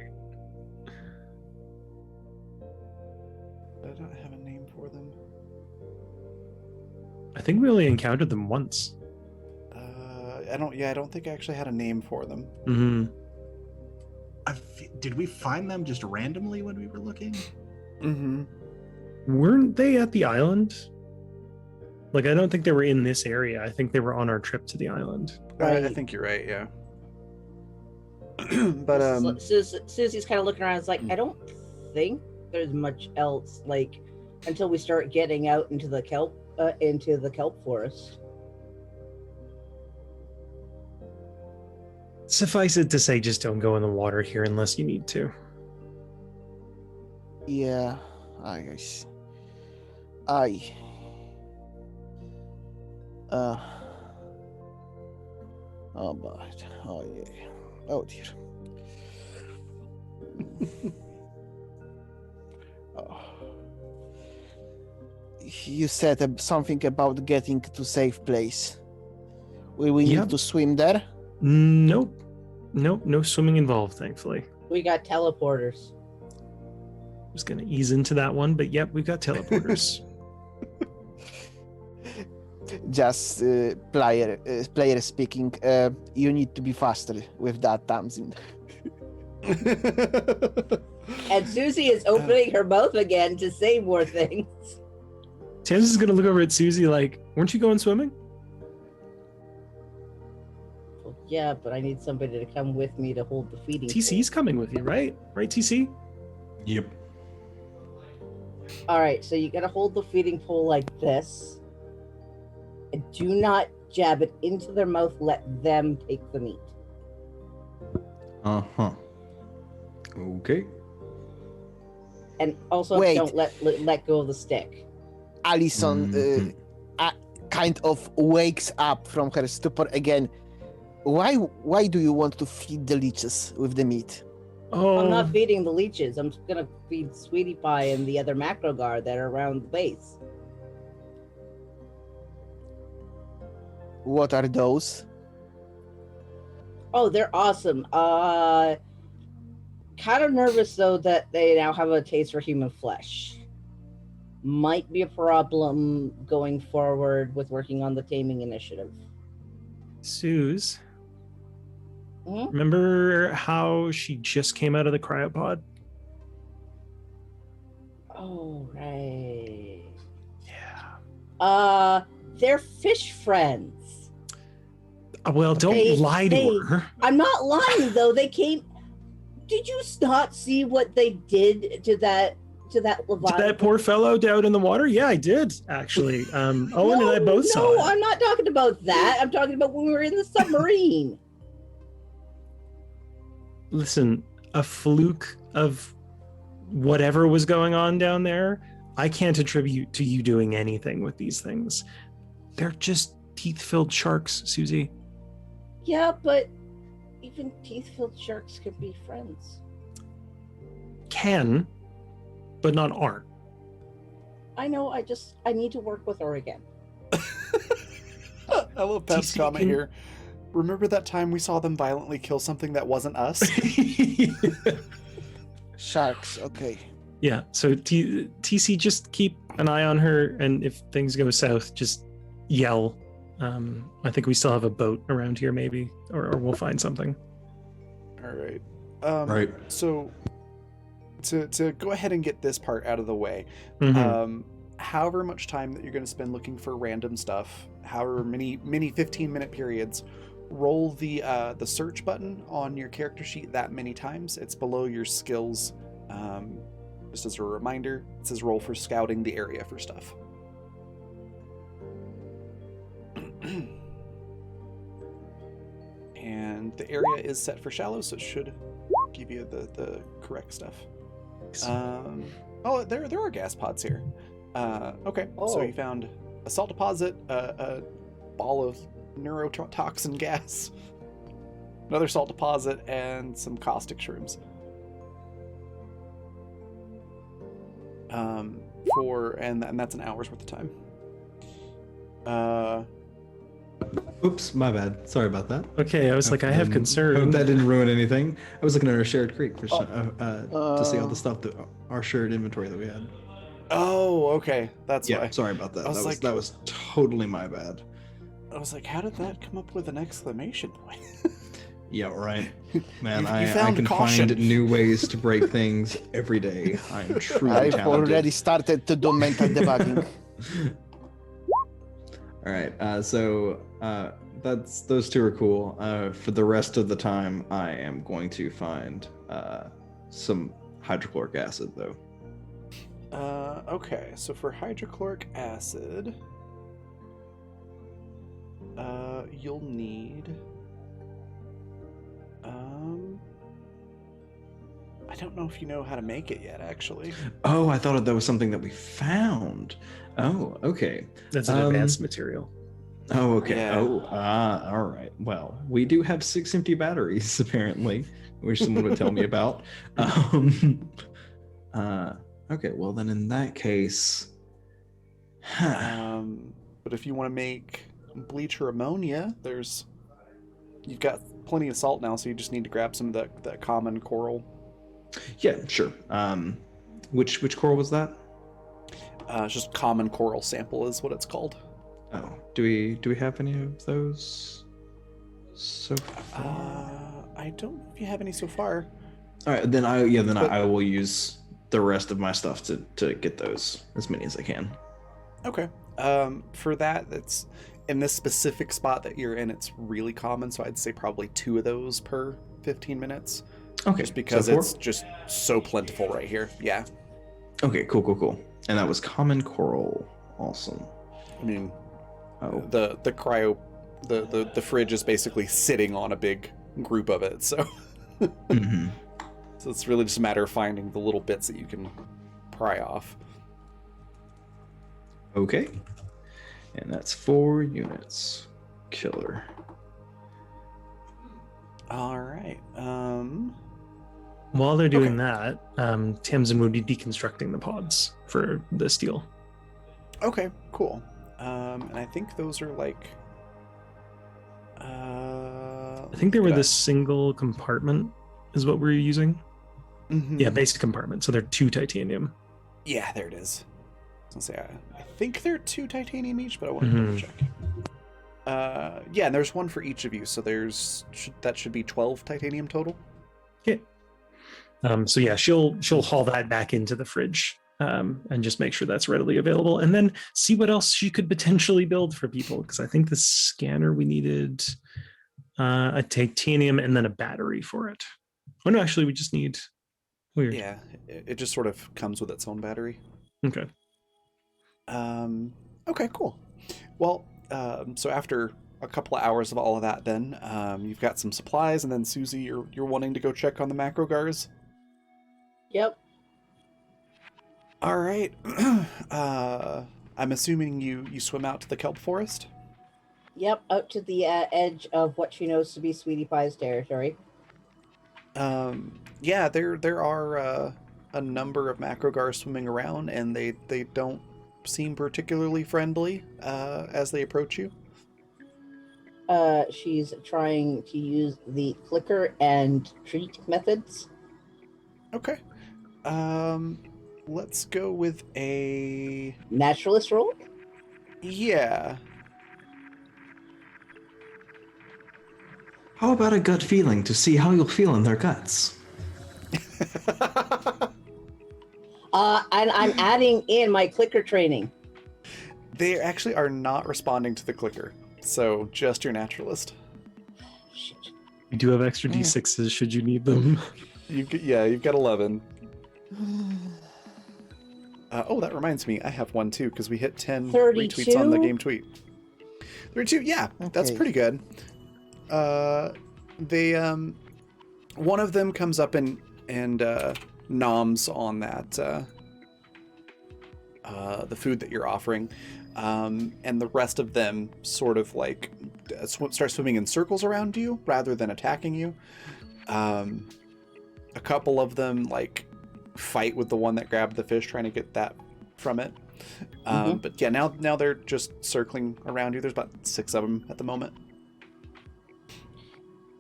[SPEAKER 1] I don't have a name for them.
[SPEAKER 3] I think we only encountered them once.
[SPEAKER 1] I don't think I actually had a name for them.
[SPEAKER 3] Mm-hmm.
[SPEAKER 5] Did we find them just randomly when we were looking?
[SPEAKER 1] Mm-hmm.
[SPEAKER 3] Weren't they at the island? Like, I don't think they were in this area. I think they were on our trip to the island.
[SPEAKER 1] I
[SPEAKER 2] Right.
[SPEAKER 1] think you're right, yeah. But
[SPEAKER 2] Susie's kind of looking around. It's like, I don't think there's much else. Like, until we start getting out into the kelp forest.
[SPEAKER 3] Suffice it to say, just don't go in the water here unless you need to.
[SPEAKER 6] Yeah, I see. Oh, but oh yeah. Oh dear. Oh. You said something about getting to safe place. Will we
[SPEAKER 3] Yep.
[SPEAKER 6] need to swim there?
[SPEAKER 3] Nope. Nope. No swimming involved, thankfully.
[SPEAKER 2] We got teleporters.
[SPEAKER 3] I was going to ease into that one, but yep, we've got teleporters.
[SPEAKER 6] Just player speaking. You need to be faster with that, Tamsin.
[SPEAKER 2] And Susie is opening her mouth again to say more things.
[SPEAKER 3] Tams is going to look over at Susie like, weren't you going swimming?
[SPEAKER 2] Well, yeah, but I need somebody to come with me to hold the feeding.
[SPEAKER 3] TC's coming with you, right? Right, TC?
[SPEAKER 4] Yep.
[SPEAKER 2] All right, so you got to hold the feeding pole like this. And do not jab it into their mouth. Let them take the meat.
[SPEAKER 8] Uh-huh. Okay.
[SPEAKER 2] And also
[SPEAKER 6] Wait.
[SPEAKER 2] don't let go of the stick.
[SPEAKER 6] Allison
[SPEAKER 8] Mhm.
[SPEAKER 6] kind of wakes up from her stupor again. Why do you want to feed the leeches with the meat?
[SPEAKER 3] Oh,
[SPEAKER 2] I'm not feeding the leeches. I'm just gonna feed Sweetie Pie and the other macro guard that are around the base.
[SPEAKER 6] What are those?
[SPEAKER 2] Oh, they're awesome. Kind of nervous though that they now have a taste for human flesh. Might be a problem going forward with working on the taming initiative.
[SPEAKER 3] Suze,
[SPEAKER 2] Hmm?
[SPEAKER 3] remember how she just came out of the cryopod?
[SPEAKER 2] Oh, right.
[SPEAKER 3] Yeah.
[SPEAKER 2] They're fish friends.
[SPEAKER 3] Well, don't
[SPEAKER 2] They-
[SPEAKER 3] lie to
[SPEAKER 2] they-
[SPEAKER 3] her.
[SPEAKER 2] I'm not lying though. They came. Did you not see what they did to that Leviathan?
[SPEAKER 3] Did that poor fellow down in the water? Yeah, I did, actually. Owen and I both saw
[SPEAKER 2] No,
[SPEAKER 3] it.
[SPEAKER 2] I'm not talking about that. I'm talking about when we were in the submarine.
[SPEAKER 3] Listen, a fluke of whatever was going on down there, I can't attribute to you doing anything with these things. They're just teeth-filled sharks, Susie.
[SPEAKER 2] Yeah, but even teeth-filled sharks can be friends.
[SPEAKER 3] Can, but not aren't.
[SPEAKER 2] I know. I need to work with her again.
[SPEAKER 1] I love Pep's
[SPEAKER 3] TC
[SPEAKER 1] comment
[SPEAKER 3] can-
[SPEAKER 1] here. Remember that time we saw them violently kill something that wasn't us?
[SPEAKER 6] Sharks. Okay.
[SPEAKER 3] Yeah, so TC, just keep an eye on her, and if things go south, just yell. I think we still have a boat around here, maybe, or we'll find something.
[SPEAKER 1] All right.
[SPEAKER 4] Right.
[SPEAKER 1] So, to go ahead and get this part out of the way,
[SPEAKER 3] Mhm.
[SPEAKER 1] however much time that you're going to spend looking for random stuff, however many 15-minute periods, roll the search button on your character sheet that many times. It's below your skills. Just as a reminder, it says roll for scouting the area for stuff. And the area is set for shallow, so it should give you the correct stuff. Oh, there are gas pods here. Okay, so
[SPEAKER 2] Oh.
[SPEAKER 1] you found a salt deposit, a ball of neurotoxin gas, another salt deposit, and some caustic shrooms. And that's an hour's worth of time.
[SPEAKER 8] Oops, my bad. Sorry about that.
[SPEAKER 3] Okay, I was like, I have
[SPEAKER 8] Hope
[SPEAKER 3] concern.
[SPEAKER 8] that didn't ruin anything. I was looking at our shared creek for to see all the stuff that our shared inventory that we had.
[SPEAKER 1] Oh, okay, that's
[SPEAKER 8] Yeah,
[SPEAKER 1] why.
[SPEAKER 8] sorry about that.
[SPEAKER 1] I was
[SPEAKER 8] That was totally my bad.
[SPEAKER 1] I was like, how did that come up with an exclamation point?
[SPEAKER 8] Yeah, right. Man,
[SPEAKER 1] You
[SPEAKER 8] I
[SPEAKER 1] found
[SPEAKER 8] can
[SPEAKER 1] caution.
[SPEAKER 8] find new ways to break things every day. I am truly
[SPEAKER 6] I've
[SPEAKER 8] talented.
[SPEAKER 6] already started to do mental debugging.
[SPEAKER 8] All right, so those two are cool. For the rest of the time, I am going to find some hydrochloric acid, though.
[SPEAKER 1] Okay, so for hydrochloric acid, you'll need. I don't know if you know how to make it yet, actually.
[SPEAKER 8] Oh, I thought that was something that we found. Oh, okay.
[SPEAKER 3] That's an advanced material.
[SPEAKER 8] Oh, okay.
[SPEAKER 1] Yeah.
[SPEAKER 8] All right. Well, we do have 6 empty batteries, apparently, which someone would tell me about. Okay, well, then in that case.
[SPEAKER 1] But if you want to make bleach or ammonia, you've got plenty of salt now, so you just need to grab some of that common coral.
[SPEAKER 8] Yeah, sure. Which coral was that?
[SPEAKER 1] It's just common coral sample is what it's called.
[SPEAKER 8] Oh, do we have any of those so far?
[SPEAKER 1] I don't know if you have any so far.
[SPEAKER 8] All right, then I will use the rest of my stuff to get those, as many as I can.
[SPEAKER 1] Okay. For that, it's in this specific spot that you're in, it's really common, so I'd say probably 2 of those per 15 minutes.
[SPEAKER 8] Okay.
[SPEAKER 1] Just because
[SPEAKER 8] so 4?
[SPEAKER 1] it's just so plentiful right here. Yeah.
[SPEAKER 8] Okay, cool. And that was common coral. Awesome.
[SPEAKER 1] I mean,
[SPEAKER 8] Oh.
[SPEAKER 1] the cryo, the fridge is basically sitting on a big group of it, so
[SPEAKER 8] Mhm.
[SPEAKER 1] so it's really just a matter of finding the little bits that you can pry off.
[SPEAKER 8] Okay. And that's 4 units. Killer.
[SPEAKER 1] All right.
[SPEAKER 3] While they're doing that, Tamsin would be deconstructing the pods for the steel.
[SPEAKER 1] Okay, cool. And I think those are like.
[SPEAKER 3] I think they were
[SPEAKER 1] did
[SPEAKER 3] the single compartment is what we're using.
[SPEAKER 1] Mhm.
[SPEAKER 3] Yeah, basic compartment. So they're 2 titanium.
[SPEAKER 1] Yeah, there it is. I was gonna say I think they're 2 titanium each, but I want to
[SPEAKER 3] Mhm.
[SPEAKER 1] double check. Yeah, and there's 1 for each of you, so that should be 12 titanium total.
[SPEAKER 3] So yeah, she'll haul that back into the fridge and just make sure that's readily available, and then see what else she could potentially build for people. Because I think the scanner we needed a titanium and then a battery for it. Oh no, actually we just need weird.
[SPEAKER 1] Yeah, it just sort of comes with its own battery.
[SPEAKER 3] Okay.
[SPEAKER 1] Okay, cool. Well, so after a couple of hours of all of that, then you've got some supplies, and then Susie, you're wanting to go check on the macrogars.
[SPEAKER 2] Yep.
[SPEAKER 1] All right. I'm assuming you swim out to the kelp forest.
[SPEAKER 2] Yep. Out to the edge of what she knows to be Sweetie Pie's territory.
[SPEAKER 1] Yeah, there are a number of macrogars swimming around, and they don't seem particularly friendly as they approach you.
[SPEAKER 2] She's trying to use the clicker and treat methods.
[SPEAKER 1] Okay. Let's go with a
[SPEAKER 2] Naturalist roll.
[SPEAKER 1] yeah.
[SPEAKER 8] How about a gut feeling to see how you'll feel in their guts?
[SPEAKER 2] And I'm adding in my clicker training.
[SPEAKER 1] They actually are not responding to the clicker, so just your naturalist.
[SPEAKER 2] Shit.
[SPEAKER 3] We do have extra D6s should you need them.
[SPEAKER 1] You've got 11. Oh, that reminds me, I have one too because we hit 10 retweets on the
[SPEAKER 2] 32?
[SPEAKER 1] game tweet. 32, yeah, that's
[SPEAKER 6] Okay.
[SPEAKER 1] pretty good. They one of them comes up and noms on that the food that you're offering, and the rest of them sort of like start swimming in circles around you rather than attacking you. A couple of them like fight with the one that grabbed the fish, trying to get that from it. But yeah, now they're just circling around you. There's about 6 of them at the moment.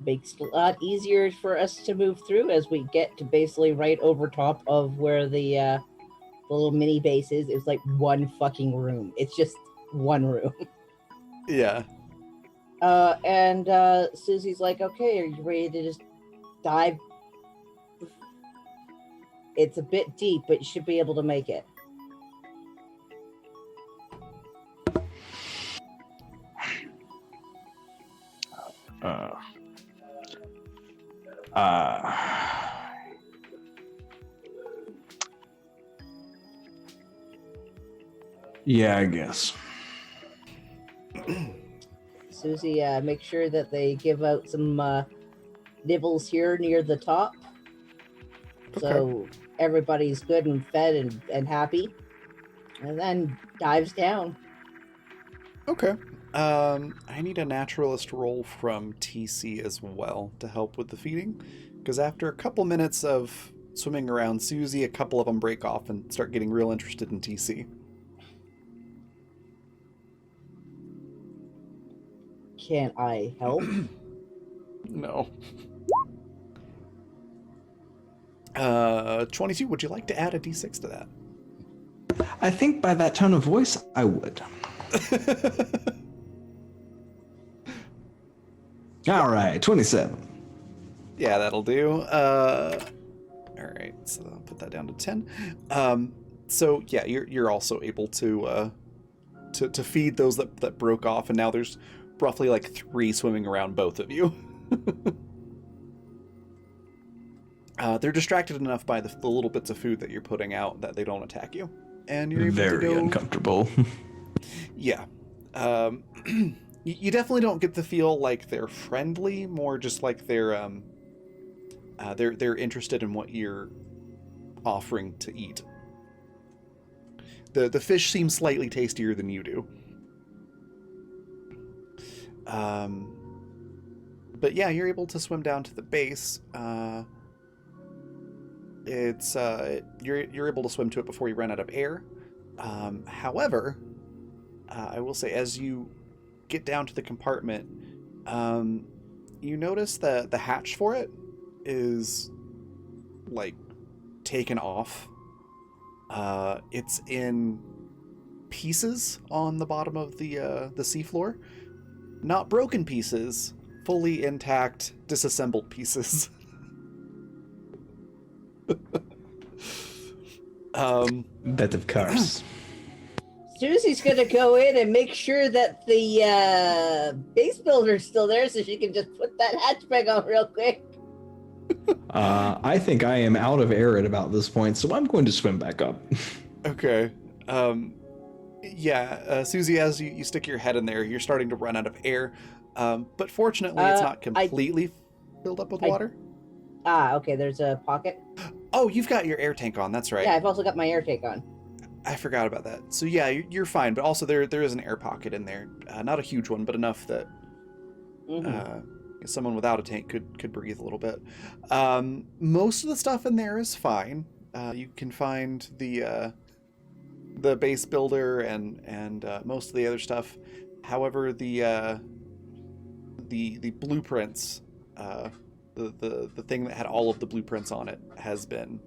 [SPEAKER 2] Makes it a lot easier for us to move through as we get to basically right over top of where the little mini base is. It's like one fucking room. It's just one room.
[SPEAKER 1] Yeah.
[SPEAKER 2] And Susie's like, okay, are you ready to just dive? It's a bit deep, but you should be able to make it.
[SPEAKER 8] Yeah, I guess.
[SPEAKER 2] Susie, make sure that they give out some nibbles here near the top. So everybody's good and fed and happy. And then dives down.
[SPEAKER 1] Okay. I need a naturalist roll from TC as well to help with the feeding, because after a couple minutes of swimming around Susie, a couple of them break off and start getting real interested in TC.
[SPEAKER 2] Can I help?
[SPEAKER 1] No. 22, would you like to add a d6 to that?
[SPEAKER 8] I think by that tone of voice, I would. All right, 27.
[SPEAKER 1] Yeah, that'll do. All right, so I'll put that down to 10. So yeah, you're also able to feed those that broke off, and now there's roughly like 3 swimming around both of you. They're distracted enough by the little bits of food that you're putting out that they don't attack you, and you're able
[SPEAKER 8] Very
[SPEAKER 1] to go.
[SPEAKER 8] uncomfortable.
[SPEAKER 1] Yeah. You definitely don't get the feel like they're friendly, more just like they're interested in what you're offering to eat. The fish seems slightly tastier than you do. But yeah, you're able to swim down to the base. You're able to swim to it before you run out of air. However, I will say, as you get down to the compartment, you notice that the hatch for it is like taken off. It's in pieces on the bottom of the seafloor, not broken pieces, fully intact, disassembled pieces.
[SPEAKER 8] Bet of course.
[SPEAKER 2] Susie's gonna go in and make sure that the base builder's still there, so she can just put that hatchback on real quick.
[SPEAKER 8] I think I am out of air at about this point, so I'm going to swim back up.
[SPEAKER 1] Okay. Susie, as you stick your head in there, you're starting to run out of air. But fortunately, it's not completely filled up with water.
[SPEAKER 2] Okay, there's a pocket.
[SPEAKER 1] Oh, you've got your air tank on. That's right.
[SPEAKER 2] Yeah, I've also got my air tank on.
[SPEAKER 1] I forgot about that. So yeah, you're fine. But also there is an air pocket in there. Not a huge one, but enough that someone without a tank could breathe a little bit. Most of the stuff in there is fine. You can find the base builder and most of the other stuff. However, the blueprints, the thing that had all of the blueprints on it has been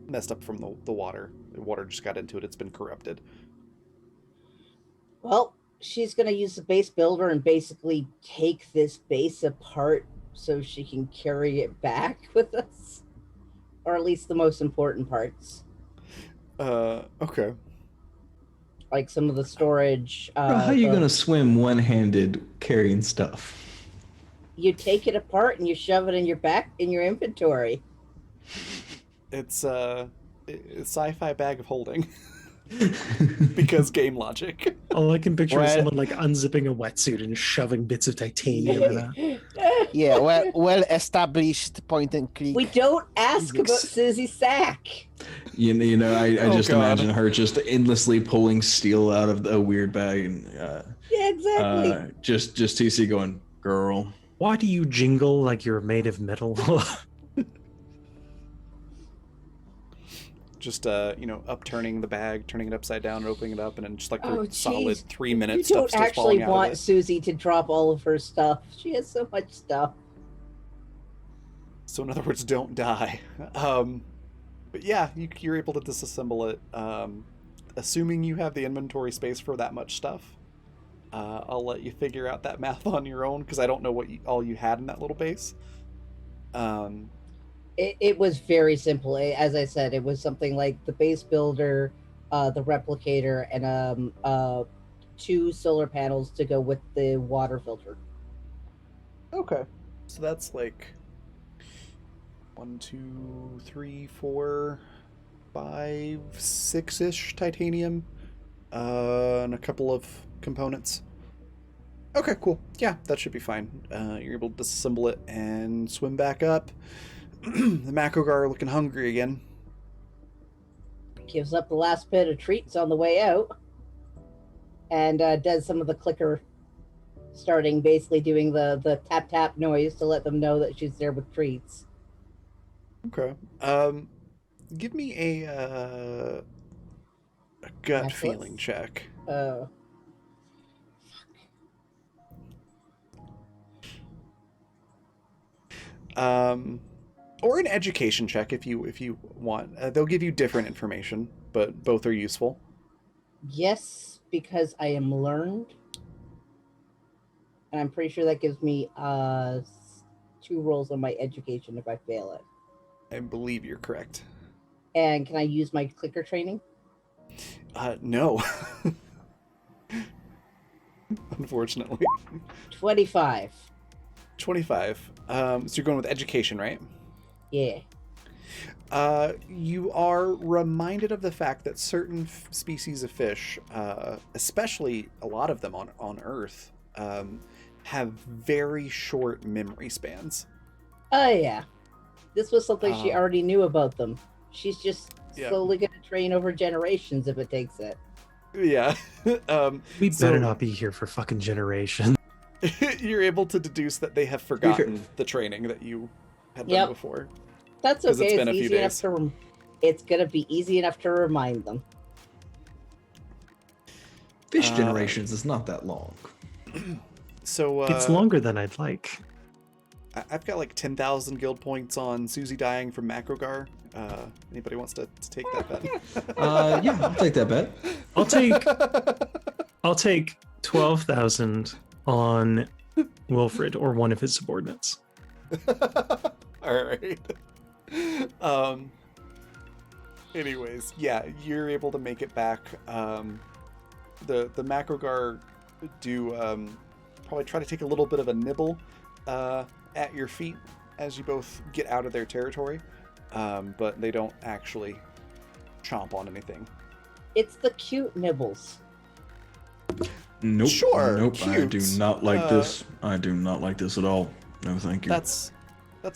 [SPEAKER 1] messed up from the water. The water just got into it. It's been corrupted.
[SPEAKER 2] Well, she's going to use the base builder and basically take this base apart so she can carry it back with us. Or at least the most important parts.
[SPEAKER 1] Okay.
[SPEAKER 2] Like some of the storage.
[SPEAKER 8] Bro, how are you going to swim one-handed carrying stuff?
[SPEAKER 2] You take it apart and you shove it in your inventory.
[SPEAKER 1] It's a sci-fi bag of holding. Because game logic.
[SPEAKER 3] All I can picture is
[SPEAKER 6] Well-
[SPEAKER 3] someone like unzipping a wetsuit and shoving bits of titanium in a...
[SPEAKER 6] Yeah, well established point and click.
[SPEAKER 2] We don't ask about Susie Sack.
[SPEAKER 8] You know, I
[SPEAKER 1] Oh,
[SPEAKER 8] just
[SPEAKER 1] God.
[SPEAKER 8] imagine her just endlessly pulling steel out of a weird bag and
[SPEAKER 2] Yeah, exactly.
[SPEAKER 8] just TC going, girl.
[SPEAKER 3] Why do you jingle like you're made of metal?
[SPEAKER 1] Just upturning the bag, turning it upside down, and opening it up, and then just like for
[SPEAKER 2] Oh,
[SPEAKER 1] a solid
[SPEAKER 2] jeez.
[SPEAKER 1] 3
[SPEAKER 2] You
[SPEAKER 1] minutes,
[SPEAKER 2] don't
[SPEAKER 1] stuff's just
[SPEAKER 2] actually
[SPEAKER 1] falling out of
[SPEAKER 2] want
[SPEAKER 1] it.
[SPEAKER 2] Susie to drop all of her stuff. She has so much stuff.
[SPEAKER 1] So in other words, don't die. But yeah, you're able to disassemble it. Assuming you have the inventory space for that much stuff, I'll let you figure out that math on your own because I don't know what all you had in that little base.
[SPEAKER 2] It was very simple. As I said, it was something like the base builder, the replicator, and 2 solar panels to go with the water filter.
[SPEAKER 1] Okay. So that's like 1, 2, 3, 4, 5, 6-ish titanium, and a couple of components. Okay, cool. Yeah, that should be fine. You're able to disassemble it and swim back up. The Macrogar are looking hungry again.
[SPEAKER 2] Gives up the last bit of treats on the way out. and does some of the clicker starting, basically doing the tap tap noise to let them know that she's there with treats.
[SPEAKER 1] Okay. Give me a gut
[SPEAKER 2] Atlas?
[SPEAKER 1] feeling check. Or an education check if you want. They'll give you different information, but both are useful.
[SPEAKER 2] Yes, because I am learned. And I'm pretty sure that gives me 2 rolls on my education if I fail it.
[SPEAKER 1] I believe you're correct.
[SPEAKER 2] And can I use my clicker training?
[SPEAKER 1] No. Unfortunately.
[SPEAKER 2] 25.
[SPEAKER 1] 25. So you're going with education, right?
[SPEAKER 2] Yeah.
[SPEAKER 1] You are reminded of the fact that certain species of fish, especially a lot of them on Earth, have very short memory spans.
[SPEAKER 2] Oh, yeah. This was something she already knew about them. She's just slowly going to train over generations if it takes it.
[SPEAKER 1] Yeah.
[SPEAKER 3] We better not be here for fucking generations.
[SPEAKER 1] You're able to deduce that they have forgotten the training that you had done before.
[SPEAKER 2] That's
[SPEAKER 1] 'Cause
[SPEAKER 2] okay.
[SPEAKER 1] it's been a few
[SPEAKER 2] easy enough
[SPEAKER 1] days.
[SPEAKER 2] to it's gonna be easy enough to remind them.
[SPEAKER 8] Fish generations is not that long.
[SPEAKER 1] So
[SPEAKER 3] It's longer than I'd like.
[SPEAKER 1] I've got like 10,000 guild points on Susie dying from Macrogar. Anybody wants to take that bet?
[SPEAKER 8] Yeah, I'll take that bet.
[SPEAKER 3] I'll take 12,000 on Wilfred or one of his subordinates.
[SPEAKER 1] All right. Anyways, yeah, you're able to make it back. The Macrogar do probably try to take a little bit of a nibble at your feet as you both get out of their territory, but they don't actually chomp on anything.
[SPEAKER 2] It's the cute nibbles.
[SPEAKER 4] Nope.
[SPEAKER 1] Sure,
[SPEAKER 4] Nope. I do
[SPEAKER 1] cute.
[SPEAKER 4] not like this. I do not like this at all. No, thank you.
[SPEAKER 1] That's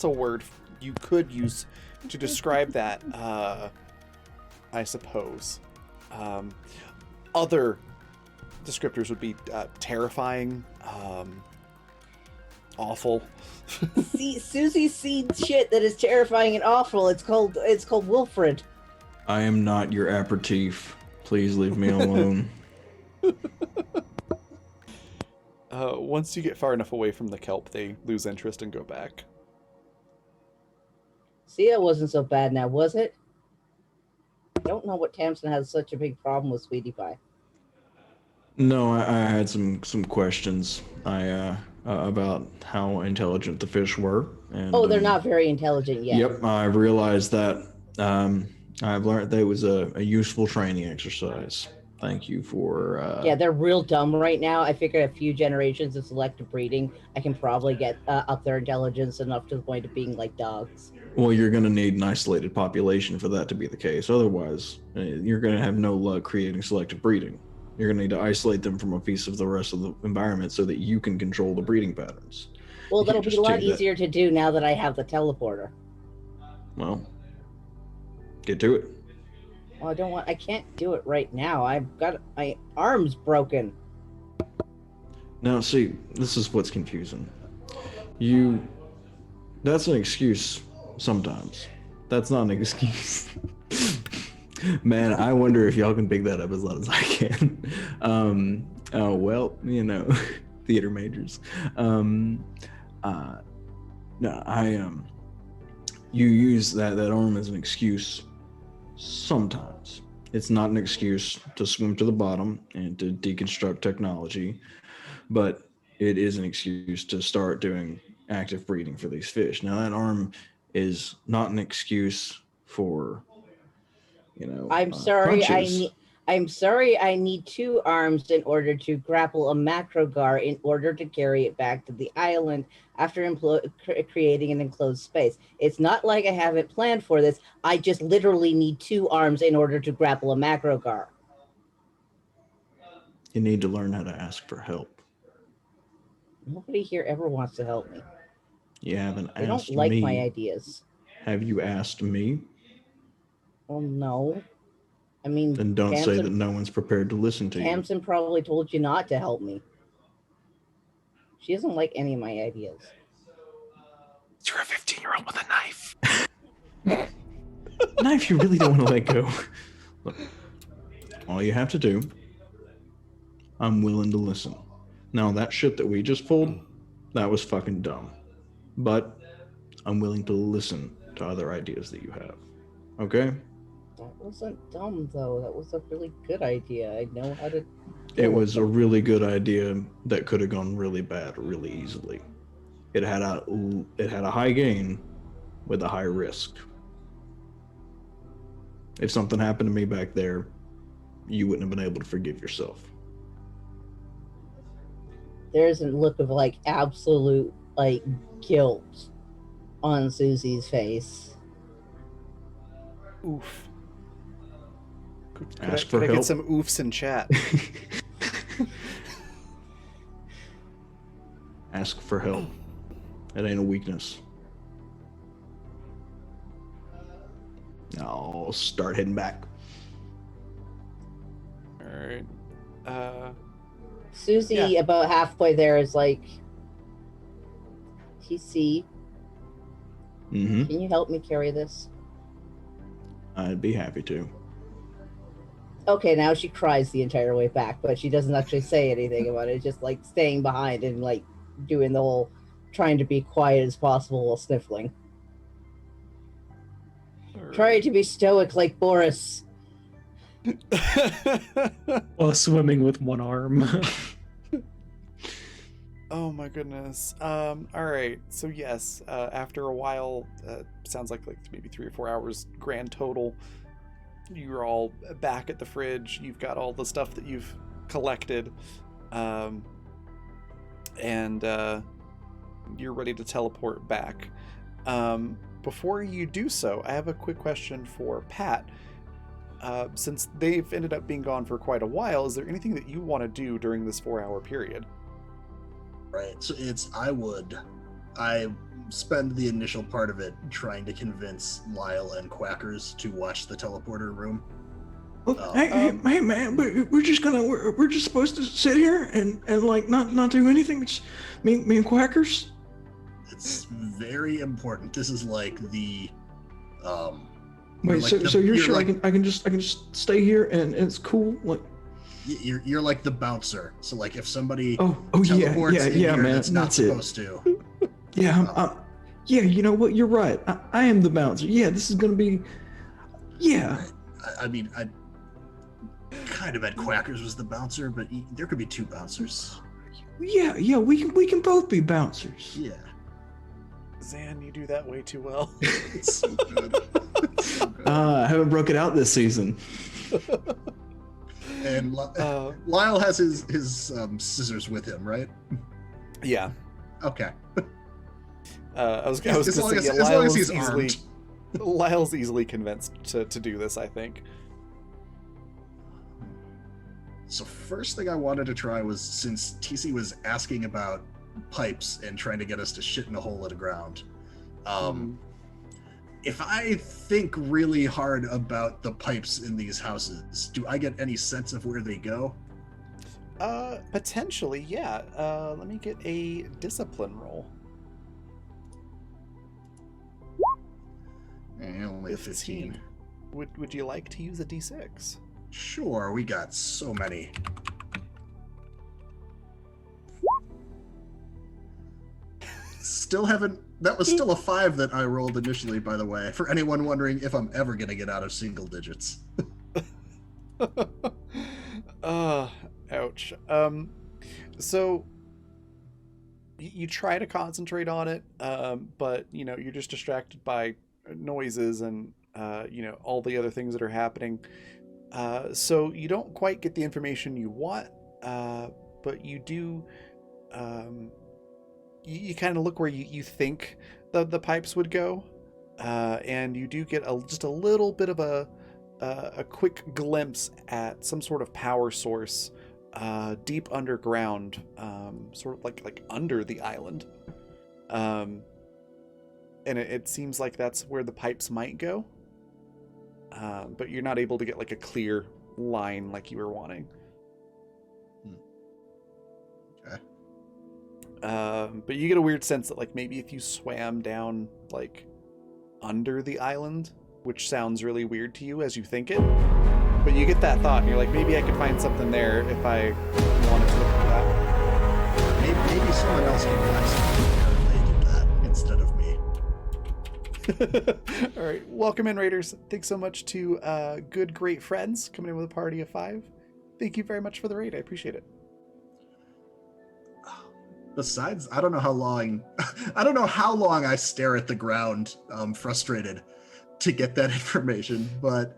[SPEAKER 1] a word you could use to describe that, I suppose. Other descriptors would be terrifying, awful.
[SPEAKER 2] See, Susie's seen shit that is terrifying and awful. It's called Wilfred.
[SPEAKER 4] I am not your aperitif. Please leave me alone.
[SPEAKER 1] Once you get far enough away from the kelp, they lose interest and go back.
[SPEAKER 2] See, it wasn't so bad now, was it? I don't know what Tamsin has such a big problem with Sweetie Pie.
[SPEAKER 4] No, I had some questions. About how intelligent the fish were. And,
[SPEAKER 2] Oh, they're not very intelligent yet.
[SPEAKER 4] Yep, I realized that. I've learned that it was a useful training exercise. Thank you for.
[SPEAKER 2] Yeah, they're real dumb right now. I figure a few generations of selective breeding, I can probably get up their intelligence enough to the point of being like dogs.
[SPEAKER 4] Well, you're going to need an isolated population for that to be the case. Otherwise, you're going to have no luck creating selective breeding. You're going to need to isolate them from a piece of the rest of the environment so that you can control the breeding patterns.
[SPEAKER 2] Well,
[SPEAKER 4] You
[SPEAKER 2] that'll
[SPEAKER 4] can't
[SPEAKER 2] be a
[SPEAKER 4] just
[SPEAKER 2] lot
[SPEAKER 4] do that.
[SPEAKER 2] easier to do now that I have the teleporter.
[SPEAKER 4] Well, get to it.
[SPEAKER 2] Well, I can't do it right now. I've got my arms broken.
[SPEAKER 4] Now, see, this is what's confusing. That's an excuse sometimes. That's not an excuse. Man, I wonder if y'all can pick that up as loud as I can. Oh, well, theater majors. You use that arm as an excuse sometimes. It's not an excuse to swim to the bottom and to deconstruct technology, but it is an excuse to start doing active breeding for these fish. Now, that arm is not an excuse for,
[SPEAKER 2] I'm sorry.
[SPEAKER 4] punches.
[SPEAKER 2] I'm sorry. I need 2 arms in order to grapple a macrogar in order to carry it back to the island after creating an enclosed space. It's not like I haven't planned for this. I just literally need 2 arms in order to grapple a macrogar.
[SPEAKER 4] You need to learn how to ask for help.
[SPEAKER 2] Nobody here ever wants to help me.
[SPEAKER 4] You haven't
[SPEAKER 2] They don't
[SPEAKER 4] asked
[SPEAKER 2] like
[SPEAKER 4] me.
[SPEAKER 2] my ideas.
[SPEAKER 4] Have you asked me?
[SPEAKER 2] Well, no. I mean,
[SPEAKER 8] Then don't say
[SPEAKER 2] Tamsin-
[SPEAKER 8] that no one's prepared to listen to you.
[SPEAKER 2] Tamsin probably told you not to help me. She doesn't like any of my ideas.
[SPEAKER 3] You're a 15-year-old with a knife.
[SPEAKER 8] Knife you really don't want to let go. Look, all you have to do, I'm willing to listen. Now, that shit that we just pulled, that was fucking dumb. But I'm willing to listen to other ideas that you have. Okay?
[SPEAKER 2] That wasn't dumb, though. That was a really good idea. I know how to.
[SPEAKER 8] It was a really good idea that could have gone really bad really easily. It had a high gain with a high risk. If something happened to me back there, you wouldn't have been able to forgive yourself.
[SPEAKER 2] There's a look of like absolute like guilt on Susie's face.
[SPEAKER 1] Oof.
[SPEAKER 8] Ask
[SPEAKER 1] Could
[SPEAKER 8] for
[SPEAKER 1] I get
[SPEAKER 8] help.
[SPEAKER 1] some oofs in chat?
[SPEAKER 8] Ask for help. It ain't a weakness. I'll start heading back.
[SPEAKER 1] All right.
[SPEAKER 2] Susie,
[SPEAKER 1] Yeah.
[SPEAKER 2] about halfway there, is like, TC,
[SPEAKER 8] Mm-hmm.
[SPEAKER 2] can you help me carry this?
[SPEAKER 8] I'd be happy to.
[SPEAKER 2] Okay, now she cries the entire way back, but she doesn't actually say anything about it. Just like staying behind and like doing the whole trying to be quiet as possible while sniffling. Try to be stoic like Boris.
[SPEAKER 3] While swimming with one arm.
[SPEAKER 1] Oh my goodness. All right. So yes, after a while, sounds like maybe 3 or 4 hours grand total. You're all back at the fridge. You've got all the stuff that you've collected, and you're ready to teleport back. Before you do so, I have a quick question for Pat. Since they've ended up being gone for quite a while, is there anything that you want to do during this 4-hour period?
[SPEAKER 5] Right. So I spend the initial part of it trying to convince Lyle and Quackers to watch the teleporter room.
[SPEAKER 8] Hey man, we're just supposed to sit here and like not do anything. It's me and Quackers.
[SPEAKER 5] It's very important. This is like the
[SPEAKER 8] Wait, so you're sure
[SPEAKER 5] like,
[SPEAKER 8] I can just stay here and it's cool? Like,
[SPEAKER 5] you're like the bouncer. So like if somebody
[SPEAKER 8] oh
[SPEAKER 5] teleports in
[SPEAKER 8] yeah,
[SPEAKER 5] here
[SPEAKER 8] man,
[SPEAKER 5] that's not
[SPEAKER 8] that's it.
[SPEAKER 5] supposed to.
[SPEAKER 8] Yeah, yeah. You know what? You're right. I am the bouncer. Yeah, this is gonna be. Yeah.
[SPEAKER 5] I mean, I kind of bet Quackers was the bouncer, but there could be 2 bouncers.
[SPEAKER 8] Yeah. We can both be bouncers.
[SPEAKER 5] Yeah.
[SPEAKER 1] Zan, you do that way too well.
[SPEAKER 5] It's so good. It's so good.
[SPEAKER 8] I haven't broke it out this season.
[SPEAKER 5] And Lyle has his scissors with him, right?
[SPEAKER 1] Yeah.
[SPEAKER 5] Okay.
[SPEAKER 1] I was going to
[SPEAKER 5] As long
[SPEAKER 1] say,
[SPEAKER 5] as
[SPEAKER 1] Lyle's
[SPEAKER 5] he's
[SPEAKER 1] easily,
[SPEAKER 5] armed.
[SPEAKER 1] Lyle's easily convinced to do this, I think.
[SPEAKER 5] So first thing I wanted to try was, since TC was asking about pipes and trying to get us to shit in a hole in the ground, if I think really hard about the pipes in these houses, do I get any sense of where they go?
[SPEAKER 1] Potentially, yeah. Let me get a discipline roll.
[SPEAKER 5] Only 15.
[SPEAKER 1] Would you like to use a d6?
[SPEAKER 5] Sure, we got so many. Still haven't. That was still a 5 that I rolled initially, by the way, for anyone wondering if I'm ever going to get out of single digits.
[SPEAKER 1] Ouch. So you try to concentrate on it, but you're just distracted by noises and all the other things that are happening. So you don't quite get the information you want, but you do. You kind of look where you think the pipes would go, and you do get just a little bit of a quick glimpse at some sort of power source deep underground, sort of like under the island. And it seems like that's where the pipes might go. but you're not able to get like a clear line like you were wanting.
[SPEAKER 5] Okay.
[SPEAKER 1] But you get a weird sense that like maybe if you swam down like under the island, which sounds really weird to you as you think it, but you get that thought and you're like, maybe I could find something there if I wanted to look for that.
[SPEAKER 5] Maybe someone else can find something related to that instead of me.
[SPEAKER 1] All right, welcome in, Raiders. Thanks so much to good, great friends coming in with a party of 5. Thank you very much for the raid. I appreciate it.
[SPEAKER 5] Besides, I don't know how long I stare at the ground, frustrated to get that information, but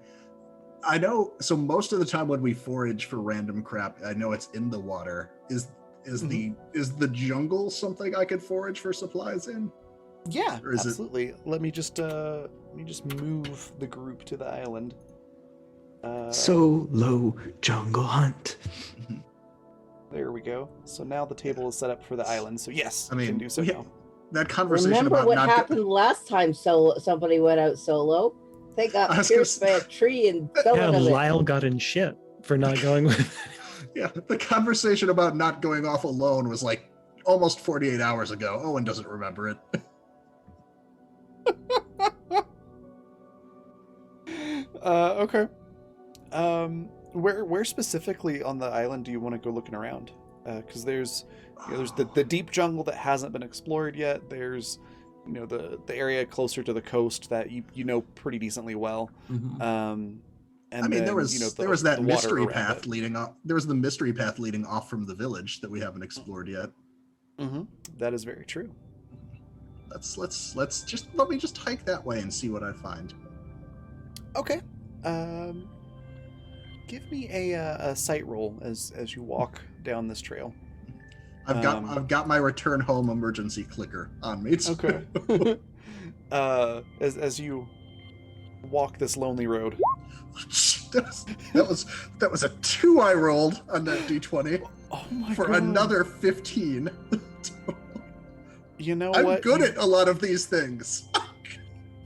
[SPEAKER 5] I know. So most of the time when we forage for random crap, I know it's in the water. Is the jungle something I could forage for supplies in?
[SPEAKER 1] Yeah,
[SPEAKER 5] Or is it-
[SPEAKER 1] absolutely. Let me just move the group to the island.
[SPEAKER 8] Solo jungle hunt.
[SPEAKER 1] There we go. So now the table is set up for the island. So yes,
[SPEAKER 5] I
[SPEAKER 1] you can
[SPEAKER 5] mean,
[SPEAKER 1] do so
[SPEAKER 5] we-
[SPEAKER 1] now.
[SPEAKER 5] That conversation
[SPEAKER 2] Remember
[SPEAKER 5] about
[SPEAKER 2] what
[SPEAKER 5] not
[SPEAKER 2] happened last time somebody went out solo? They
[SPEAKER 5] I
[SPEAKER 2] got
[SPEAKER 5] was
[SPEAKER 2] pierced by
[SPEAKER 5] gonna
[SPEAKER 2] a tree and fell
[SPEAKER 3] Yeah,
[SPEAKER 2] out of it.
[SPEAKER 3] Lyle got in shit for not going with.
[SPEAKER 5] Yeah, the conversation about not going off alone was like almost 48 hours ago. Owen doesn't remember it.
[SPEAKER 1] Okay. Where specifically on the island do you want to go looking around? Because there's the deep jungle that hasn't been explored yet. There's the area closer to the coast that you know pretty decently well. And
[SPEAKER 5] I mean,
[SPEAKER 1] then,
[SPEAKER 5] there was that
[SPEAKER 1] the water
[SPEAKER 5] mystery
[SPEAKER 1] around
[SPEAKER 5] path
[SPEAKER 1] it.
[SPEAKER 5] leading off. There was the mystery path leading off from the village that we haven't explored yet.
[SPEAKER 1] That is very true.
[SPEAKER 5] Let me just hike that way and see what I find.
[SPEAKER 1] Okay. Give me a sight roll as you walk down this trail.
[SPEAKER 5] I've got my return home emergency clicker on me. so-
[SPEAKER 1] Okay. As you walk this lonely road.
[SPEAKER 5] that was a 2 I rolled on that d20
[SPEAKER 1] Oh my
[SPEAKER 5] for
[SPEAKER 1] god.
[SPEAKER 5] another 15.
[SPEAKER 1] You know
[SPEAKER 5] I'm
[SPEAKER 1] what?
[SPEAKER 5] good at a lot of these things.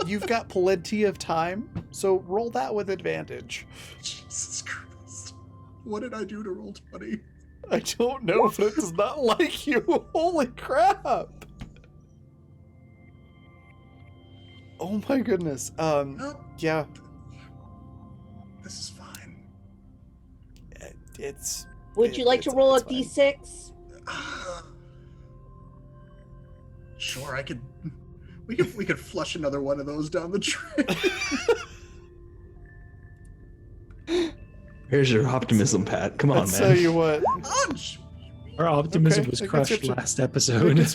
[SPEAKER 1] You've got plenty of time, so roll that with advantage.
[SPEAKER 5] Jesus Christ. What did I do to roll 20?
[SPEAKER 1] I don't know, but it does not like you. Holy crap. Oh my goodness.
[SPEAKER 5] No,
[SPEAKER 1] Yeah,
[SPEAKER 5] this is fine.
[SPEAKER 1] it's
[SPEAKER 2] Would you like to roll a
[SPEAKER 1] it's fine.
[SPEAKER 2] d6?
[SPEAKER 5] Sure, I could. We could flush another one of those down the drain.
[SPEAKER 8] Here's your optimism, Pat. Come on,
[SPEAKER 1] I'll
[SPEAKER 8] man.
[SPEAKER 1] tell you what.
[SPEAKER 5] Punch!
[SPEAKER 3] Our optimism
[SPEAKER 1] Okay,
[SPEAKER 3] was
[SPEAKER 1] I guess
[SPEAKER 3] crushed
[SPEAKER 1] you have to-
[SPEAKER 3] last
[SPEAKER 1] It
[SPEAKER 3] episode.
[SPEAKER 1] gets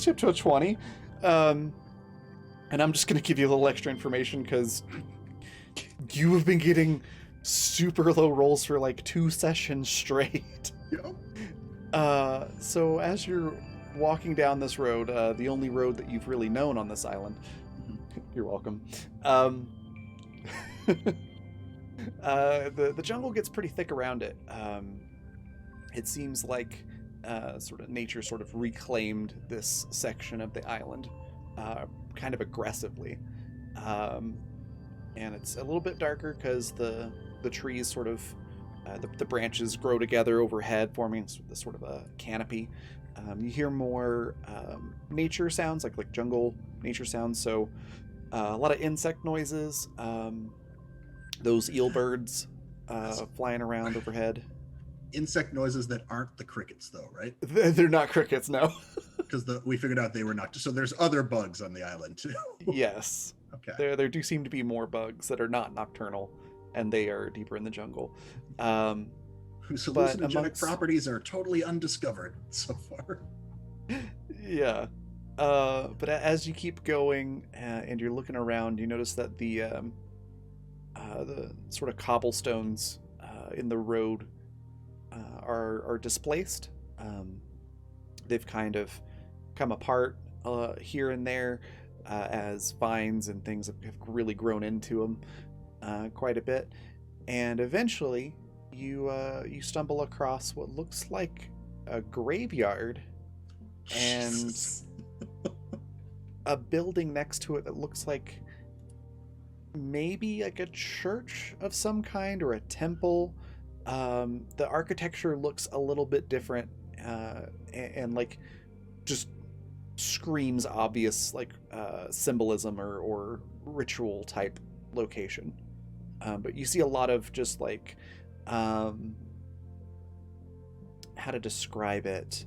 [SPEAKER 1] you up to a 20. And I'm just going to give you a little extra information because you have been getting super low rolls for like 2 sessions straight.
[SPEAKER 5] Yeah.
[SPEAKER 1] So as you're walking down this road, the only road that you've really known on this island, you're welcome. The jungle gets pretty thick around it. It seems like sort of nature sort of reclaimed this section of the island kind of aggressively. And it's a little bit darker because the trees sort of the branches grow together overhead, forming this sort of a canopy. You hear more nature sounds, like jungle nature sounds. So a lot of insect noises. Those eel birds flying around overhead.
[SPEAKER 5] Insect noises that aren't the crickets, though, right?
[SPEAKER 1] They're not crickets, no.
[SPEAKER 5] Because we figured out they were not. So there's other bugs on the island too.
[SPEAKER 1] Yes.
[SPEAKER 5] Okay.
[SPEAKER 1] There do seem to be more bugs that are not nocturnal, and they are deeper in the jungle.
[SPEAKER 5] Whose
[SPEAKER 1] but
[SPEAKER 5] hallucinogenic
[SPEAKER 1] amongst-
[SPEAKER 5] properties are totally undiscovered so far.
[SPEAKER 1] Yeah. But as you keep going and you're looking around, you notice that the sort of cobblestones in the road are displaced. They've kind of come apart here and there as vines and things have really grown into them quite a bit. And eventually you stumble across what looks like a graveyard and
[SPEAKER 5] Jesus.
[SPEAKER 1] a building next to it that looks like maybe like a church of some kind or a temple. The architecture looks a little bit different, and like just screams obvious like symbolism or ritual type location. But you see a lot of just like how to describe it.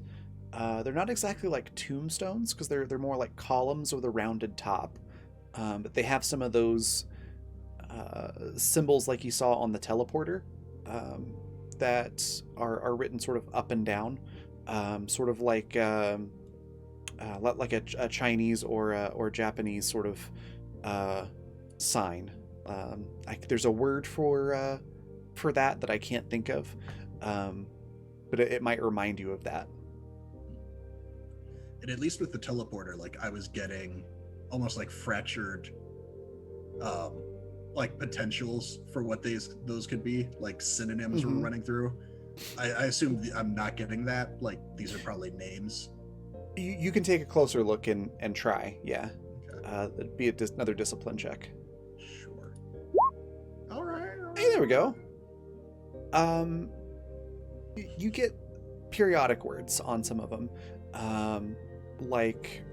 [SPEAKER 1] They're not exactly like tombstones because they're more like columns with a rounded top. But they have some of those symbols like you saw on the teleporter that are written sort of up and down, sort of like a Chinese or Japanese sort of sign. There's a word for that I can't think of, but it might remind you of that.
[SPEAKER 5] And at least with the teleporter, like I was getting almost like fractured like potentials for what those could be, like synonyms were running through. I assume I'm not getting that. Like these are probably names.
[SPEAKER 1] You can take a closer look and try. Yeah.
[SPEAKER 5] Okay.
[SPEAKER 1] That'd be another discipline check.
[SPEAKER 5] Sure. All right.
[SPEAKER 1] Hey, there we go. You get periodic words on some of them, like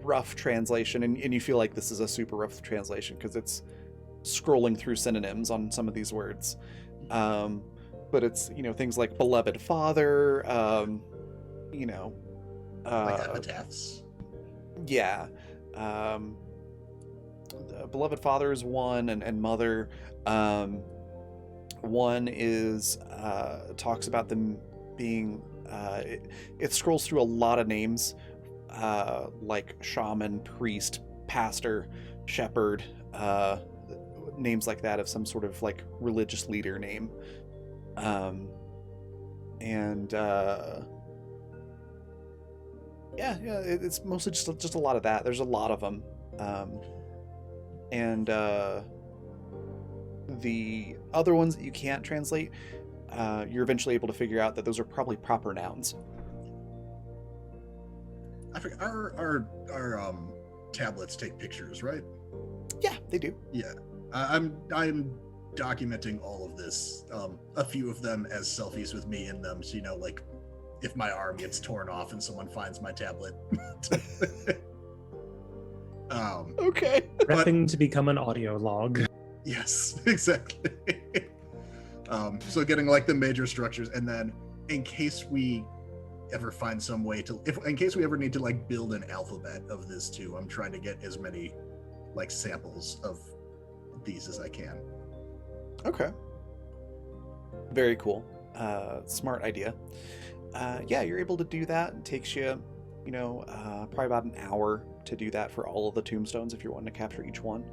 [SPEAKER 1] rough translation, and you feel like this is a super rough translation because it's scrolling through synonyms on some of these words. But it's, things like beloved father,
[SPEAKER 5] like epitaphs.
[SPEAKER 1] Yeah. Beloved father is one, and mother. One is talks about them being. It scrolls through a lot of names, like shaman, priest, pastor, shepherd, names like that of some sort of like religious leader name, and it's mostly just a lot of that. There's a lot of them, and the other ones that you can't translate, you're eventually able to figure out that those are probably proper nouns.
[SPEAKER 5] I forget, our tablets take pictures, right?
[SPEAKER 1] Yeah, they do.
[SPEAKER 5] Yeah, I'm documenting all of this. A few of them as selfies with me in them, so like if my arm gets torn off and someone finds my tablet.
[SPEAKER 1] Okay.
[SPEAKER 3] Prepping to become an audio log.
[SPEAKER 5] Yes, exactly. So getting like the major structures, and then in case we ever find some way to, in case we ever need to like build an alphabet of this too, I'm trying to get as many like samples of these as I can.
[SPEAKER 1] Okay. Very cool. Smart idea. Yeah, you're able to do that. It takes you, probably about an hour to do that for all of the tombstones if you're wanting to capture each one.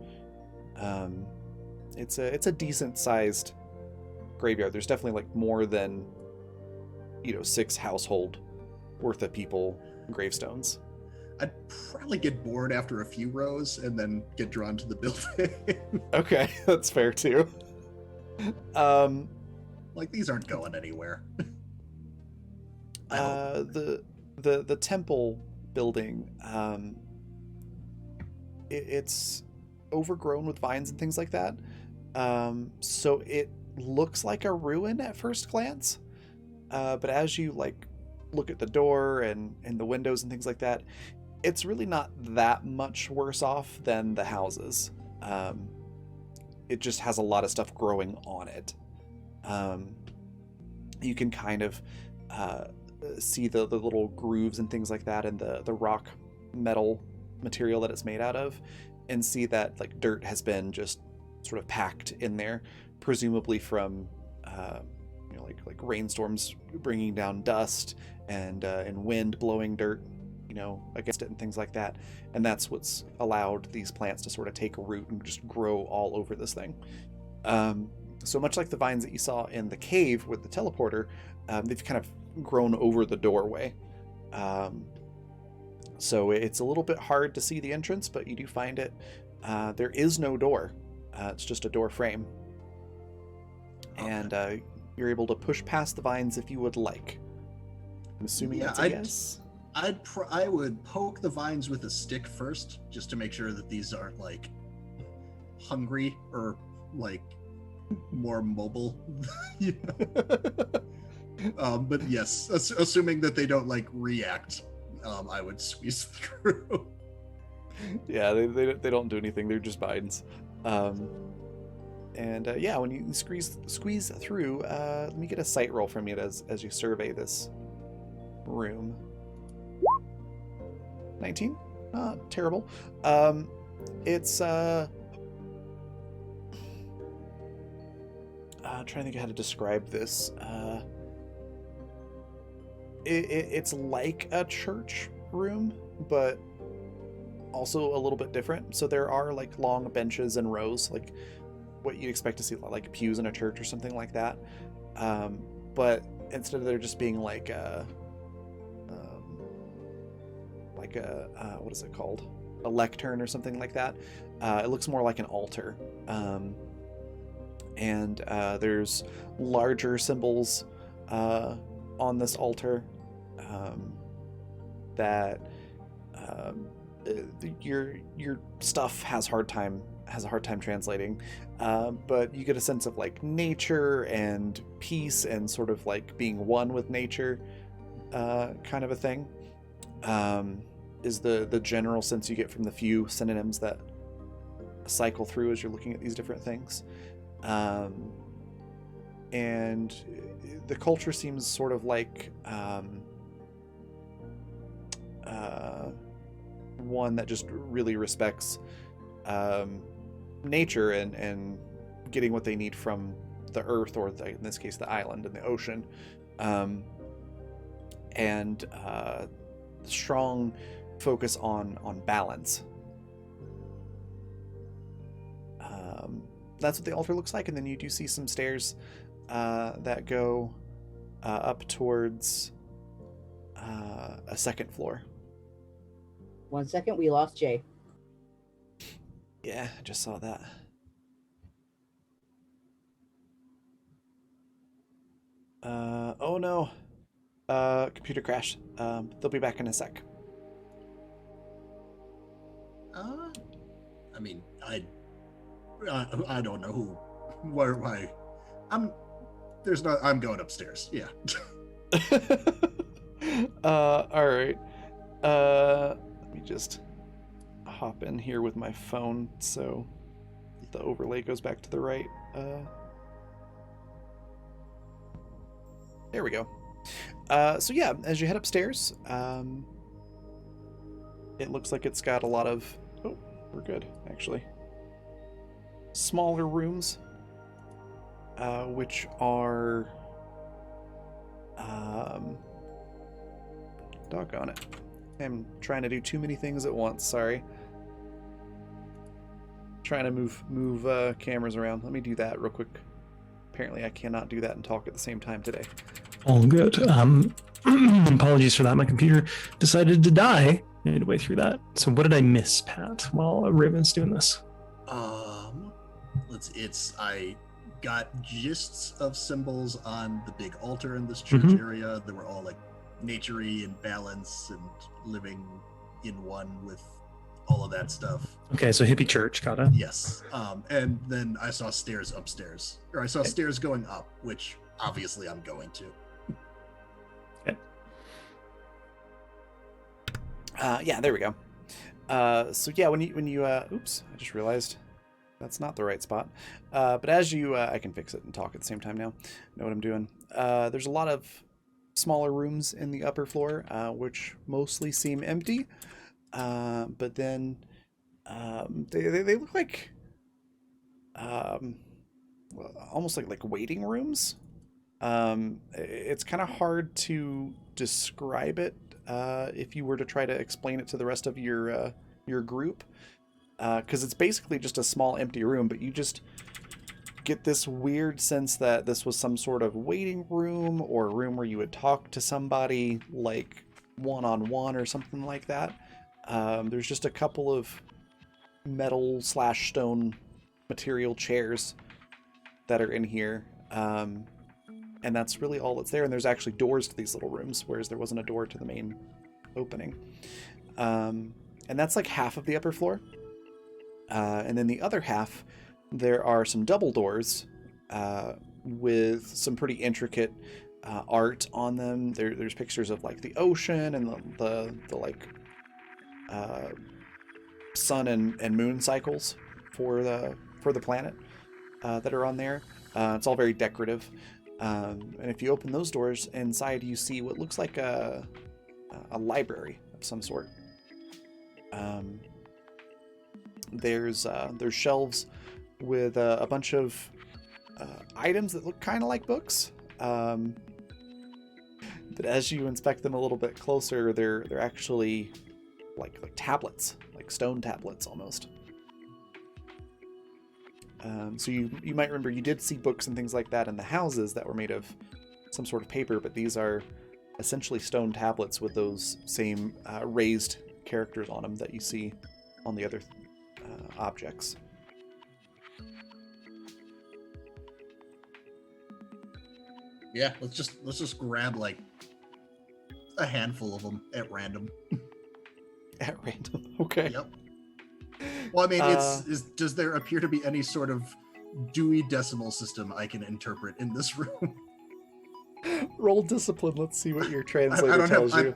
[SPEAKER 1] It's a decent sized graveyard. There's definitely like more than 6 household worth of people gravestones.
[SPEAKER 5] I'd probably get bored after a few rows and then get drawn to the building.
[SPEAKER 1] Okay, that's fair too.
[SPEAKER 5] Like these aren't going anywhere.
[SPEAKER 1] The temple building, it's overgrown with vines and things like that. So it looks like a ruin at first glance. But as you like look at the door and the windows and things like that, it's really not that much worse off than the houses. It just has a lot of stuff growing on it. You can kind of see the little grooves and things like that in the rock metal material that it's made out of, and see that like dirt has been just sort of packed in there, presumably from like rainstorms bringing down dust and wind blowing dirt against it and things like that. And that's what's allowed these plants to sort of take root and just grow all over this thing. So much like the vines that you saw in the cave with the teleporter, they've kind of grown over the doorway. So it's a little bit hard to see the entrance, but you do find it. There is no door. It's just a door frame.
[SPEAKER 5] Okay.
[SPEAKER 1] And you're able to push past the vines if you would like. I'm assuming that's a yes.
[SPEAKER 5] I would poke the vines with a stick first, just to make sure that these aren't like hungry or like more mobile. You know? But yes, assuming that they don't like react, I would squeeze through.
[SPEAKER 1] Yeah, they don't do anything. They're just vines. Yeah, when you squeeze through, let me get a sight roll from you as you survey this room. 19? Not terrible. It's trying to think of how to describe this. It's like a church room, but also a little bit different. So there are like long benches and rows, like what you'd expect to see, like pews in a church or something like that. But instead of there just being like a what is it called? A lectern or something like that. It looks more like an altar. And there's larger symbols on this altar that your stuff has a hard time translating, but you get a sense of like nature and peace and sort of like being one with nature, kind of a thing, is the general sense you get from the few synonyms that cycle through as you're looking at these different things. And the culture seems sort of like one that just really respects nature and getting what they need from the earth, or in this case the island and the ocean, and strong focus on balance. That's what the altar looks like, and then you do see some stairs that go up towards a second floor.
[SPEAKER 2] 1 second, we lost Jay.
[SPEAKER 1] Yeah, I just saw that. Oh no. Computer crash. They'll be back in a sec.
[SPEAKER 5] I mean, I don't know why. I'm going upstairs. Yeah.
[SPEAKER 1] All right. Let me just hop in here with my phone so the overlay goes back to the right. There we go. So yeah, as you head upstairs, it looks like it's got a lot of... Oh, we're good, actually. Smaller rooms, which are... doggone it. I'm trying to do too many things at once, sorry. Trying to move cameras around. Let me do that real quick. Apparently I cannot do that and talk at the same time today.
[SPEAKER 3] All good. Apologies for that. My computer decided to die midway through that. So what did I miss, Pat, while Raven's doing this?
[SPEAKER 5] I got gists of symbols on the big altar in this church area. They were all like nature-y and balance and living in one with all of that stuff.
[SPEAKER 3] Okay, so hippie church, got it.
[SPEAKER 5] Yes. And then I saw stairs upstairs, or I saw stairs going up, which obviously I'm going to.
[SPEAKER 3] Okay.
[SPEAKER 1] Yeah, there we go. So yeah, when you oops, I just realized that's not the right spot. But as you, I can fix it and talk at the same time now. Know what I'm doing. There's a lot of smaller rooms in the upper floor, which mostly seem empty. But then they look like almost like waiting rooms. It's kind of hard to describe it if you were to try to explain it to the rest of your group, because it's basically just a small empty room, but you just get this weird sense that this was some sort of waiting room or a room where you would talk to somebody like one-on-one or something like that. There's just a couple of metal/stone material chairs that are in here, and that's really all that's there. And there's actually doors to these little rooms, whereas there wasn't a door to the main opening. And that's like half of the upper floor. And then the other half, there are some double doors with some pretty intricate art on them. There's pictures of like the ocean and the like sun and moon cycles for the planet that are on there. It's all very decorative. And if you open those doors, inside you see what looks like a library of some sort. There's shelves with a bunch of items that look kind of like books. But as you inspect them a little bit closer, they're actually like tablets, like stone tablets almost. So you might remember you did see books and things like that in the houses that were made of some sort of paper, but these are essentially stone tablets with those same raised characters on them that you see on the other objects.
[SPEAKER 5] Yeah, let's just grab like a handful of them at random.
[SPEAKER 1] At random, okay.
[SPEAKER 5] Yep. Well, I mean, does there appear to be any sort of Dewey Decimal System I can interpret in this room?
[SPEAKER 1] Roll discipline. Let's see what your translator tells you.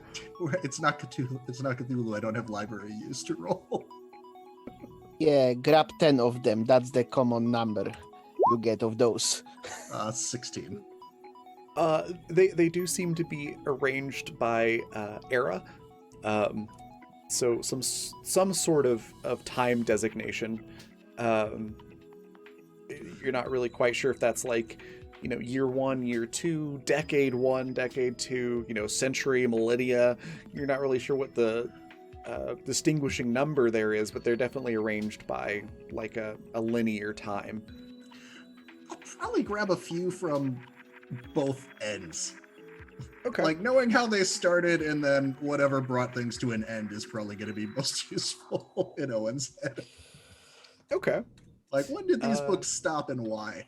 [SPEAKER 5] It's not Cthulhu. It's not Cthulhu. I don't have library use to roll.
[SPEAKER 6] Yeah, grab 10 of them. That's the common number you get of those.
[SPEAKER 5] 16.
[SPEAKER 1] They do seem to be arranged by era. So some sort of time designation. You're not really quite sure if that's like, year 1, year 2, decade 1, decade 2, century, millennia. You're not really sure what the distinguishing number there is, but they're definitely arranged by like a linear time.
[SPEAKER 5] I'll probably grab a few from both ends.
[SPEAKER 1] Okay.
[SPEAKER 5] Like, knowing how they started and then whatever brought things to an end is probably going to be most useful in Owen's head.
[SPEAKER 1] Okay.
[SPEAKER 5] Like, when did these books stop and why?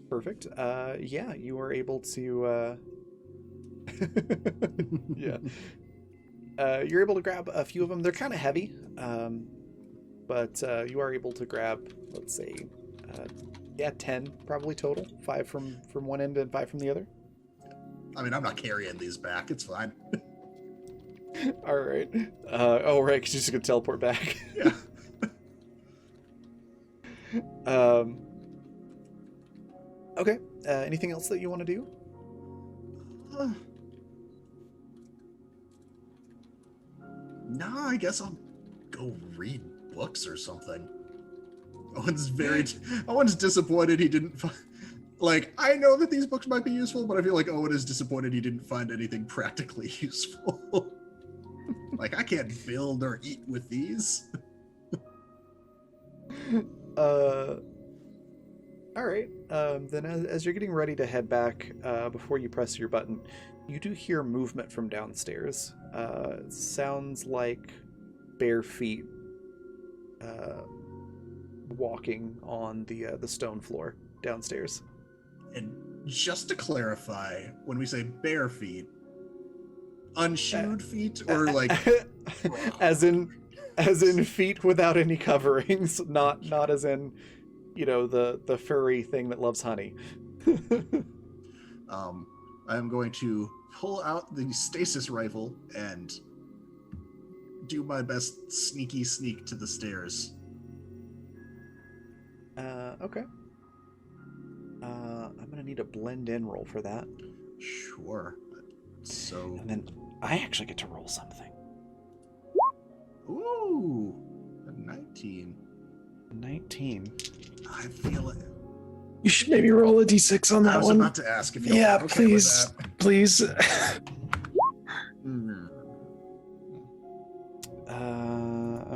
[SPEAKER 1] Perfect. Yeah, you are able to yeah. You're able to grab a few of them. They're kind of heavy, but you are able to grab, let's say, 10 probably total. 5 from one end and 5 from the other.
[SPEAKER 5] I mean, I'm not carrying these back. It's fine.
[SPEAKER 1] All right. Oh, right, because you're just going to teleport back.
[SPEAKER 5] Yeah.
[SPEAKER 1] Okay. Anything else that you want to do?
[SPEAKER 5] No, I guess I'll go read books or something. Owen's disappointed he didn't find... Like, I know that these books might be useful, but I feel like Owen is disappointed he didn't find anything practically useful. Like, I can't build or eat with these.
[SPEAKER 1] All right. Then as you're getting ready to head back, before you press your button, you do hear movement from downstairs. It sounds like bare feet walking on the stone floor downstairs.
[SPEAKER 5] And just to clarify, when we say bare feet, unshoed feet or like
[SPEAKER 1] as in feet without any coverings, not as in the furry thing that loves honey.
[SPEAKER 5] I'm going to pull out the stasis rifle and do my best sneaky sneak to the stairs.
[SPEAKER 1] Okay. I'm gonna need a blend in roll for that.
[SPEAKER 5] Sure. So.
[SPEAKER 1] And then I actually get to roll something.
[SPEAKER 5] Ooh, a 19.
[SPEAKER 1] 19.
[SPEAKER 5] I feel it.
[SPEAKER 3] You should maybe roll a d6 on that
[SPEAKER 5] I was
[SPEAKER 3] one.
[SPEAKER 5] about to ask if you're
[SPEAKER 3] Yeah,
[SPEAKER 5] okay
[SPEAKER 3] please,
[SPEAKER 5] with
[SPEAKER 3] please.
[SPEAKER 5] that. Mm.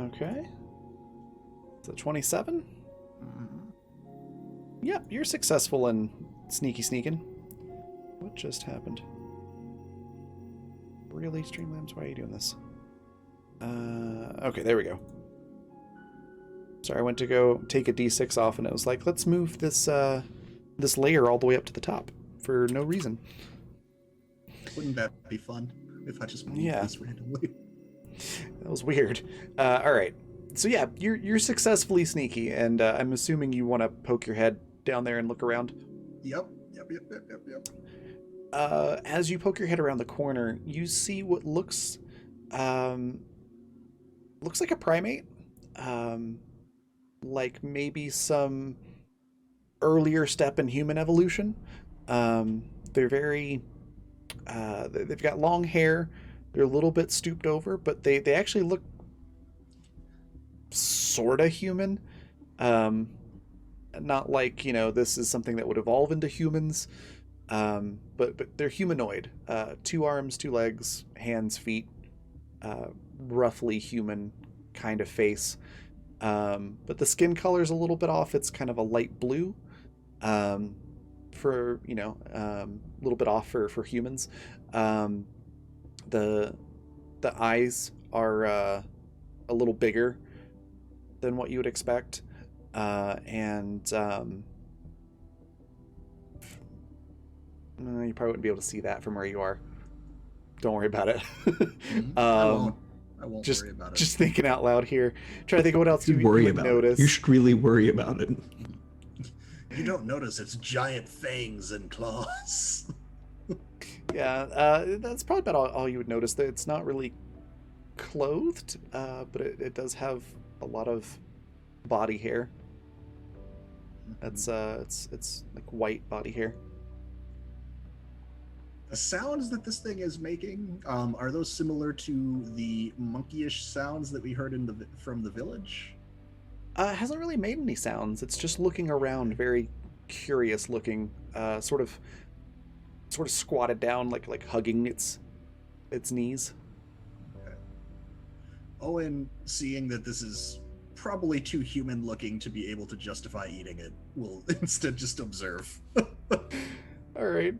[SPEAKER 1] Okay. So 27.
[SPEAKER 5] Mhm.
[SPEAKER 1] Yep, you're successful in sneaking. What just happened? Really, Streamlabs? Why are you doing this? Okay, there we go. Sorry, I went to go take a d6 off, and it was like, let's move this this layer all the way up to the top for no reason.
[SPEAKER 5] Wouldn't that be fun if I just moved
[SPEAKER 1] Yeah.
[SPEAKER 5] this randomly?
[SPEAKER 1] That was weird. All right. So yeah, you're successfully sneaky, and I'm assuming you want to poke your head down there and look around.
[SPEAKER 5] Yep.
[SPEAKER 1] As you poke your head around the corner, you see what looks like a primate, like maybe some earlier step in human evolution. They're very, they've got long hair. They're a little bit stooped over, but they actually look sort of human. Not like, this is something that would evolve into humans. But they're humanoid. 2 arms, 2 legs, hands, feet, roughly human kind of face. But the skin color's a little bit off. It's kind of a light blue. For a little bit off for humans. The eyes are a little bigger than what you would expect, and you probably wouldn't be able to see that from where you are. Don't worry about it.
[SPEAKER 5] I won't
[SPEAKER 1] just
[SPEAKER 5] worry about it.
[SPEAKER 1] just thinking out loud here. Try to think of what else you
[SPEAKER 8] worry
[SPEAKER 1] would
[SPEAKER 8] about
[SPEAKER 1] notice.
[SPEAKER 8] it. You should really worry about it.
[SPEAKER 5] You don't notice its giant fangs and claws.
[SPEAKER 1] Yeah, that's probably about all you would notice. That it's not really clothed, but it does have a lot of body hair. That's it's like white body hair.
[SPEAKER 5] The sounds that this thing is making, are those similar to the monkeyish sounds that we heard from the village?
[SPEAKER 1] It hasn't really made any sounds. It's just looking around, very curious looking, sort of squatted down, like hugging its knees.
[SPEAKER 5] Okay. Owen, seeing that this is probably too human looking to be able to justify eating it, will instead just observe.
[SPEAKER 1] All right.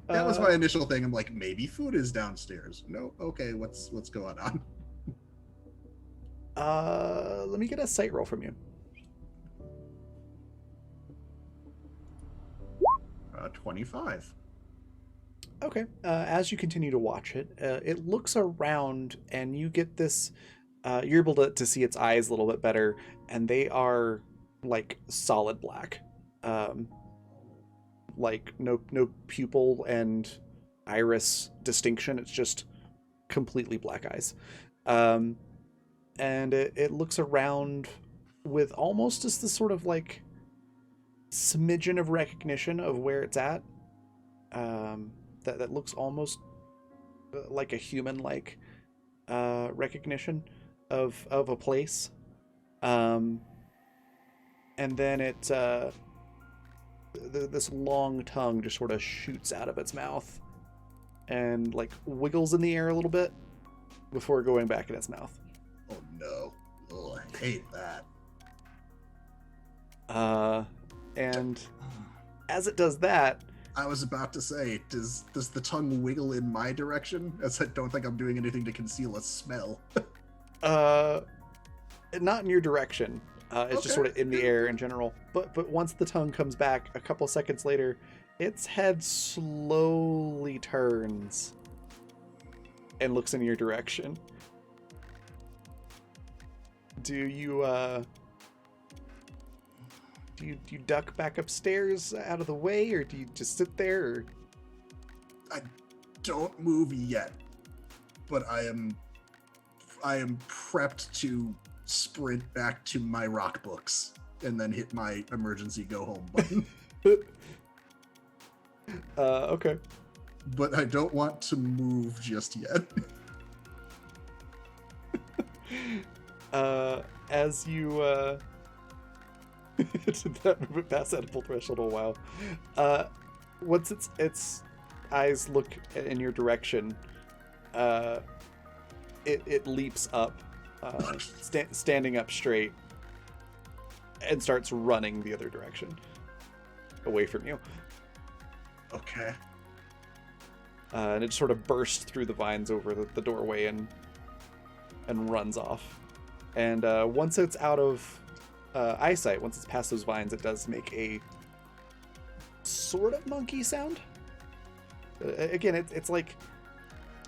[SPEAKER 5] That was my initial thing. I'm like, maybe food is downstairs. No, okay, what's going on?
[SPEAKER 1] Let me get a sight roll from you.
[SPEAKER 5] 25.
[SPEAKER 1] Okay. As you continue to watch it, it looks around, and you get this. You're able to see its eyes a little bit better, and they are like solid black. Like no pupil and iris distinction. It's just completely black eyes. And it looks around with almost just this sort of like smidgen of recognition of where it's at. That looks almost like a human-like recognition of a place. And then it this long tongue just sort of shoots out of its mouth and like wiggles in the air a little bit before going back in its mouth.
[SPEAKER 5] Oh no. Oh, I hate that.
[SPEAKER 1] And as it does that,
[SPEAKER 5] I was about to say, does the tongue wiggle in my direction? As I don't think I'm doing anything to conceal a smell.
[SPEAKER 1] not in your direction. It's just
[SPEAKER 5] Okay.
[SPEAKER 1] sort of in the air in general. But once the tongue comes back, a couple seconds later, its head slowly turns and looks in your direction. Do you duck back upstairs out of the way, or do you just sit there? Or...
[SPEAKER 5] Don't move yet, but I am prepped to sprint back to my rock books and then hit my emergency go home button.
[SPEAKER 1] Okay.
[SPEAKER 5] But I don't want to move just yet.
[SPEAKER 1] As you did that move it past edible threshold a while. Once its eyes look in your direction, it leaps up, standing up straight, and starts running the other direction, away from you.
[SPEAKER 5] Okay.
[SPEAKER 1] And it just sort of bursts through the vines over the doorway and runs off. And once it's out of eyesight, once it's past those vines, it does make a sort of monkey sound. Again, it's like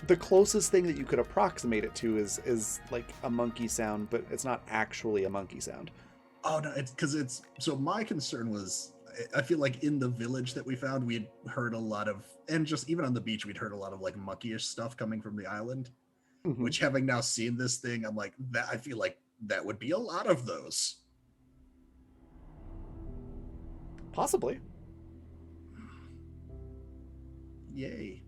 [SPEAKER 1] the closest thing that you could approximate it to is like a monkey sound, but it's not actually a monkey sound.
[SPEAKER 5] Oh no, it's because it's so my concern was I feel like in the village that we found, we'd heard a lot of, and just even on the beach, we'd heard a lot of like monkeyish stuff coming from the island.
[SPEAKER 1] Mhm.
[SPEAKER 5] Which, having now seen this thing, I'm like, that I feel like that would be a lot of those.
[SPEAKER 1] Possibly.
[SPEAKER 5] Yay.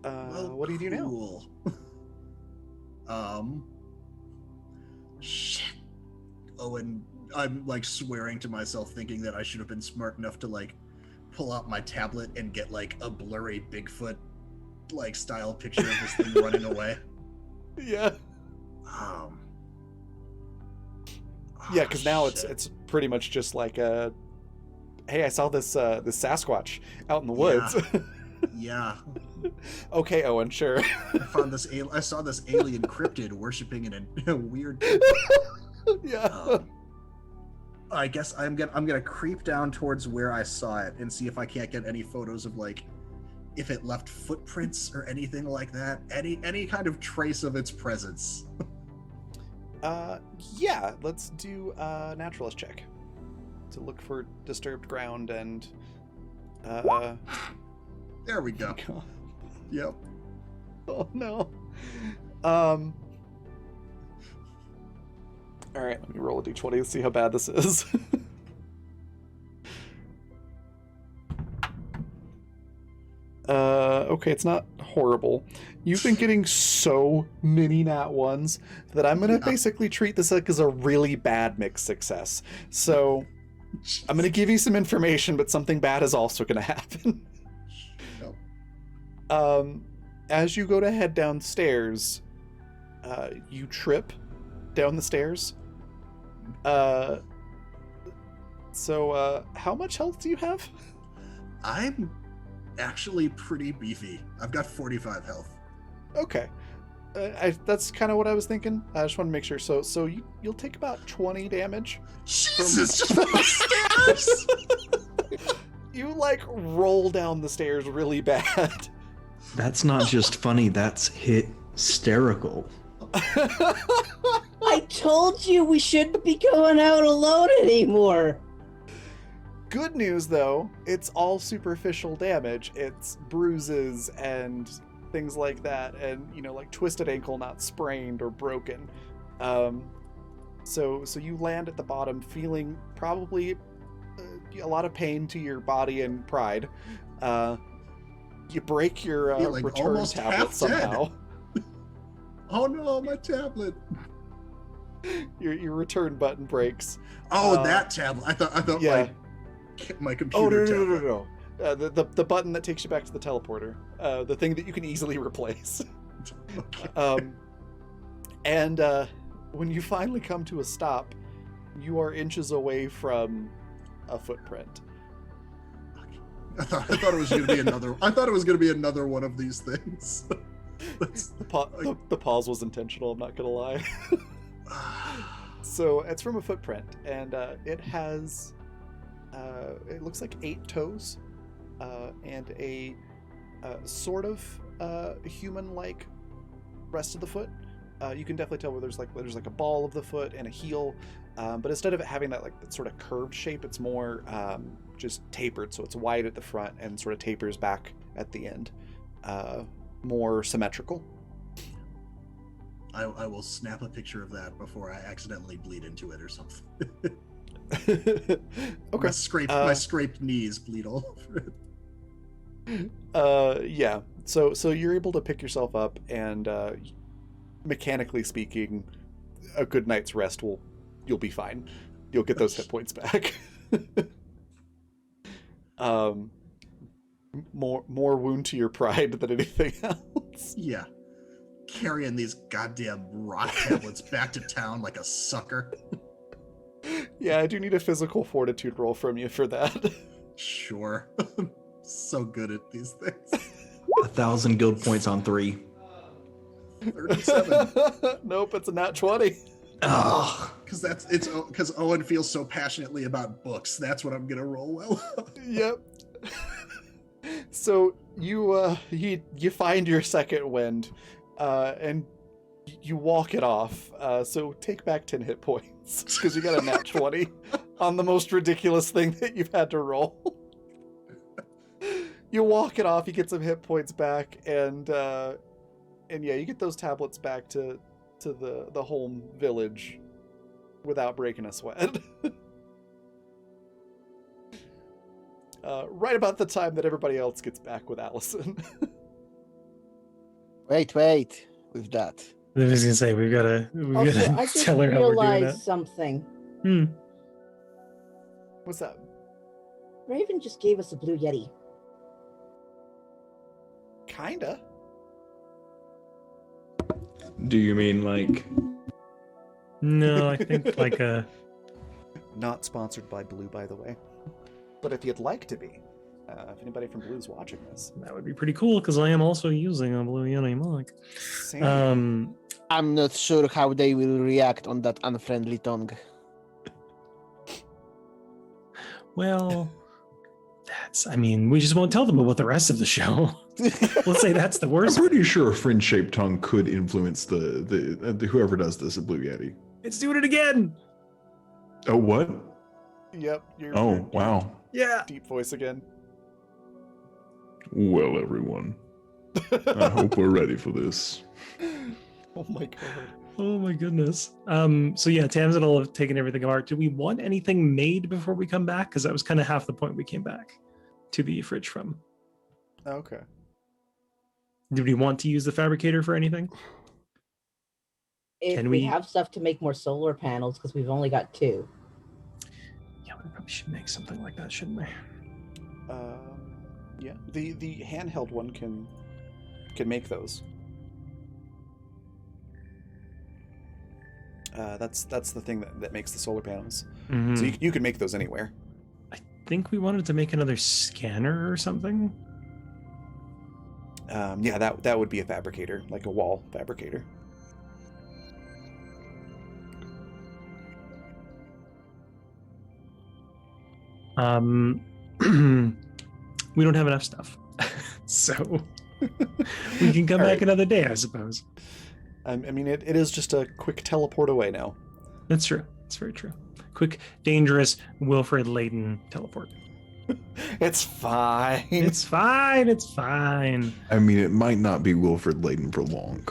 [SPEAKER 5] Well,
[SPEAKER 1] What do you do now?
[SPEAKER 5] cool. Shit. Oh, and I'm like swearing to myself, thinking that I should have been smart enough to like pull out my tablet and get like a blurry Bigfoot like style picture of this thing running away.
[SPEAKER 1] Yeah. Yeah, because now it's pretty much just like a, hey, I saw this this Sasquatch out in the woods.
[SPEAKER 5] Yeah.
[SPEAKER 1] Okay, Owen, sure.
[SPEAKER 5] I saw this alien cryptid worshiping in a weird.
[SPEAKER 1] Yeah.
[SPEAKER 5] I guess I'm gonna creep down towards where I saw it and see if I can't get any photos of like if it left footprints or anything like that. Any kind of trace of its presence.
[SPEAKER 1] Yeah, let's do a naturalist check to look for disturbed ground and
[SPEAKER 5] There we go. Yep.
[SPEAKER 1] Oh no. All right, let me roll a d20 and see how bad this is. Okay, it's not horrible. You've been getting so many nat ones that I'm gonna basically treat this like as a really bad mixed success. So I'm gonna give you some information, but something bad is also gonna happen. As you go to head downstairs, you trip down the stairs. So how much health do you have?
[SPEAKER 5] I'm actually pretty beefy. I've got 45 health.
[SPEAKER 1] Okay. That's kind of what I was thinking. I just want to make sure. So you'll take about 20 damage.
[SPEAKER 5] Jesus, just from the stairs!
[SPEAKER 1] You like roll down the stairs really bad.
[SPEAKER 8] That's not just funny, that's hysterical.
[SPEAKER 2] I told you we shouldn't be going out alone anymore.
[SPEAKER 1] Good news though, it's all superficial damage. It's bruises and things like that, and like twisted ankle, not sprained or broken. So you land at the bottom feeling probably a lot of pain to your body and pride. You break your
[SPEAKER 5] Yeah, like
[SPEAKER 1] return
[SPEAKER 5] almost
[SPEAKER 1] tablet
[SPEAKER 5] half
[SPEAKER 1] somehow.
[SPEAKER 5] Oh no, my tablet.
[SPEAKER 1] Your return button breaks.
[SPEAKER 5] Oh, that tablet. I thought
[SPEAKER 1] Yeah.
[SPEAKER 5] like my
[SPEAKER 1] Oh
[SPEAKER 5] computer tablet.
[SPEAKER 1] no. The button that takes you back to the teleporter. The thing that you can easily replace.
[SPEAKER 5] Okay.
[SPEAKER 1] And when you finally come to a stop, you are inches away from a footprint.
[SPEAKER 5] I thought it was gonna be another. I thought it was gonna be another one of these things.
[SPEAKER 1] The pause was intentional, I'm not gonna lie. So it's from a footprint, and it has it looks like 8 toes and a sort of human-like rest of the foot. You can definitely tell where there's like a ball of the foot and a heel, but instead of it having that sort of curved shape, it's more just tapered, so it's wide at the front and sort of tapers back at the end, more symmetrical.
[SPEAKER 5] I will snap a picture of that before I accidentally bleed into it or something.
[SPEAKER 1] Okay.
[SPEAKER 5] My scraped knees bleed all over it.
[SPEAKER 1] Yeah. So you're able to pick yourself up, and mechanically speaking, a good night's rest you'll be fine. You'll get those hit points back. More wound to your pride than anything else.
[SPEAKER 5] Yeah. Carrying these goddamn rock tablets back to town like a sucker.
[SPEAKER 1] Yeah, I do need a physical fortitude roll from you for that.
[SPEAKER 5] Sure. So good at these things.
[SPEAKER 8] 1,000 guild points on 3.
[SPEAKER 5] 37.
[SPEAKER 1] Nope, it's a nat 20.
[SPEAKER 3] Oh,
[SPEAKER 5] Because it's because Owen feels so passionately about books. That's what I'm gonna roll well.
[SPEAKER 1] Yep. So you find your second wind, and you walk it off. So take back 10 hit points because you got a nat 20 on the most ridiculous thing that you've had to roll. You walk it off. You get some hit points back, and yeah, you get those tablets back to the home village without breaking a sweat. Right about the time that everybody else gets back with Allison.
[SPEAKER 6] Wait, with that.
[SPEAKER 3] I was gonna say we gotta
[SPEAKER 2] Also, I just
[SPEAKER 3] tell her how we're doing
[SPEAKER 2] realized
[SPEAKER 3] that.
[SPEAKER 2] something.
[SPEAKER 1] What's that?
[SPEAKER 2] Raven just gave us a blue yeti.
[SPEAKER 1] Kinda.
[SPEAKER 4] Do you mean like?
[SPEAKER 3] No, I think like a.
[SPEAKER 1] Not sponsored by Blue, by the way. But if you'd like to be, if anybody from Blue's watching this,
[SPEAKER 3] That would be pretty cool because I am also using a Blue Yeti mug.
[SPEAKER 1] same.
[SPEAKER 6] I'm not sure how they will react on that unfriendly tongue.
[SPEAKER 3] Well, I mean, we just won't tell them about the rest of the show. Let's say that's the
[SPEAKER 4] I'm
[SPEAKER 3] worst.
[SPEAKER 4] pretty sure a friend-shaped tongue could influence the whoever does this at Blue Yeti.
[SPEAKER 3] It's doing it again.
[SPEAKER 4] Oh, what?
[SPEAKER 1] Yep. You're,
[SPEAKER 4] Oh,
[SPEAKER 1] you're
[SPEAKER 4] wow.
[SPEAKER 3] Yeah.
[SPEAKER 1] deep voice again.
[SPEAKER 4] Well, everyone, I hope we're ready for this.
[SPEAKER 1] Oh my god.
[SPEAKER 3] Oh my goodness. So yeah, Tamsin will have taken everything apart. Do we want anything made before we come back? Because that was kind of half the point we came back to the fridge from.
[SPEAKER 1] Okay.
[SPEAKER 3] Did we want to use the fabricator for anything?
[SPEAKER 2] If
[SPEAKER 3] Can
[SPEAKER 2] we
[SPEAKER 3] we-
[SPEAKER 2] have stuff to make more solar panels, because we've only got 2.
[SPEAKER 3] Yeah, we probably should make something like that, shouldn't we?
[SPEAKER 1] Yeah. The handheld one can make those. That's the thing that makes the solar panels.
[SPEAKER 3] Mhm.
[SPEAKER 1] So you can make those anywhere.
[SPEAKER 3] I think we wanted to make another scanner or something.
[SPEAKER 1] Yeah, that would be a fabricator, like a wall fabricator.
[SPEAKER 3] We don't have enough stuff. So we can come
[SPEAKER 1] All
[SPEAKER 3] back
[SPEAKER 1] right.
[SPEAKER 3] another day, I suppose.
[SPEAKER 1] I mean, it is just a quick teleport away now.
[SPEAKER 3] That's true. It's very true. Quick, dangerous, Wilfred Layton teleport.
[SPEAKER 1] It's fine.
[SPEAKER 3] It's fine. It's fine.
[SPEAKER 4] I mean, it might not be Wilfred Layton for long.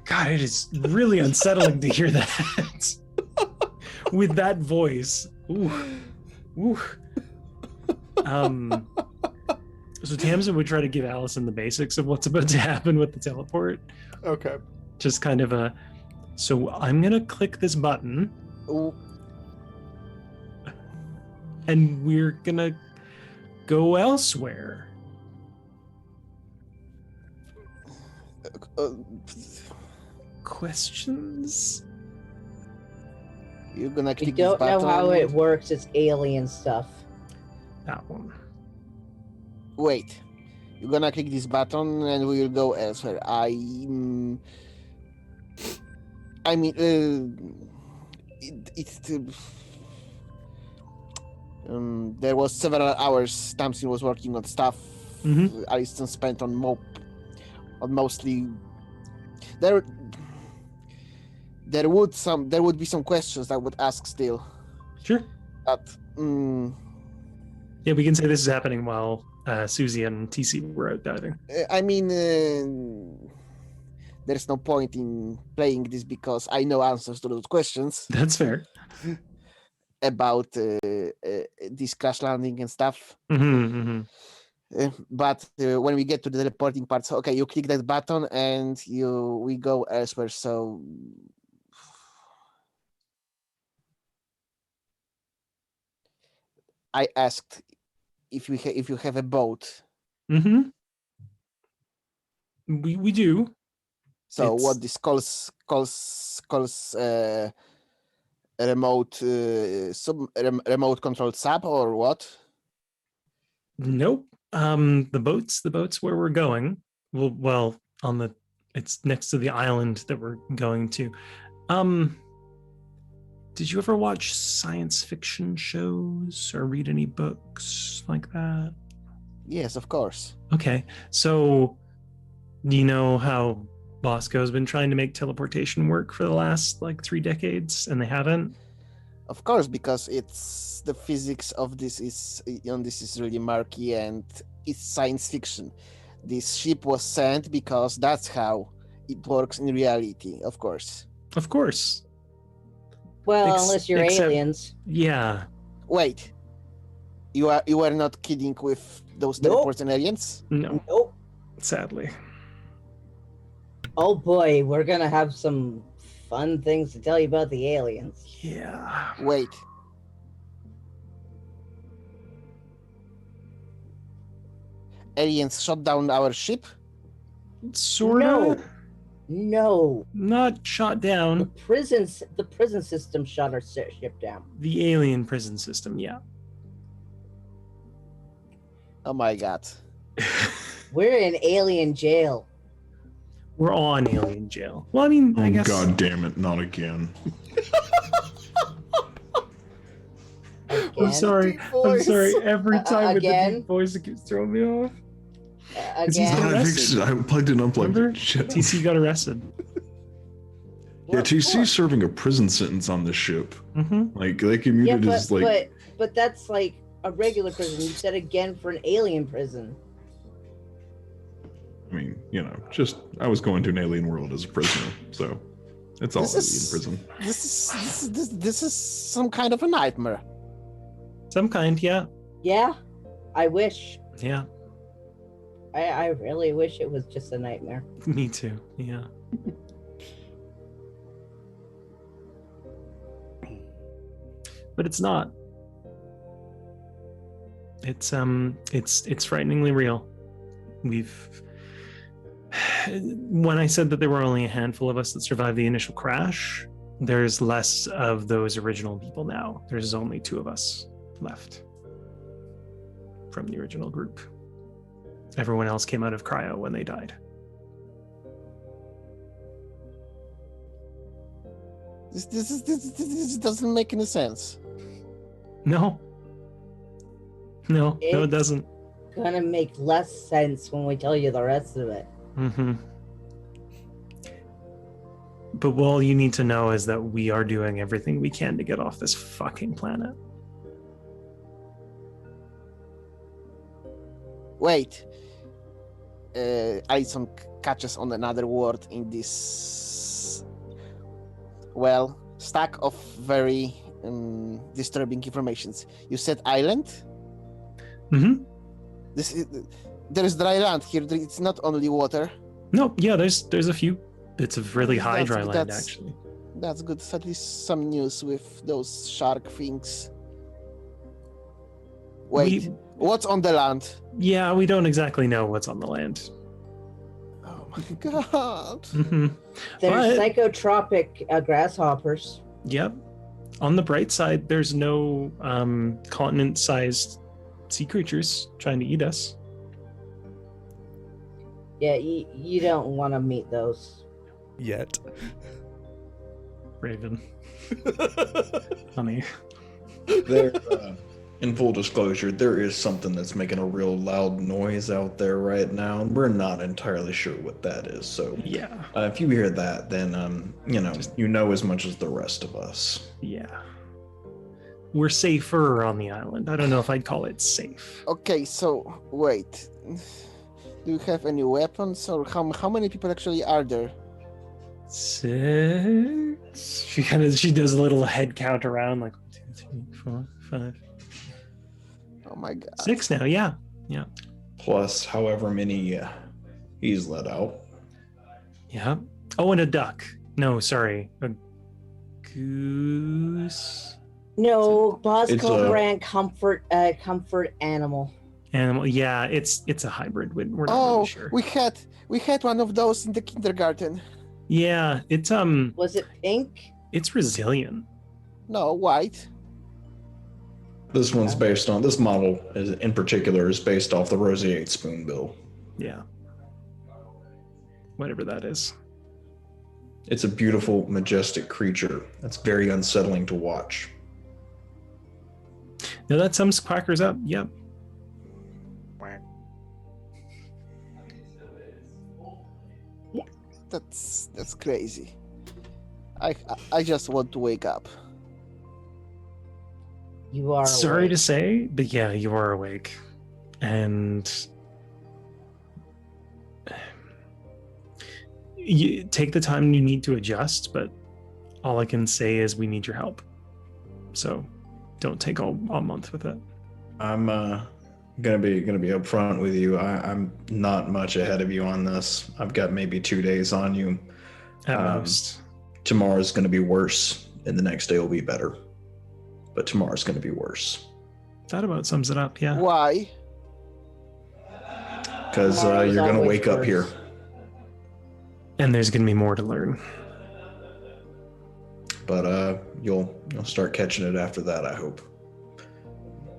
[SPEAKER 3] God, it is really unsettling to hear that. With that voice. Ooh. Ooh. So Tamsin would try to give Allison the basics of what's about to happen with the teleport.
[SPEAKER 1] Okay.
[SPEAKER 3] Just kind of a, so I'm gonna click this button
[SPEAKER 6] Ooh,
[SPEAKER 3] and we're gonna go elsewhere.
[SPEAKER 6] uh,
[SPEAKER 3] Questions?
[SPEAKER 6] you're gonna
[SPEAKER 2] I
[SPEAKER 6] click this
[SPEAKER 2] don't know
[SPEAKER 6] button.
[SPEAKER 2] how it works. It's alien stuff.
[SPEAKER 3] That one.
[SPEAKER 6] Wait, you're gonna click this button and we will go elsewhere. I mean, there was several hours Tamsin was working on stuff.
[SPEAKER 3] Mhm.
[SPEAKER 6] Alisson spent on mostly. There would be some questions I would ask still.
[SPEAKER 3] Sure.
[SPEAKER 6] But
[SPEAKER 3] Yeah, we can say this is happening while Susie and TC were out diving.
[SPEAKER 6] I mean, there's no point in playing this because I know answers to those questions
[SPEAKER 3] That's fair.
[SPEAKER 6] about this crash landing and stuff. But when we get to the reporting part, so, okay, you click that button and we go elsewhere. So I asked if you have a boat.
[SPEAKER 3] We do.
[SPEAKER 6] So
[SPEAKER 3] It's-
[SPEAKER 6] what this calls remote remote controlled sub or what?
[SPEAKER 3] Nope. The boats where we're going. Well, it's next to the island that we're going to. Did you ever watch science fiction shows or read any books like that?
[SPEAKER 6] Yes, of course.
[SPEAKER 3] Okay, so do you know how Bosco's been trying to make teleportation work for the last like 3 decades and they haven't?
[SPEAKER 6] Of course, because it's the physics of this is really murky and it's science fiction. This ship was sent because that's how it works in reality, of course.
[SPEAKER 3] Of course.
[SPEAKER 2] Well,
[SPEAKER 3] Ex-
[SPEAKER 2] unless you're
[SPEAKER 3] except-
[SPEAKER 2] aliens.
[SPEAKER 3] Yeah.
[SPEAKER 6] Wait. You are not kidding with those
[SPEAKER 2] Nope.
[SPEAKER 6] teleports and aliens?
[SPEAKER 3] No,
[SPEAKER 2] Nope.
[SPEAKER 3] sadly.
[SPEAKER 2] Oh boy, we're gonna have some fun things to tell you about the aliens.
[SPEAKER 3] Yeah.
[SPEAKER 6] Wait. Aliens shot down our ship?
[SPEAKER 3] Sorta.
[SPEAKER 2] No. No.
[SPEAKER 3] Not shot
[SPEAKER 2] The
[SPEAKER 3] down.
[SPEAKER 2] prison system shot our ship down.
[SPEAKER 3] The alien prison system, yeah.
[SPEAKER 6] Oh my god.
[SPEAKER 2] We're in alien jail.
[SPEAKER 3] We're on alien jail. Well, I mean, I
[SPEAKER 4] Oh,
[SPEAKER 3] guess.
[SPEAKER 4] God damn it, not again.
[SPEAKER 3] I'm
[SPEAKER 2] Again.
[SPEAKER 3] sorry.
[SPEAKER 1] Deep
[SPEAKER 3] I'm
[SPEAKER 1] voice.
[SPEAKER 3] sorry. Every time with the
[SPEAKER 2] again?
[SPEAKER 3] deep voice, it keeps throwing me off. Is he
[SPEAKER 2] Again.
[SPEAKER 3] still-
[SPEAKER 4] I fixed it. I plugged it and unplugged
[SPEAKER 3] Remember?
[SPEAKER 4] it. Shit.
[SPEAKER 3] TC got arrested.
[SPEAKER 4] Yeah,
[SPEAKER 2] What
[SPEAKER 4] TC's
[SPEAKER 2] for?
[SPEAKER 4] serving a prison sentence on this ship.
[SPEAKER 3] Mm-hmm.
[SPEAKER 4] Like, they
[SPEAKER 2] Yeah,
[SPEAKER 4] commuted as, like,
[SPEAKER 2] but that's like a regular prison. You said again for an alien prison.
[SPEAKER 4] I mean, you know, just, I was going to an alien world as a prisoner, so it's all
[SPEAKER 6] This
[SPEAKER 4] alien
[SPEAKER 6] is-
[SPEAKER 4] prison.
[SPEAKER 6] This is some kind of a nightmare.
[SPEAKER 3] Some kind, yeah.
[SPEAKER 2] Yeah, I wish.
[SPEAKER 3] Yeah.
[SPEAKER 2] I really wish it was just a nightmare.
[SPEAKER 3] Me too. Yeah. But it's not. It's frighteningly real. When I said that there were only a handful of us that survived the initial crash, there's less of those original people now. There's only 2 of us left from the original group. Everyone else came out of cryo when they died.
[SPEAKER 6] This doesn't make any sense.
[SPEAKER 3] No, it
[SPEAKER 2] It's-
[SPEAKER 3] doesn't.
[SPEAKER 2] Gonna make less sense when we tell you the rest of it.
[SPEAKER 3] Mm-hmm. But all you need to know is that we are doing everything we can to get off this fucking planet.
[SPEAKER 6] Wait. Alison catches on another word in this, well, stack of very disturbing informations. You said island?
[SPEAKER 3] Mm-hmm.
[SPEAKER 6] There is dry land here. It's not only water.
[SPEAKER 3] No, yeah, there's a few bits of really high
[SPEAKER 6] That's-
[SPEAKER 3] dry land
[SPEAKER 6] that's-
[SPEAKER 3] actually.
[SPEAKER 6] That's good. At least some news with those shark things. Wait, what's on the land?
[SPEAKER 3] Yeah, we don't exactly know what's on the land.
[SPEAKER 6] Oh my god.
[SPEAKER 3] Hmm.
[SPEAKER 2] There's
[SPEAKER 3] But-
[SPEAKER 2] psychotropic grasshoppers.
[SPEAKER 3] Yep. On the bright side, there's no continent-sized sea creatures trying to eat us.
[SPEAKER 2] Yeah, you don't want to meet those.
[SPEAKER 1] Yet.
[SPEAKER 3] Raven, honey.
[SPEAKER 8] There, in full disclosure, there is something that's making a real loud noise out there right now, and we're not entirely sure what that is. So,
[SPEAKER 3] Yeah,
[SPEAKER 8] if you hear that, then you know as much as the rest of us.
[SPEAKER 3] yeah. We're safer on the island. I don't know if I'd call it safe.
[SPEAKER 6] Okay, so wait. Do you have any weapons, or how many people actually are there?
[SPEAKER 3] 6. She does a little head count around, like 1, 2, 3, 4, 5,
[SPEAKER 6] Oh my god.
[SPEAKER 3] 6 now. Yeah,
[SPEAKER 8] Plus, however many he's let out.
[SPEAKER 3] yeah. Oh, and a duck. No, sorry, a goose.
[SPEAKER 2] No,
[SPEAKER 8] It's
[SPEAKER 2] Bosco
[SPEAKER 8] a-
[SPEAKER 2] ran comfort animal.
[SPEAKER 3] Animal. Yeah, it's a hybrid. We're not
[SPEAKER 6] Oh,
[SPEAKER 3] really sure.
[SPEAKER 6] we had one of those in the kindergarten.
[SPEAKER 3] Yeah, it's
[SPEAKER 2] Was it pink?
[SPEAKER 3] it's resilient.
[SPEAKER 6] No, white.
[SPEAKER 8] This one's based on this model, in particular, is based off the roseate spoonbill.
[SPEAKER 3] Yeah. Whatever that is.
[SPEAKER 4] It's a beautiful, majestic creature that's very unsettling to watch.
[SPEAKER 3] No, that sums Quackers up. Yep.
[SPEAKER 6] That's crazy. I just want to wake up.
[SPEAKER 2] You are
[SPEAKER 3] Sorry
[SPEAKER 2] awake.
[SPEAKER 3] to say, but yeah, you are awake. And you take the time you need to adjust, but all I can say is we need your help. So don't take all month with it.
[SPEAKER 4] I'm gonna be upfront with you. I'm not much ahead of you on this. I've got maybe 2 days on you.
[SPEAKER 3] At
[SPEAKER 4] Um,
[SPEAKER 3] most.
[SPEAKER 4] Tomorrow's gonna be worse, and the next day will be better. But tomorrow's gonna be worse
[SPEAKER 3] That about sums it up, yeah.
[SPEAKER 6] Why?
[SPEAKER 4] because
[SPEAKER 2] Tomorrow's
[SPEAKER 4] you're gonna
[SPEAKER 2] always
[SPEAKER 4] wake up
[SPEAKER 2] worse.
[SPEAKER 4] here.
[SPEAKER 3] And there's gonna be more to learn.
[SPEAKER 4] But you'll start catching it after that, I hope.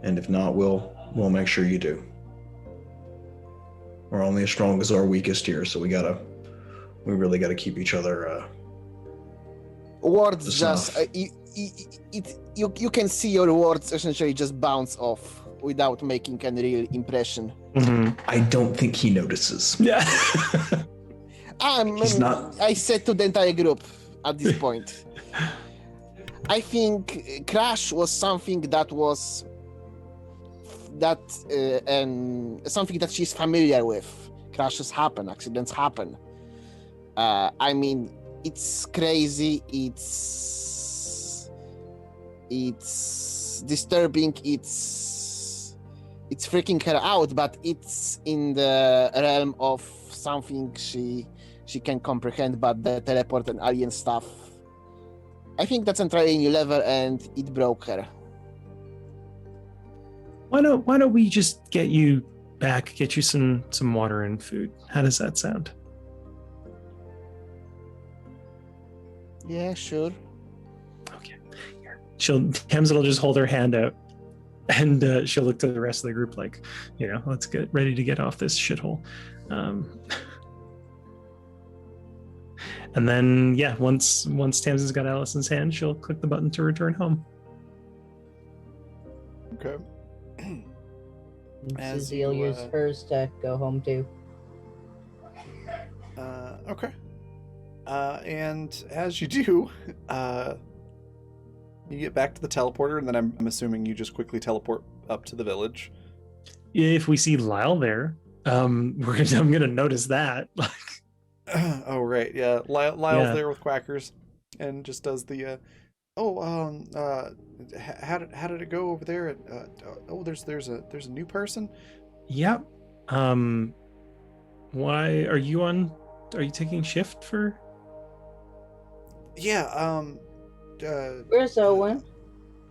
[SPEAKER 4] And if not, we'll make sure you do. We're only as strong as our weakest here, so we really gotta keep each other.
[SPEAKER 6] Words
[SPEAKER 4] That's
[SPEAKER 6] just
[SPEAKER 4] enough.
[SPEAKER 6] you can see your words essentially just bounce off without making any real impression.
[SPEAKER 4] I don't think he notices.
[SPEAKER 3] Yeah.
[SPEAKER 4] He's not-
[SPEAKER 6] I said to the entire group at this point. I think crash was something that and something that she's familiar with. Crashes happen, accidents happen. I mean, it's crazy. It's disturbing. It's freaking her out, but it's in the realm of something she can comprehend. But the teleport and alien stuff, I think that's entirely new level, and it broke her.
[SPEAKER 3] Why don't we just get you back, get you some water and food? How does that sound?
[SPEAKER 6] Yeah, sure.
[SPEAKER 3] Okay. Here. Tamsin will just hold her hand out, and she'll look to the rest of the group like, let's get ready to get off this shithole. And then, yeah, once Tamsin's got Allison's hand, she'll click the button to return home.
[SPEAKER 1] Okay.
[SPEAKER 2] And
[SPEAKER 1] As
[SPEAKER 2] Susie will
[SPEAKER 1] you,
[SPEAKER 2] use hers to go home too.
[SPEAKER 1] Okay. And as you do, you get back to the teleporter, and then I'm assuming you just quickly teleport up to the village.
[SPEAKER 3] If we see Lyle there, I'm gonna notice that.
[SPEAKER 1] Oh right, yeah. Lyle's
[SPEAKER 3] Yeah.
[SPEAKER 1] there with Quackers, and just does the. How did it go over there? There's a new person.
[SPEAKER 3] Yep. Why are you taking shift for?
[SPEAKER 1] Yeah.
[SPEAKER 2] Where's Owen?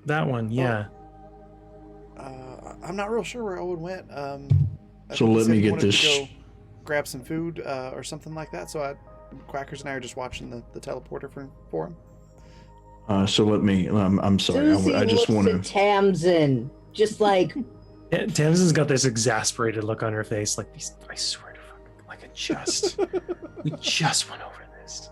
[SPEAKER 3] That one, yeah.
[SPEAKER 1] I'm not real sure where Owen went. I
[SPEAKER 4] So
[SPEAKER 1] think he
[SPEAKER 4] let
[SPEAKER 1] said
[SPEAKER 4] me
[SPEAKER 1] he
[SPEAKER 4] get
[SPEAKER 1] wanted to
[SPEAKER 4] this.
[SPEAKER 1] go grab some food or something like that. So Quackers and I are just watching the teleporter for him.
[SPEAKER 4] So let me. I'm sorry.
[SPEAKER 2] Susie
[SPEAKER 4] I just
[SPEAKER 2] looks
[SPEAKER 4] want
[SPEAKER 2] at
[SPEAKER 4] to.
[SPEAKER 2] Tamsin, just like
[SPEAKER 3] Yeah, Tamsin's got this exasperated look on her face, like, I swear to fuck, like we just went over this.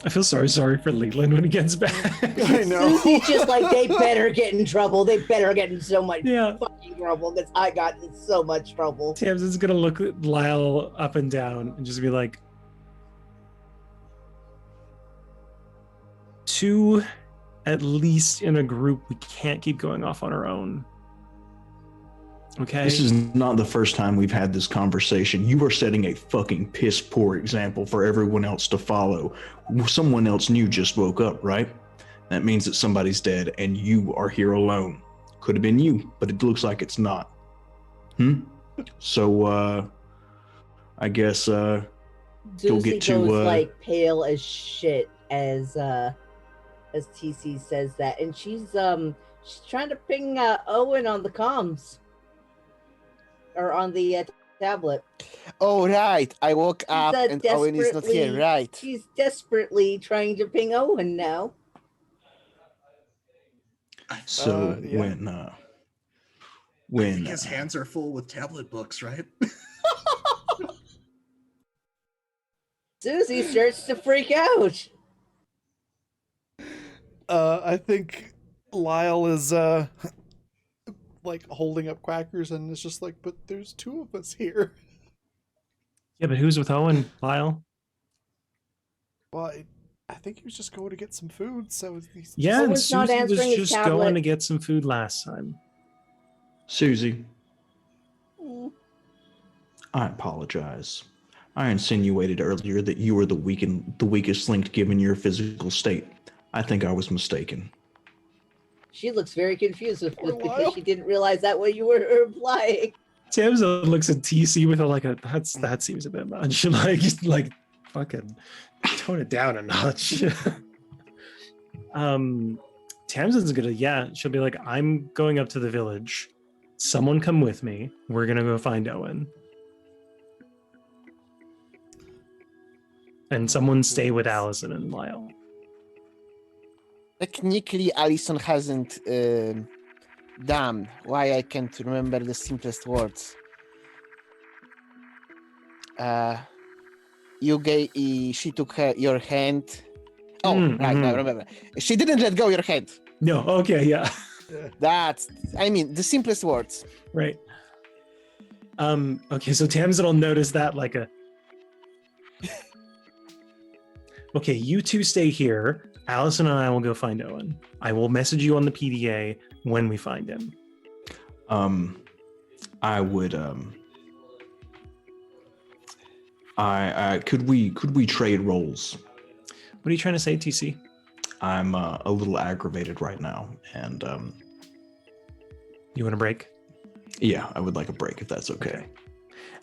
[SPEAKER 3] I feel sorry for Leland when he gets back.
[SPEAKER 1] I know.
[SPEAKER 2] Susie's just like, they better get in trouble. They better get in so much
[SPEAKER 3] Yeah.
[SPEAKER 2] fucking trouble because I got in so much trouble.
[SPEAKER 3] Tamsin's gonna look at Lyle up and down and just be like, two, at least in a group, we can't keep going off on our own. Okay?
[SPEAKER 4] This is not the first time we've had this conversation. You are setting a fucking piss poor example for everyone else to follow. Someone else new just woke up, right? That means that somebody's dead and you are here alone. Could have been you, but it looks like it's not. So, I guess, You'll
[SPEAKER 2] Susie
[SPEAKER 4] get to,
[SPEAKER 2] goes like pale as shit as TC says that, and she's trying to ping Owen on the comms or on the tablet.
[SPEAKER 6] Oh right, I woke up and Owen is not here.
[SPEAKER 2] desperately-
[SPEAKER 6] Right.
[SPEAKER 2] She's desperately trying to ping Owen now.
[SPEAKER 4] so
[SPEAKER 1] yeah.
[SPEAKER 4] when,
[SPEAKER 5] I
[SPEAKER 4] when,
[SPEAKER 5] think his hands are full with tablet books, right?
[SPEAKER 2] Susie starts to freak out.
[SPEAKER 1] I think Lyle is like holding up Quackers and is just like, but there's two of us here.
[SPEAKER 3] Yeah, but who's with Owen, Lyle?
[SPEAKER 1] Well, I think he was just going to get some food, so he's
[SPEAKER 3] Yeah, and
[SPEAKER 2] Owen's not
[SPEAKER 3] Susie was
[SPEAKER 2] answering his
[SPEAKER 3] just
[SPEAKER 2] tablet.
[SPEAKER 3] going to get some food last time.
[SPEAKER 8] Susie, I apologize. I insinuated earlier that you were the weakest link given your physical state. I think I was mistaken.
[SPEAKER 2] She looks very confused
[SPEAKER 1] Poor
[SPEAKER 2] because
[SPEAKER 1] Lyle.
[SPEAKER 2] she didn't realize that what you were implying.
[SPEAKER 3] Tamsin looks at TC with that seems a bit much. like fucking tone it down a notch. Tamsin's gonna, she'll be like, I'm going up to the village. Someone come with me. We're gonna go find Owen. And someone stay with Allison and Lyle.
[SPEAKER 6] Technically, Allison hasn't. Damn, why I can't remember the simplest words. She took your hand. Oh, right, I remember. She didn't let go your hand.
[SPEAKER 3] No, okay, yeah.
[SPEAKER 6] The simplest words.
[SPEAKER 3] Right. Okay, so Tamsin will notice that like a okay, you two stay here. Allison and I will go find Owen. I will message you on the PDA when we find him.
[SPEAKER 8] I would could we trade roles?
[SPEAKER 3] What are you trying to say, TC?
[SPEAKER 8] I'm a little aggravated right now, and
[SPEAKER 3] You want a break?
[SPEAKER 8] yeah, I would like a break if that's okay.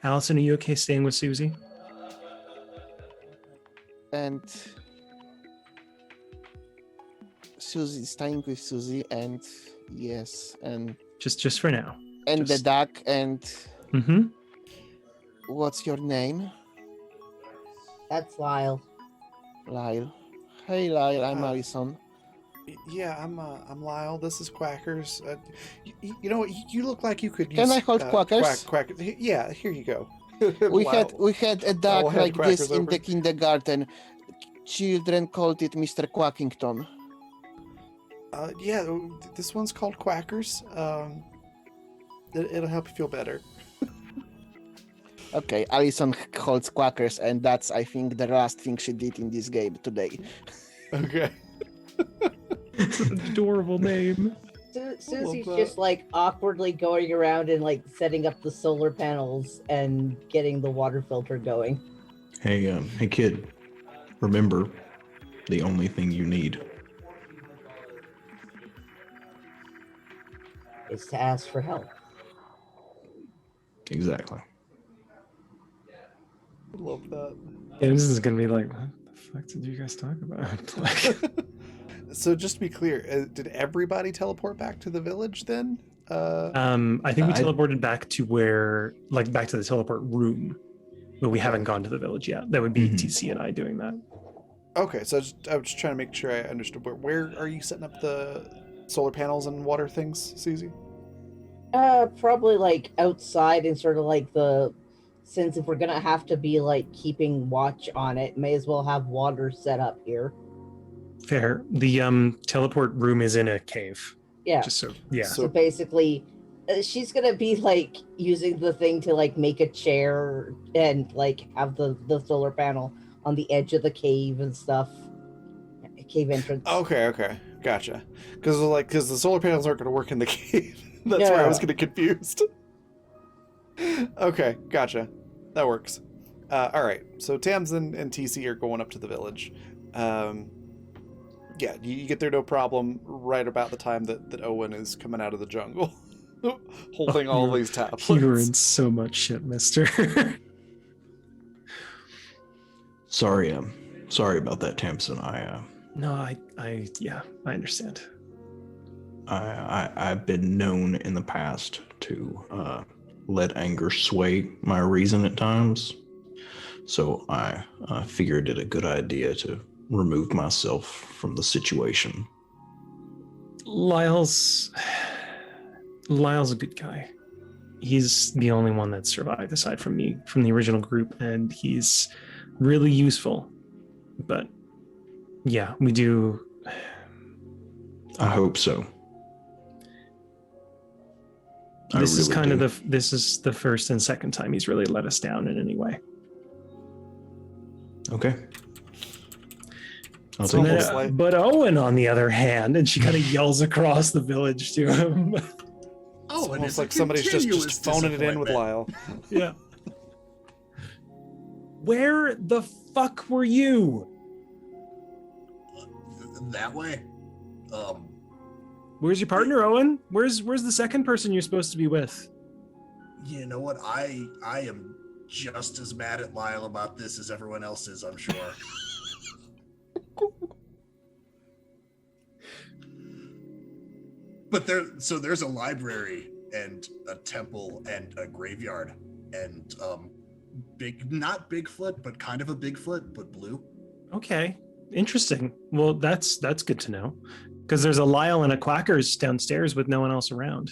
[SPEAKER 3] Allison, are you okay staying with Susie?
[SPEAKER 6] And Susie, staying with Susie, and yes, and
[SPEAKER 3] Just for now.
[SPEAKER 6] the
[SPEAKER 3] Just-
[SPEAKER 6] duck, and
[SPEAKER 3] Mm-hmm.
[SPEAKER 6] what's your name?
[SPEAKER 2] That's Lyle.
[SPEAKER 6] Lyle. Hey, Lyle, I'm
[SPEAKER 1] Uh,
[SPEAKER 6] Allison.
[SPEAKER 1] Yeah, I'm Lyle. This is Quackers. You know what? You look like you could.
[SPEAKER 6] Can
[SPEAKER 1] use,
[SPEAKER 6] I hold Quackers?
[SPEAKER 1] Quackers. Yeah, here you go.
[SPEAKER 6] We
[SPEAKER 1] Lyle.
[SPEAKER 6] had a duck
[SPEAKER 1] I'll hand
[SPEAKER 6] like this
[SPEAKER 1] Quackers
[SPEAKER 6] in
[SPEAKER 1] over.
[SPEAKER 6] the kindergarten. Children called it Mr. Quackington.
[SPEAKER 1] Yeah, this one's called Quackers. It'll help you feel better.
[SPEAKER 6] Okay, Allison holds Quackers, and that's, I think, the last thing she did in this game today.
[SPEAKER 1] Okay.
[SPEAKER 3] It's an adorable name.
[SPEAKER 2] Susie's
[SPEAKER 1] that.
[SPEAKER 2] just like awkwardly going around and like setting up the solar panels and getting the water filter going.
[SPEAKER 8] Hey kid, remember, the only thing you need.
[SPEAKER 2] Is to ask for help.
[SPEAKER 8] Exactly.
[SPEAKER 1] Love that.
[SPEAKER 3] Tamsin's gonna be like, what the fuck did you guys talk about? Like,
[SPEAKER 1] So just to be clear, did everybody teleport back to the village then?
[SPEAKER 3] I think we
[SPEAKER 8] I-
[SPEAKER 3] teleported back to back to the teleport room, but we haven't gone to the village yet. That would be
[SPEAKER 8] Mhm.
[SPEAKER 3] TC and I doing that.
[SPEAKER 1] Okay, so I was just trying to make sure I understood. Where are you setting up the solar panels and water things, Susie?
[SPEAKER 2] Probably like outside and sort of like since if we're gonna have to be like keeping watch on it, may as well have water set up here.
[SPEAKER 3] Fair. The teleport room is in a cave.
[SPEAKER 2] Yeah.
[SPEAKER 3] Just so yeah.
[SPEAKER 2] So basically, she's gonna be like using the thing to like make a chair and like have the solar panel on the edge of the cave and stuff. Cave entrance.
[SPEAKER 1] Okay, gotcha. Because the solar panels aren't going to work in the cave. That's where I was
[SPEAKER 2] Yeah.
[SPEAKER 1] getting confused. Okay, gotcha. That works. All right, so Tamsin and TC are going up to the village. Yeah, you get there no problem. Right about the time that Owen is coming out of the jungle, holding all
[SPEAKER 3] you were-
[SPEAKER 1] these tablets.
[SPEAKER 3] You were in so much shit, mister.
[SPEAKER 8] Sorry about that, Tamsin.
[SPEAKER 3] No, I understand.
[SPEAKER 8] I've been known in the past to let anger sway my reason at times. So I figured it a good idea to remove myself from the situation.
[SPEAKER 3] Lyle's a good guy. He's the only one that survived aside from me from the original group, and he's really useful. But yeah, we do.
[SPEAKER 4] I hope so.
[SPEAKER 3] This is kind of this is the first and second time he's really let us down in any way.
[SPEAKER 4] Okay. I'll
[SPEAKER 1] It's
[SPEAKER 4] take
[SPEAKER 1] almost
[SPEAKER 4] that.
[SPEAKER 1] like-
[SPEAKER 3] But Owen, on the other hand, and she kind of yells across the village to him.
[SPEAKER 5] Oh, and
[SPEAKER 1] Almost
[SPEAKER 5] it's
[SPEAKER 1] like
[SPEAKER 5] a
[SPEAKER 1] somebody's just
[SPEAKER 5] continuous
[SPEAKER 1] phoning it in with
[SPEAKER 5] disappointment.
[SPEAKER 1] Lyle.
[SPEAKER 3] Yeah. Where the fuck were you?
[SPEAKER 5] That way.
[SPEAKER 3] Where's your partner, Owen? Where's the second person you're supposed to be with?
[SPEAKER 5] You know what? I am just as mad at Lyle about this as everyone else is, I'm sure. But there's a library and a temple and a graveyard and not Bigfoot, but kind of a Bigfoot, but blue.
[SPEAKER 3] Okay, interesting. Well, that's good to know, because there's a Lyle and a Quackers downstairs with no one else around.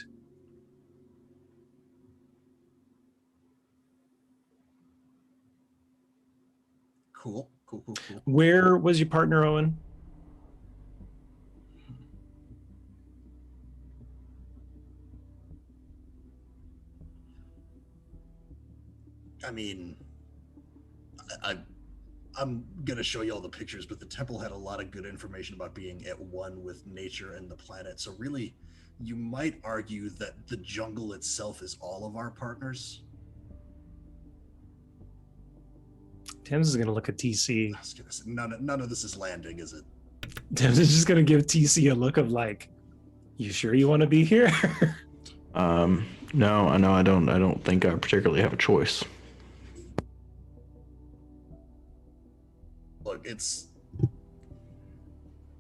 [SPEAKER 5] Cool.
[SPEAKER 3] Where was your partner, Owen?
[SPEAKER 5] I mean, I'm gonna show you all the pictures, but the temple had a lot of good information about being at one with nature and the planet. So really, you might argue that the jungle itself is all of our partners.
[SPEAKER 3] Thames is gonna look at TC.
[SPEAKER 5] I was gonna say, none of this is landing, is it?
[SPEAKER 3] Thames is just gonna give TC a look of like, "You sure you want to be here?"
[SPEAKER 8] No, I know I don't think I particularly have a choice.
[SPEAKER 5] Look,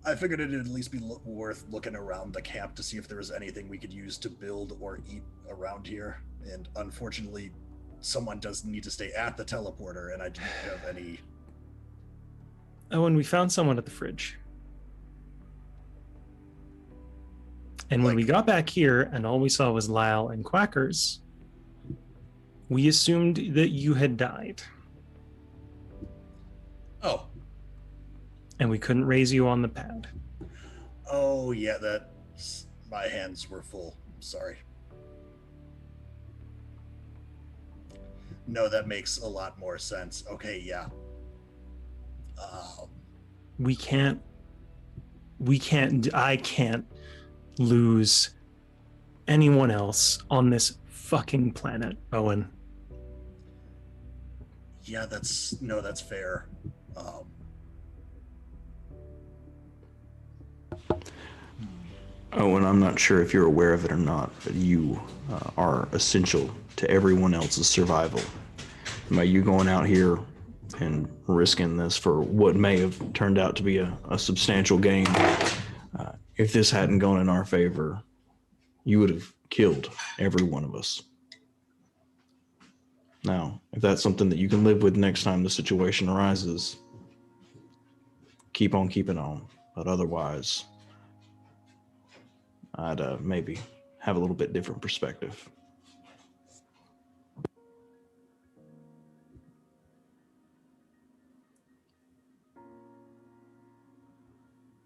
[SPEAKER 5] I figured it'd at least be worth looking around the camp to see if there was anything we could use to build or eat around here. And unfortunately, someone does need to stay at the teleporter, and I didn't have any.
[SPEAKER 3] Owen, we found someone at the fridge. And when we got back here and all we saw was Lyle and Quackers, we assumed that you had died.
[SPEAKER 5] Oh.
[SPEAKER 3] And we couldn't raise you on the pad.
[SPEAKER 5] Oh, yeah, my hands were full. Sorry. No, that makes a lot more sense. Okay, yeah.
[SPEAKER 3] I can't lose anyone else on this fucking planet, Owen.
[SPEAKER 5] Yeah, that's fair.
[SPEAKER 8] Oh, and I'm not sure if you're aware of it or not, but you are essential to everyone else's survival. By you going out here and risking this for what may have turned out to be a substantial gain, if this hadn't gone in our favor, you would have killed every one of us. Now, if that's something that you can live with next time the situation arises, keep on keeping on. But otherwise, I'd maybe have a little bit different perspective.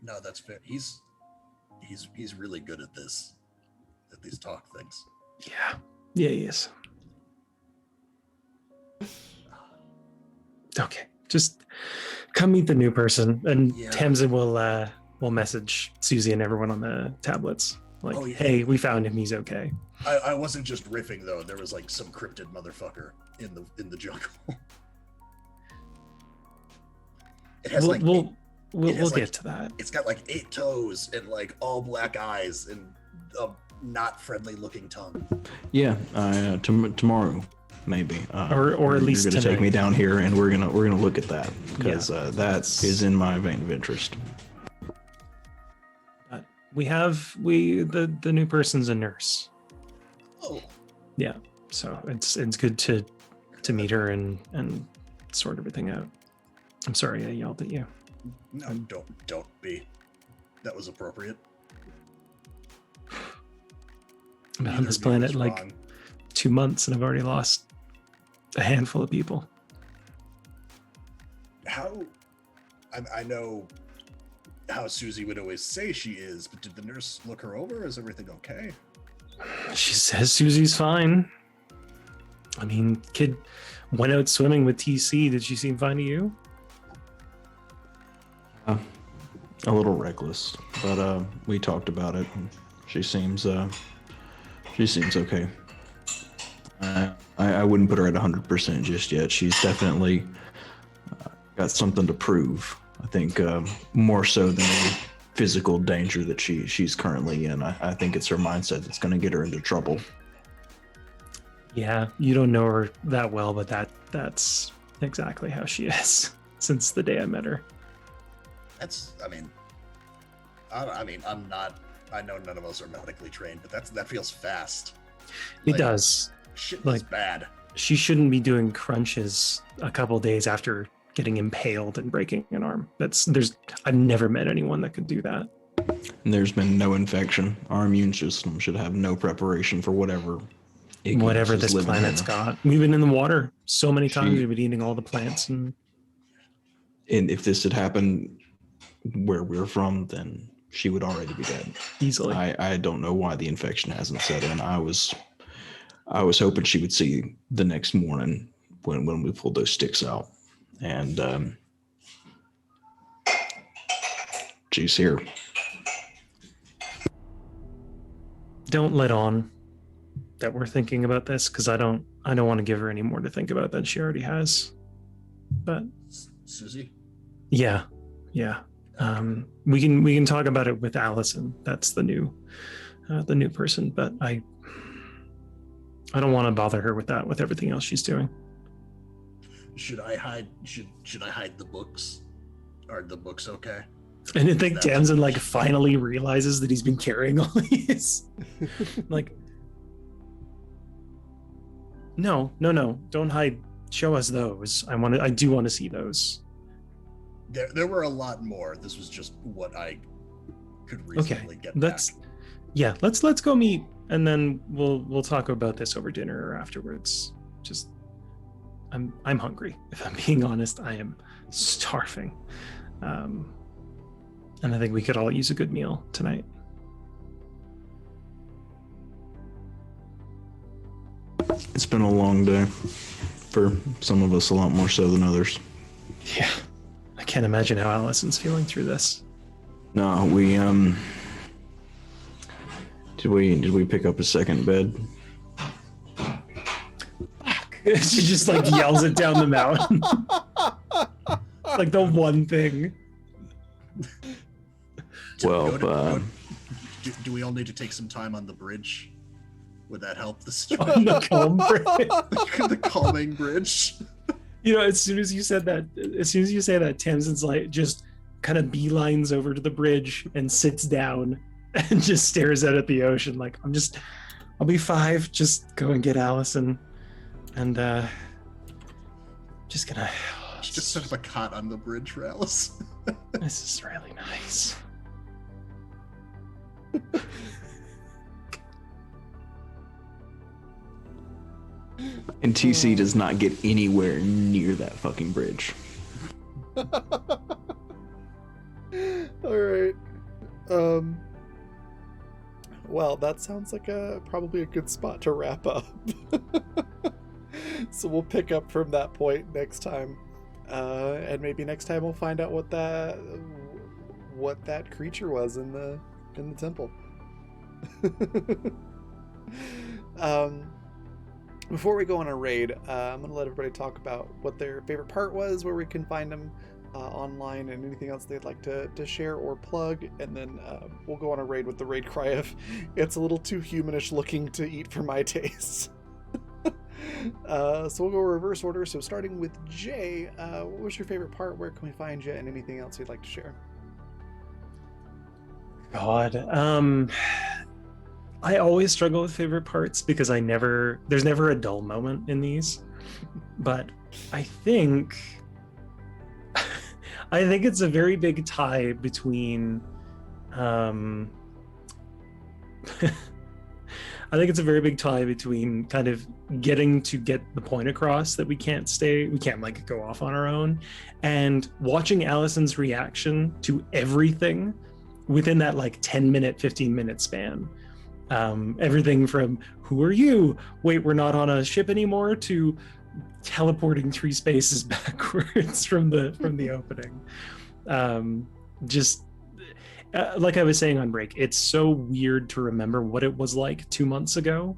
[SPEAKER 5] No, that's fair. He's really good at this, at these talk things.
[SPEAKER 3] Yeah, he is. Okay, just come meet the new person, and
[SPEAKER 5] Yeah.
[SPEAKER 3] Tamsin will message Susie and everyone on the tablets. Like,
[SPEAKER 5] Oh, yeah.
[SPEAKER 3] hey, we found him. He's okay.
[SPEAKER 5] I wasn't just riffing though. There was like some cryptid motherfucker in the jungle. It has
[SPEAKER 3] We'll
[SPEAKER 5] has,
[SPEAKER 3] get to that.
[SPEAKER 5] it's got like 8 toes and like all black eyes and a not friendly looking tongue.
[SPEAKER 8] Yeah, tomorrow maybe,
[SPEAKER 3] Or at least
[SPEAKER 8] you're gonna take
[SPEAKER 3] tonight.
[SPEAKER 8] me down here, and we're gonna look at that because that is in my vein of interest.
[SPEAKER 3] But the new person's a nurse.
[SPEAKER 5] Oh,
[SPEAKER 3] So it's good to meet her and sort everything out. I'm sorry I yelled at you.
[SPEAKER 5] no, don't be. That was appropriate.
[SPEAKER 3] I've been on
[SPEAKER 5] Neither
[SPEAKER 3] this
[SPEAKER 5] of you was
[SPEAKER 3] planet like
[SPEAKER 5] wrong.
[SPEAKER 3] 2 months and I've already lost a handful of people.
[SPEAKER 5] I know how Susie would always say she is, but did the nurse look her over? Is everything okay?
[SPEAKER 3] She says Susie's fine. I mean, kid went out swimming with TC. Did she seem fine to you?
[SPEAKER 8] A little reckless, but we talked about it. And she seems okay. I wouldn't put her at 100% just yet. She's definitely got something to prove. I think more so than any physical danger that she's currently in. I think it's her mindset that's going to get her into trouble.
[SPEAKER 3] Yeah, you don't know her that well, but that's exactly how she is since the day I met her.
[SPEAKER 5] I'm not. I know none of us are medically trained, but that feels fast.
[SPEAKER 3] It does.
[SPEAKER 5] Shit is
[SPEAKER 3] Like-
[SPEAKER 5] bad.
[SPEAKER 3] She shouldn't be doing crunches a couple days after getting impaled and breaking an arm. I've never met anyone that could do that.
[SPEAKER 8] And there's been no infection. Our immune system should have no preparation for whatever
[SPEAKER 3] This planet's got. We've been in the water so many times. We've been eating all the plants, and
[SPEAKER 8] if this had happened where we're from, then she would already be dead.
[SPEAKER 3] easily.
[SPEAKER 8] I don't know why the infection hasn't set in. I was hoping she would see the next morning when we pulled those sticks out, and she's here.
[SPEAKER 3] Don't let on that we're thinking about this, because I don't want to give her any more to think about than she already has. But
[SPEAKER 5] Susie?
[SPEAKER 3] yeah. We can talk about it with Allison. That's the new person. But I don't want to bother her with that, with everything else she's doing.
[SPEAKER 5] Should I hide the books? Are the books okay?
[SPEAKER 3] And I think Tamsin finally realizes that he's been carrying all these. No, don't hide. Show us those. I do want to see those.
[SPEAKER 5] There were a lot more. This was just what I could reasonably get back.
[SPEAKER 3] Let's go meet, and then we'll talk about this over dinner or afterwards. Just I'm hungry. If I'm being honest, I am starving. And I think we could all use a good meal tonight.
[SPEAKER 8] It's been a long day for some of us, a lot more so than others.
[SPEAKER 3] Yeah, I can't imagine how Allison's feeling through this.
[SPEAKER 8] No, we did we pick up a second bed?
[SPEAKER 3] She just yells it down the mountain. The one thing.
[SPEAKER 8] Well,
[SPEAKER 5] do we all need to take some time on the bridge? Would that help the
[SPEAKER 3] On
[SPEAKER 5] story?
[SPEAKER 3] the calm bridge.
[SPEAKER 5] The calming bridge.
[SPEAKER 3] As soon as you say that, Tamsin's just kind of beelines over to the bridge and sits down and just stares out at the ocean. I'll be 5. Just go and get Allison, and just gonna.
[SPEAKER 5] Just set up a cot on the bridge for Alice.
[SPEAKER 3] This is really nice.
[SPEAKER 8] And TC does not get anywhere near that fucking bridge.
[SPEAKER 1] All right. Well, that sounds like probably a good spot to wrap up. So we'll pick up from that point next time, and maybe next time we'll find out what that creature was in the temple. Before we go on a raid, I'm gonna let everybody talk about what their favorite part was, where we can find them online, and anything else they'd like to share or plug, and then we'll go on a raid with the raid cry of "It's a little too humanish looking to eat for my tastes." So we'll go reverse order. So starting with Jay, what was your favorite part? Where can we find you? And anything else you'd like to share?
[SPEAKER 3] God, I always struggle with favorite parts because there's never a dull moment in these. But I think it's a very big tie between I think it's a very big tie between kind of getting to get the point across that we can't like go off on our own, and watching Allison's reaction to everything within that like 10-minute, 15-minute span. Everything from "Who are you? Wait, we're not on a ship anymore," to teleporting 3 spaces backwards from the opening. Like I was saying on break, it's so weird to remember what it was like 2 months ago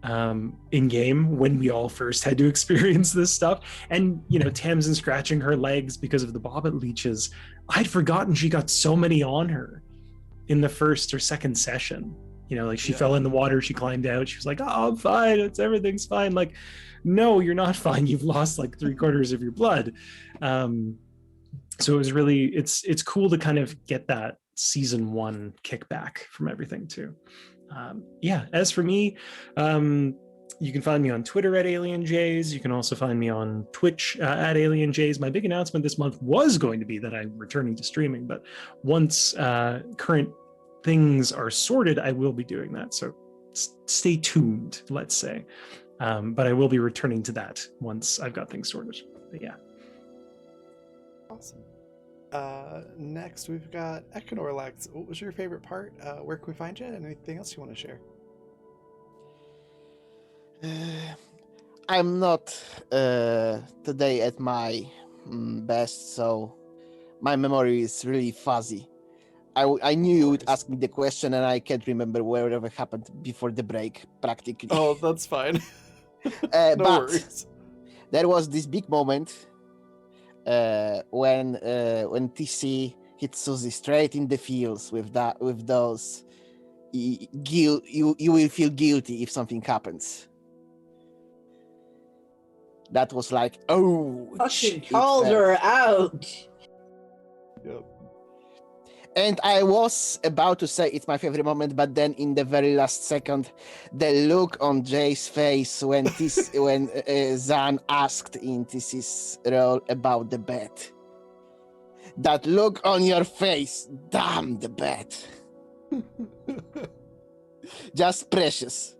[SPEAKER 3] in game when we all first had to experience this stuff. And Tamsin scratching her legs because of the bobbit leeches. I'd forgotten she got so many on her in the first or second session. She fell in the water, she climbed out, she was like, "Oh, I'm fine, everything's fine." Like, no, you're not fine. You've lost like 3/4 of your blood. So it was really, it's cool to kind of get that season 1 kickback from everything too. As for me, you can find me on Twitter at AlienJays. You can also find me on Twitch at AlienJays. My big announcement this month was going to be that I'm returning to streaming, but once current things are sorted, I will be doing that. So stay tuned, let's say. But I will be returning to that once I've got things sorted. But yeah.
[SPEAKER 1] Awesome. Next, we've got Econorlax. What was your favorite part? Where can we find you? And anything else you want to share?
[SPEAKER 6] I'm not today at my best, so my memory is really fuzzy. I knew you would ask me the question, and I can't remember whatever happened before the break, practically.
[SPEAKER 1] Oh, that's fine.
[SPEAKER 6] No
[SPEAKER 1] No
[SPEAKER 6] but
[SPEAKER 1] worries.
[SPEAKER 6] there was this big moment when TC hit Susie straight in the feels with those. You will feel guilty if something happens. That was like, oh,
[SPEAKER 2] Fucking called her out.
[SPEAKER 1] Yep.
[SPEAKER 6] And I was about to say it's my favorite moment, but then in the very last second, the look on Jay's face when Zan asked in TC's role about the bet. That look on your face, damn the bet. Just precious.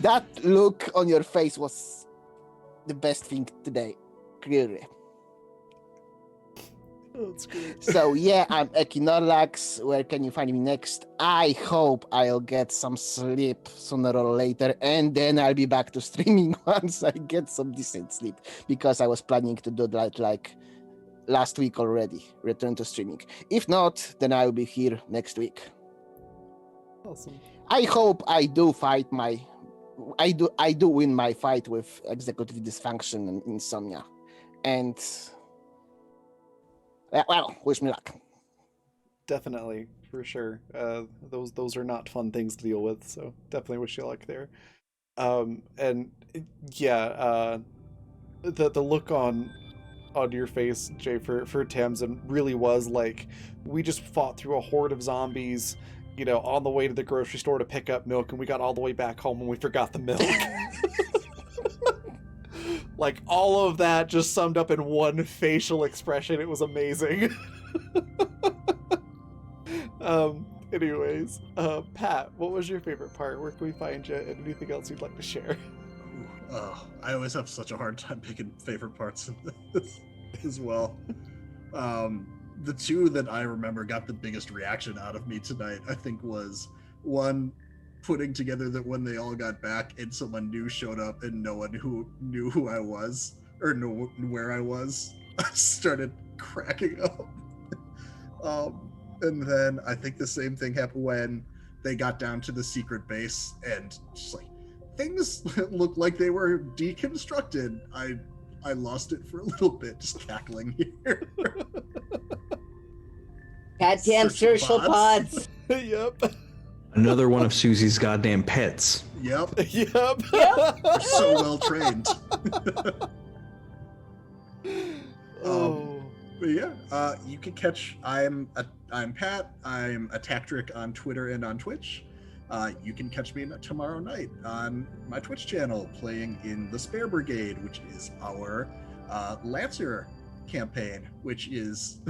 [SPEAKER 6] That look on your face was the best thing today, clearly.
[SPEAKER 1] That's great.
[SPEAKER 6] So yeah, I'm Econorlax. Where can you find me next? I hope I'll get some sleep sooner or later, and then I'll be back to streaming once I get some decent sleep, because I was planning to do that like last week already, return to streaming. If not, then I'll be here next week.
[SPEAKER 1] Awesome.
[SPEAKER 6] I hope I do win my fight with executive dysfunction and insomnia. And well, wish me luck.
[SPEAKER 1] Definitely, for sure. Those are not fun things to deal with, so definitely wish you luck there. And yeah, the look on your face, Jay, for Tamsin really was like, we just fought through a horde of zombies, on the way to the grocery store to pick up milk, and we got all the way back home and we forgot the milk. Like, all of that just summed up in one facial expression. It was amazing. Anyways, Pat, what was your favorite part? Where can we find you? And anything else you'd like to share?
[SPEAKER 5] I always have such a hard time picking favorite parts in this as well. The two that I remember got the biggest reaction out of me tonight, I think, was one, putting together that when they all got back and someone new showed up and no one who knew who I was or knew where I was, I started cracking up. And then I think the same thing happened when they got down to the secret base and just like things looked like they were deconstructed. I lost it for a little bit, just cackling here.
[SPEAKER 2] Goddamn social pods.
[SPEAKER 1] Yep.
[SPEAKER 8] Another one of Susie's goddamn pets.
[SPEAKER 5] Yep.
[SPEAKER 1] Yep.
[SPEAKER 5] They're so well trained.
[SPEAKER 1] Oh.
[SPEAKER 5] But yeah, you can catch. I'm Pat. I'm Attactric on Twitter and on Twitch. You can catch me tomorrow night on my Twitch channel playing in the Spare Brigade, which is our Lancer campaign, which is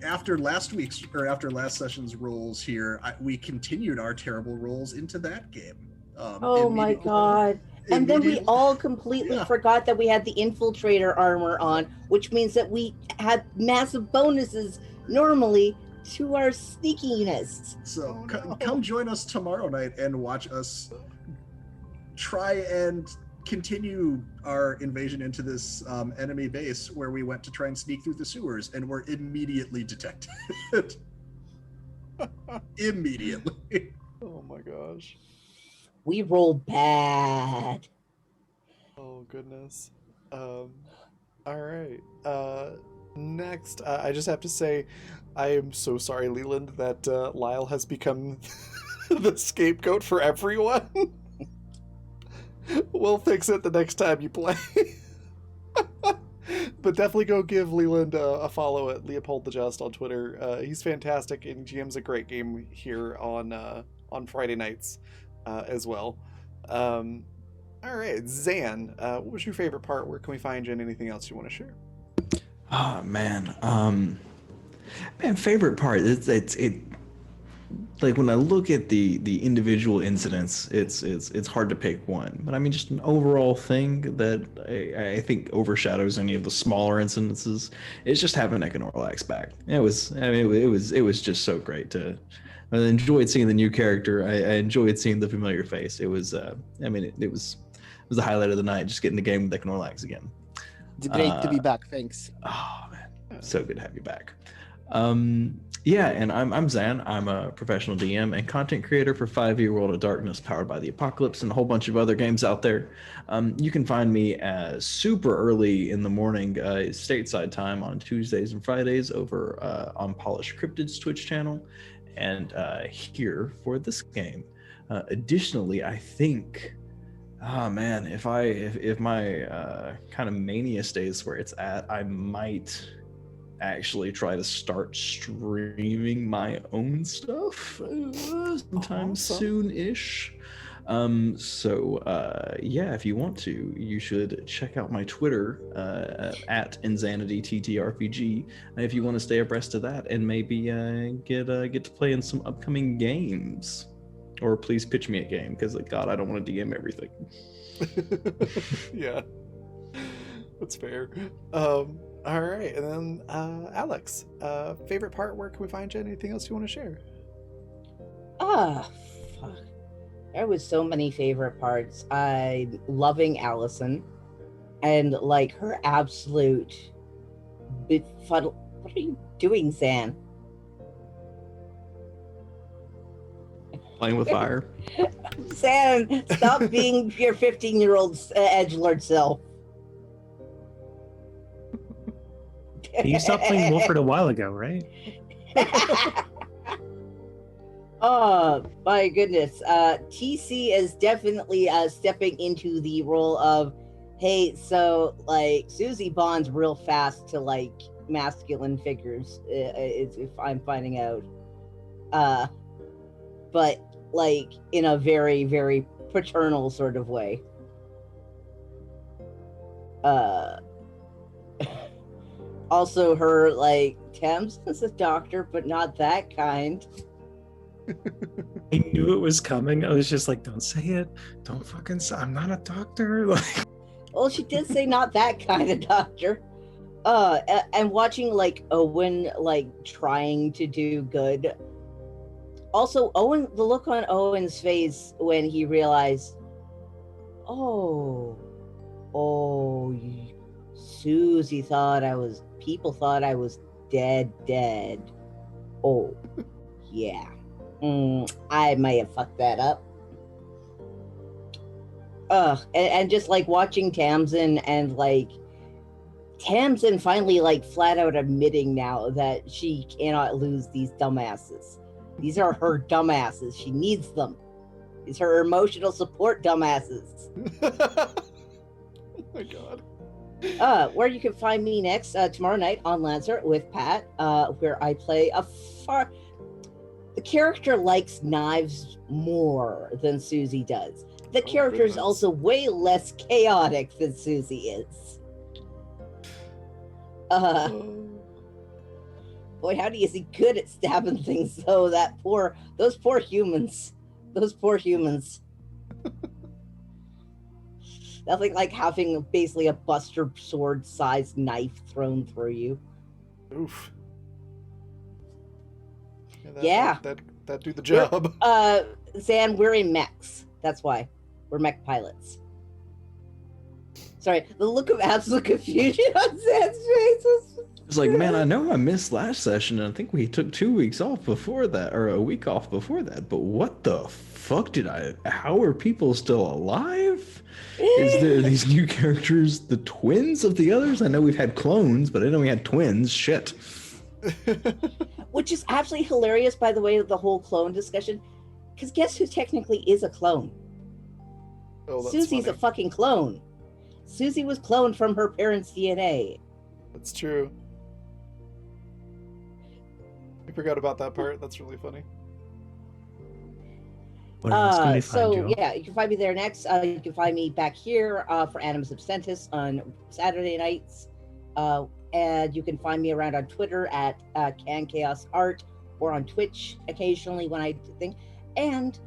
[SPEAKER 5] after last session's rolls here, we continued our terrible rolls into that game.
[SPEAKER 2] Oh my god. And then we all completely forgot that we had the infiltrator armor on, which means that we had massive bonuses normally to our sneakiness.
[SPEAKER 5] So come join us tomorrow night and watch us try and continue our invasion into this enemy base where we went to try and sneak through the sewers and were immediately detected. Immediately.
[SPEAKER 1] Oh my gosh.
[SPEAKER 2] We rolled bad.
[SPEAKER 1] Oh goodness. All right. Next, I just have to say, I am so sorry, Leland, that Lyle has become the scapegoat for everyone. We'll fix it the next time you play. But definitely go give Leland a follow at Leopold the Just on Twitter. He's fantastic, and GM's a great game here on Friday nights as well. All right, Zan, what was your favorite part? Where can we find you, and anything else you want to share?
[SPEAKER 8] Oh man, favorite part. It's like when I look at the individual incidents, it's hard to pick one. But I mean, just an overall thing that I think overshadows any of the smaller incidences is just having Econorlax back. It was just so great to. I enjoyed seeing the new character. I enjoyed seeing the familiar face. It was it was the highlight of the night. Just getting the game with Econorlax again.
[SPEAKER 6] It's great to be back. Thanks.
[SPEAKER 8] Oh man, so good to have you back. Yeah, and I'm Zan. I'm a professional DM and content creator for 5e World of Darkness, powered by the Apocalypse, and a whole bunch of other games out there. You can find me super early in the morning, stateside time, on Tuesdays and Fridays over on Polished Cryptid's Twitch channel, and here for this game. Additionally, I think, if my kind of mania stays where it's at, I might actually try to start streaming my own stuff sometime soon-ish. If you want to, you should check out my Twitter at InsanityTTRPG if you want to stay abreast of that and maybe get to play in some upcoming games. Or please pitch me a game, because God, I don't want to DM everything.
[SPEAKER 1] Yeah, that's fair. All right, and then Alex, favorite part, where can we find you? Anything else you want to share?
[SPEAKER 2] Fuck. There was so many favorite parts. I'm loving Allison and like her absolute befuddle. What are you doing, Zan?
[SPEAKER 8] Playing with fire.
[SPEAKER 2] Zan, stop being your 15-year-old edgelord self.
[SPEAKER 3] You stopped playing Wolford a while ago, right?
[SPEAKER 2] Oh my goodness. TC is definitely stepping into the role of, hey, so like Susie bonds real fast to like masculine figures, if I'm finding out. But like in a very, very paternal sort of way. Also, her like Thames is a doctor, but not that kind.
[SPEAKER 3] I knew it was coming. I was just like, don't say it. Don't fucking say. I'm not a doctor. Like,
[SPEAKER 2] Well, she did say not that kind of doctor. And watching like Owen like trying to do good. Also, Owen, the look on Owen's face when he realized, Susie thought people thought I was dead. Oh, yeah. I may have fucked that up. And just like watching Tamsin and like Tamsin finally like flat out admitting now that she cannot lose these dumbasses. These are her dumbasses. She needs them. These are her emotional support dumbasses.
[SPEAKER 1] Oh my god.
[SPEAKER 2] Where you can find me next tomorrow night on Lancer with Pat, where I play the character likes knives more than Susie does. The character is also way less chaotic than Susie is. Boy, howdy, is he good at stabbing things, though. Those poor humans. Those poor humans. Nothing like having basically a Buster Sword-sized knife thrown through you.
[SPEAKER 1] Oof.
[SPEAKER 2] Yeah.
[SPEAKER 1] That do the job.
[SPEAKER 2] Zan, we're in mechs. That's why. We're mech pilots. Sorry, the look of absolute confusion on Zan's face is...
[SPEAKER 8] It's like, man, I know I missed last session, and I think we took 2 weeks off before that, or a week off before that, but what the fuck how are people still alive? Is there these new characters, the twins of the others? I know we've had clones, but I know we had twins. Shit.
[SPEAKER 2] Which is absolutely hilarious, by the way, the whole clone discussion. Because guess who technically is a clone?
[SPEAKER 1] Oh, that's
[SPEAKER 2] Susie's
[SPEAKER 1] funny.
[SPEAKER 2] a fucking clone. Susie was cloned from her parents' DNA.
[SPEAKER 1] That's true. I forgot about that part. That's really funny.
[SPEAKER 3] What else can they find you?
[SPEAKER 2] Yeah, you can find me there next. You can find me back here for Animus Absentis on Saturday nights. And you can find me around on Twitter at CanChaosArt or on Twitch occasionally when I think. And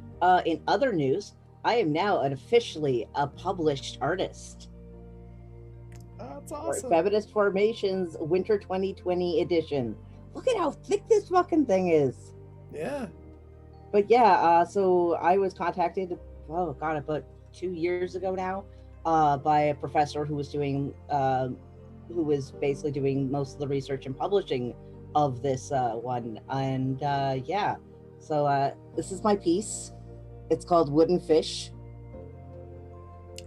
[SPEAKER 2] in other news, I am now officially a published artist.
[SPEAKER 1] That's
[SPEAKER 2] For
[SPEAKER 1] awesome.
[SPEAKER 2] Feminist Formations Winter 2020 edition. Look at how thick this fucking thing is.
[SPEAKER 1] Yeah.
[SPEAKER 2] But yeah, so I was contacted, about 2 years ago now, by a professor who was basically doing most of the research and publishing of this one. And so this is my piece. It's called Wooden Fish.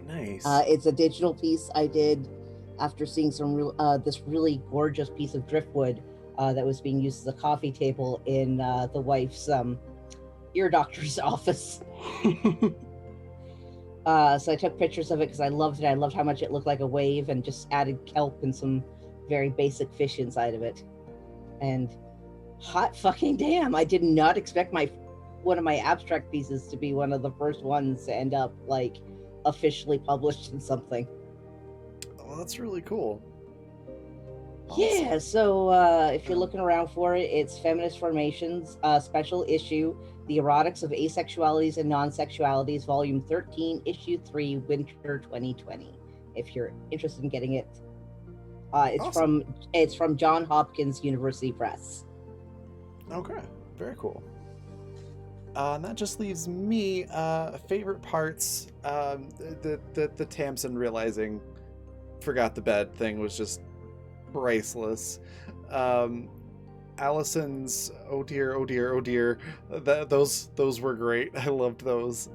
[SPEAKER 1] Nice.
[SPEAKER 2] It's a digital piece I did after seeing this really gorgeous piece of driftwood that was being used as a coffee table in the wife's ear doctor's office. So I took pictures of it because I loved it. I loved how much it looked like a wave, and just added kelp and some very basic fish inside of it. And hot fucking damn, I did not expect one of my abstract pieces to be one of the first ones to end up like officially published in something.
[SPEAKER 1] Oh, that's really cool.
[SPEAKER 2] Yeah, so if you're looking around for it, it's Feminist Formations, special issue, The Erotics of Asexualities and Non-Sexualities, Volume 13, Issue 3, Winter 2020. If you're interested in getting it, it's from Johns Hopkins University Press.
[SPEAKER 1] Okay, very cool. And that just leaves me favorite parts. The Tamsin realizing forgot the bed thing was just priceless. Allison's oh dear, those were great. I loved those.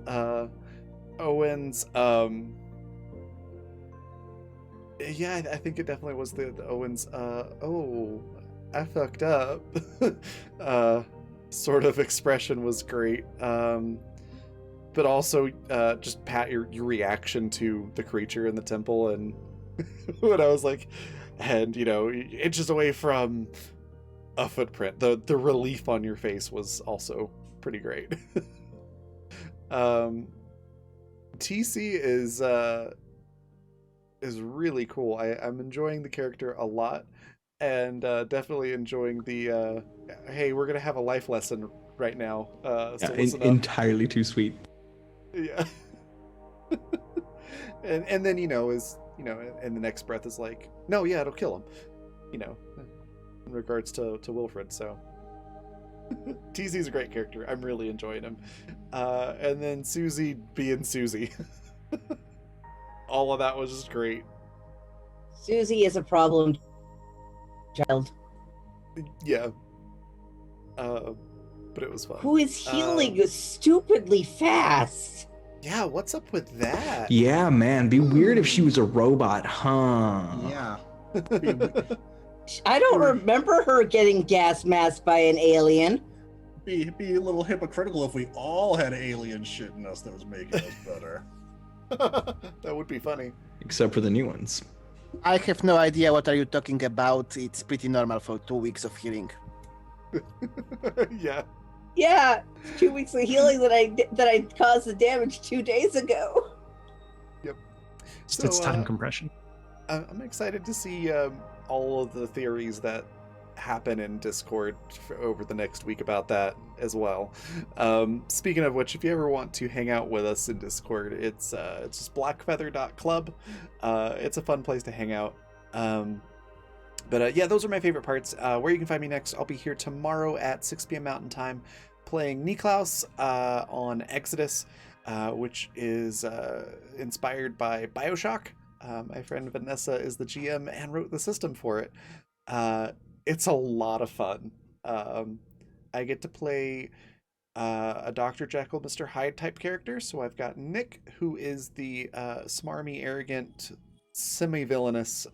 [SPEAKER 1] Owen's yeah, I think it definitely was the Owen's oh, I fucked up sort of expression was great. But also just Pat, your reaction to the creature in the temple, and when I was like, and inches away from a footprint, the relief on your face was also pretty great. TC is really cool. I'm enjoying the character a lot, and definitely enjoying the hey, we're gonna have a life lesson right now, so listen up.
[SPEAKER 8] Entirely too sweet.
[SPEAKER 1] Yeah. and then is and the next breath is like, no, yeah, it'll kill him, in regards to Wilfred. So TZ's a great character. I'm really enjoying him. And then Susie being Susie. All of that was just great.
[SPEAKER 2] Susie is a problem child.
[SPEAKER 1] Yeah. But it was fun.
[SPEAKER 2] Who is healing stupidly fast.
[SPEAKER 1] Yeah, what's up with that?
[SPEAKER 8] Yeah, man. Be weird if she was a robot, huh?
[SPEAKER 5] Yeah.
[SPEAKER 2] I don't remember her getting gas masked by an alien.
[SPEAKER 5] Be a little hypocritical if we all had alien shit in us that was making us better.
[SPEAKER 1] That would be funny.
[SPEAKER 8] Except for the new ones.
[SPEAKER 6] I have no idea what are you talking about. It's pretty normal for 2 weeks of healing.
[SPEAKER 1] Yeah.
[SPEAKER 2] Yeah, 2 weeks of healing that I caused the damage 2 days ago.
[SPEAKER 1] Yep.
[SPEAKER 3] It's time compression.
[SPEAKER 1] I'm excited to see all of the theories that happen in Discord over the next week about that as well. Speaking of which, if you ever want to hang out with us in Discord, it's just blackfeather.club. It's a fun place to hang out. But yeah, those are my favorite parts. Where you can find me next, I'll be here tomorrow at 6 p.m. Mountain Time playing Niklaus on Exodus, which is inspired by Bioshock. My friend Vanessa is the GM and wrote the system for it. It's a lot of fun. I get to play a Dr. Jekyll, Mr. Hyde type character. So I've got Nick, who is the smarmy, arrogant, semi-villainous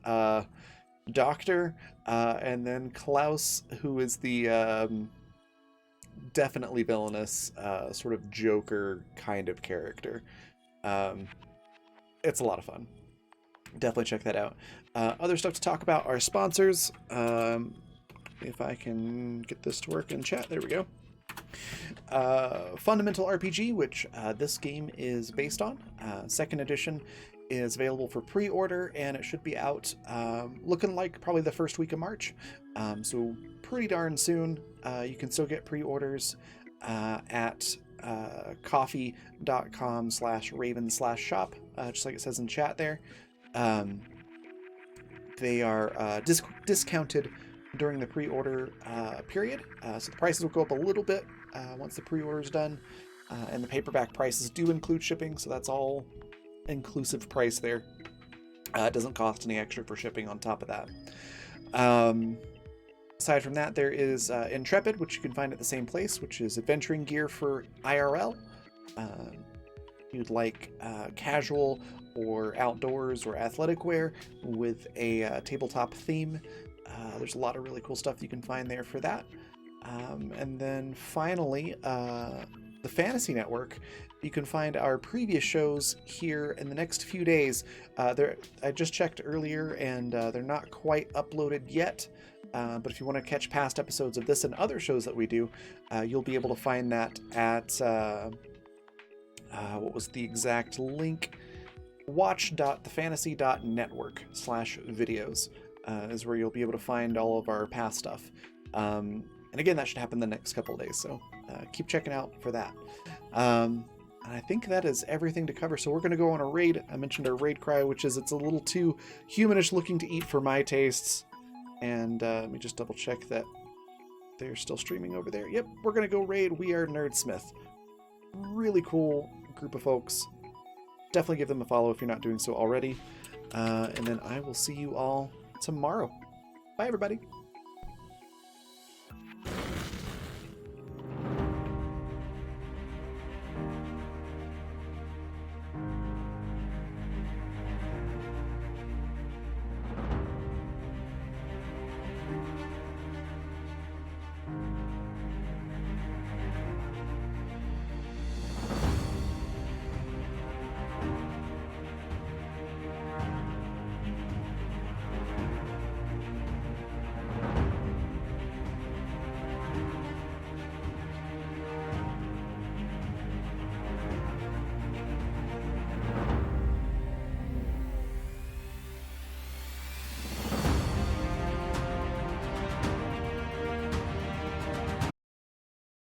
[SPEAKER 1] doctor, and then Klaus, who is the definitely villainous, sort of Joker kind of character. It's a lot of fun. Definitely check that out. Other stuff to talk about are sponsors. If I can get this to work in chat, there we go. Fundamental RPG, which this game is based on. Second edition is available for pre-order, and it should be out looking like probably the first week of March. So pretty darn soon. You can still get pre-orders at coffee.com/raven/shop, just like it says in chat there. They are discounted during the pre-order period, so the prices will go up a little bit once the pre-order is done, and the paperback prices do include shipping, so that's all inclusive price there. It doesn't cost any extra for shipping on top of that. Aside from that, there is Intrepid, which you can find at the same place, which is adventuring gear for IRL. You'd like casual or outdoors or athletic wear with a tabletop theme. There's a lot of really cool stuff you can find there for that. And then finally, the Fantasy Network. You can find our previous shows here in the next few days. I just checked earlier, and they're not quite uploaded yet. But if you want to catch past episodes of this and other shows that we do, you'll be able to find that at what was the exact link? watch.thefantasy.network/videos is where you'll be able to find all of our past stuff. And again, that should happen the next couple of days, so keep checking out for that. And I think that is everything to cover. So we're going to go on a raid. I mentioned our raid cry, which is it's a little too humanish looking to eat for my tastes. And let me just double check that they're still streaming over there. Yep, we're going to go raid We Are Nerdsmith. Really cool group of folks. Definitely give them a follow if you're not doing so already. And then I will see you all tomorrow. Bye, everybody.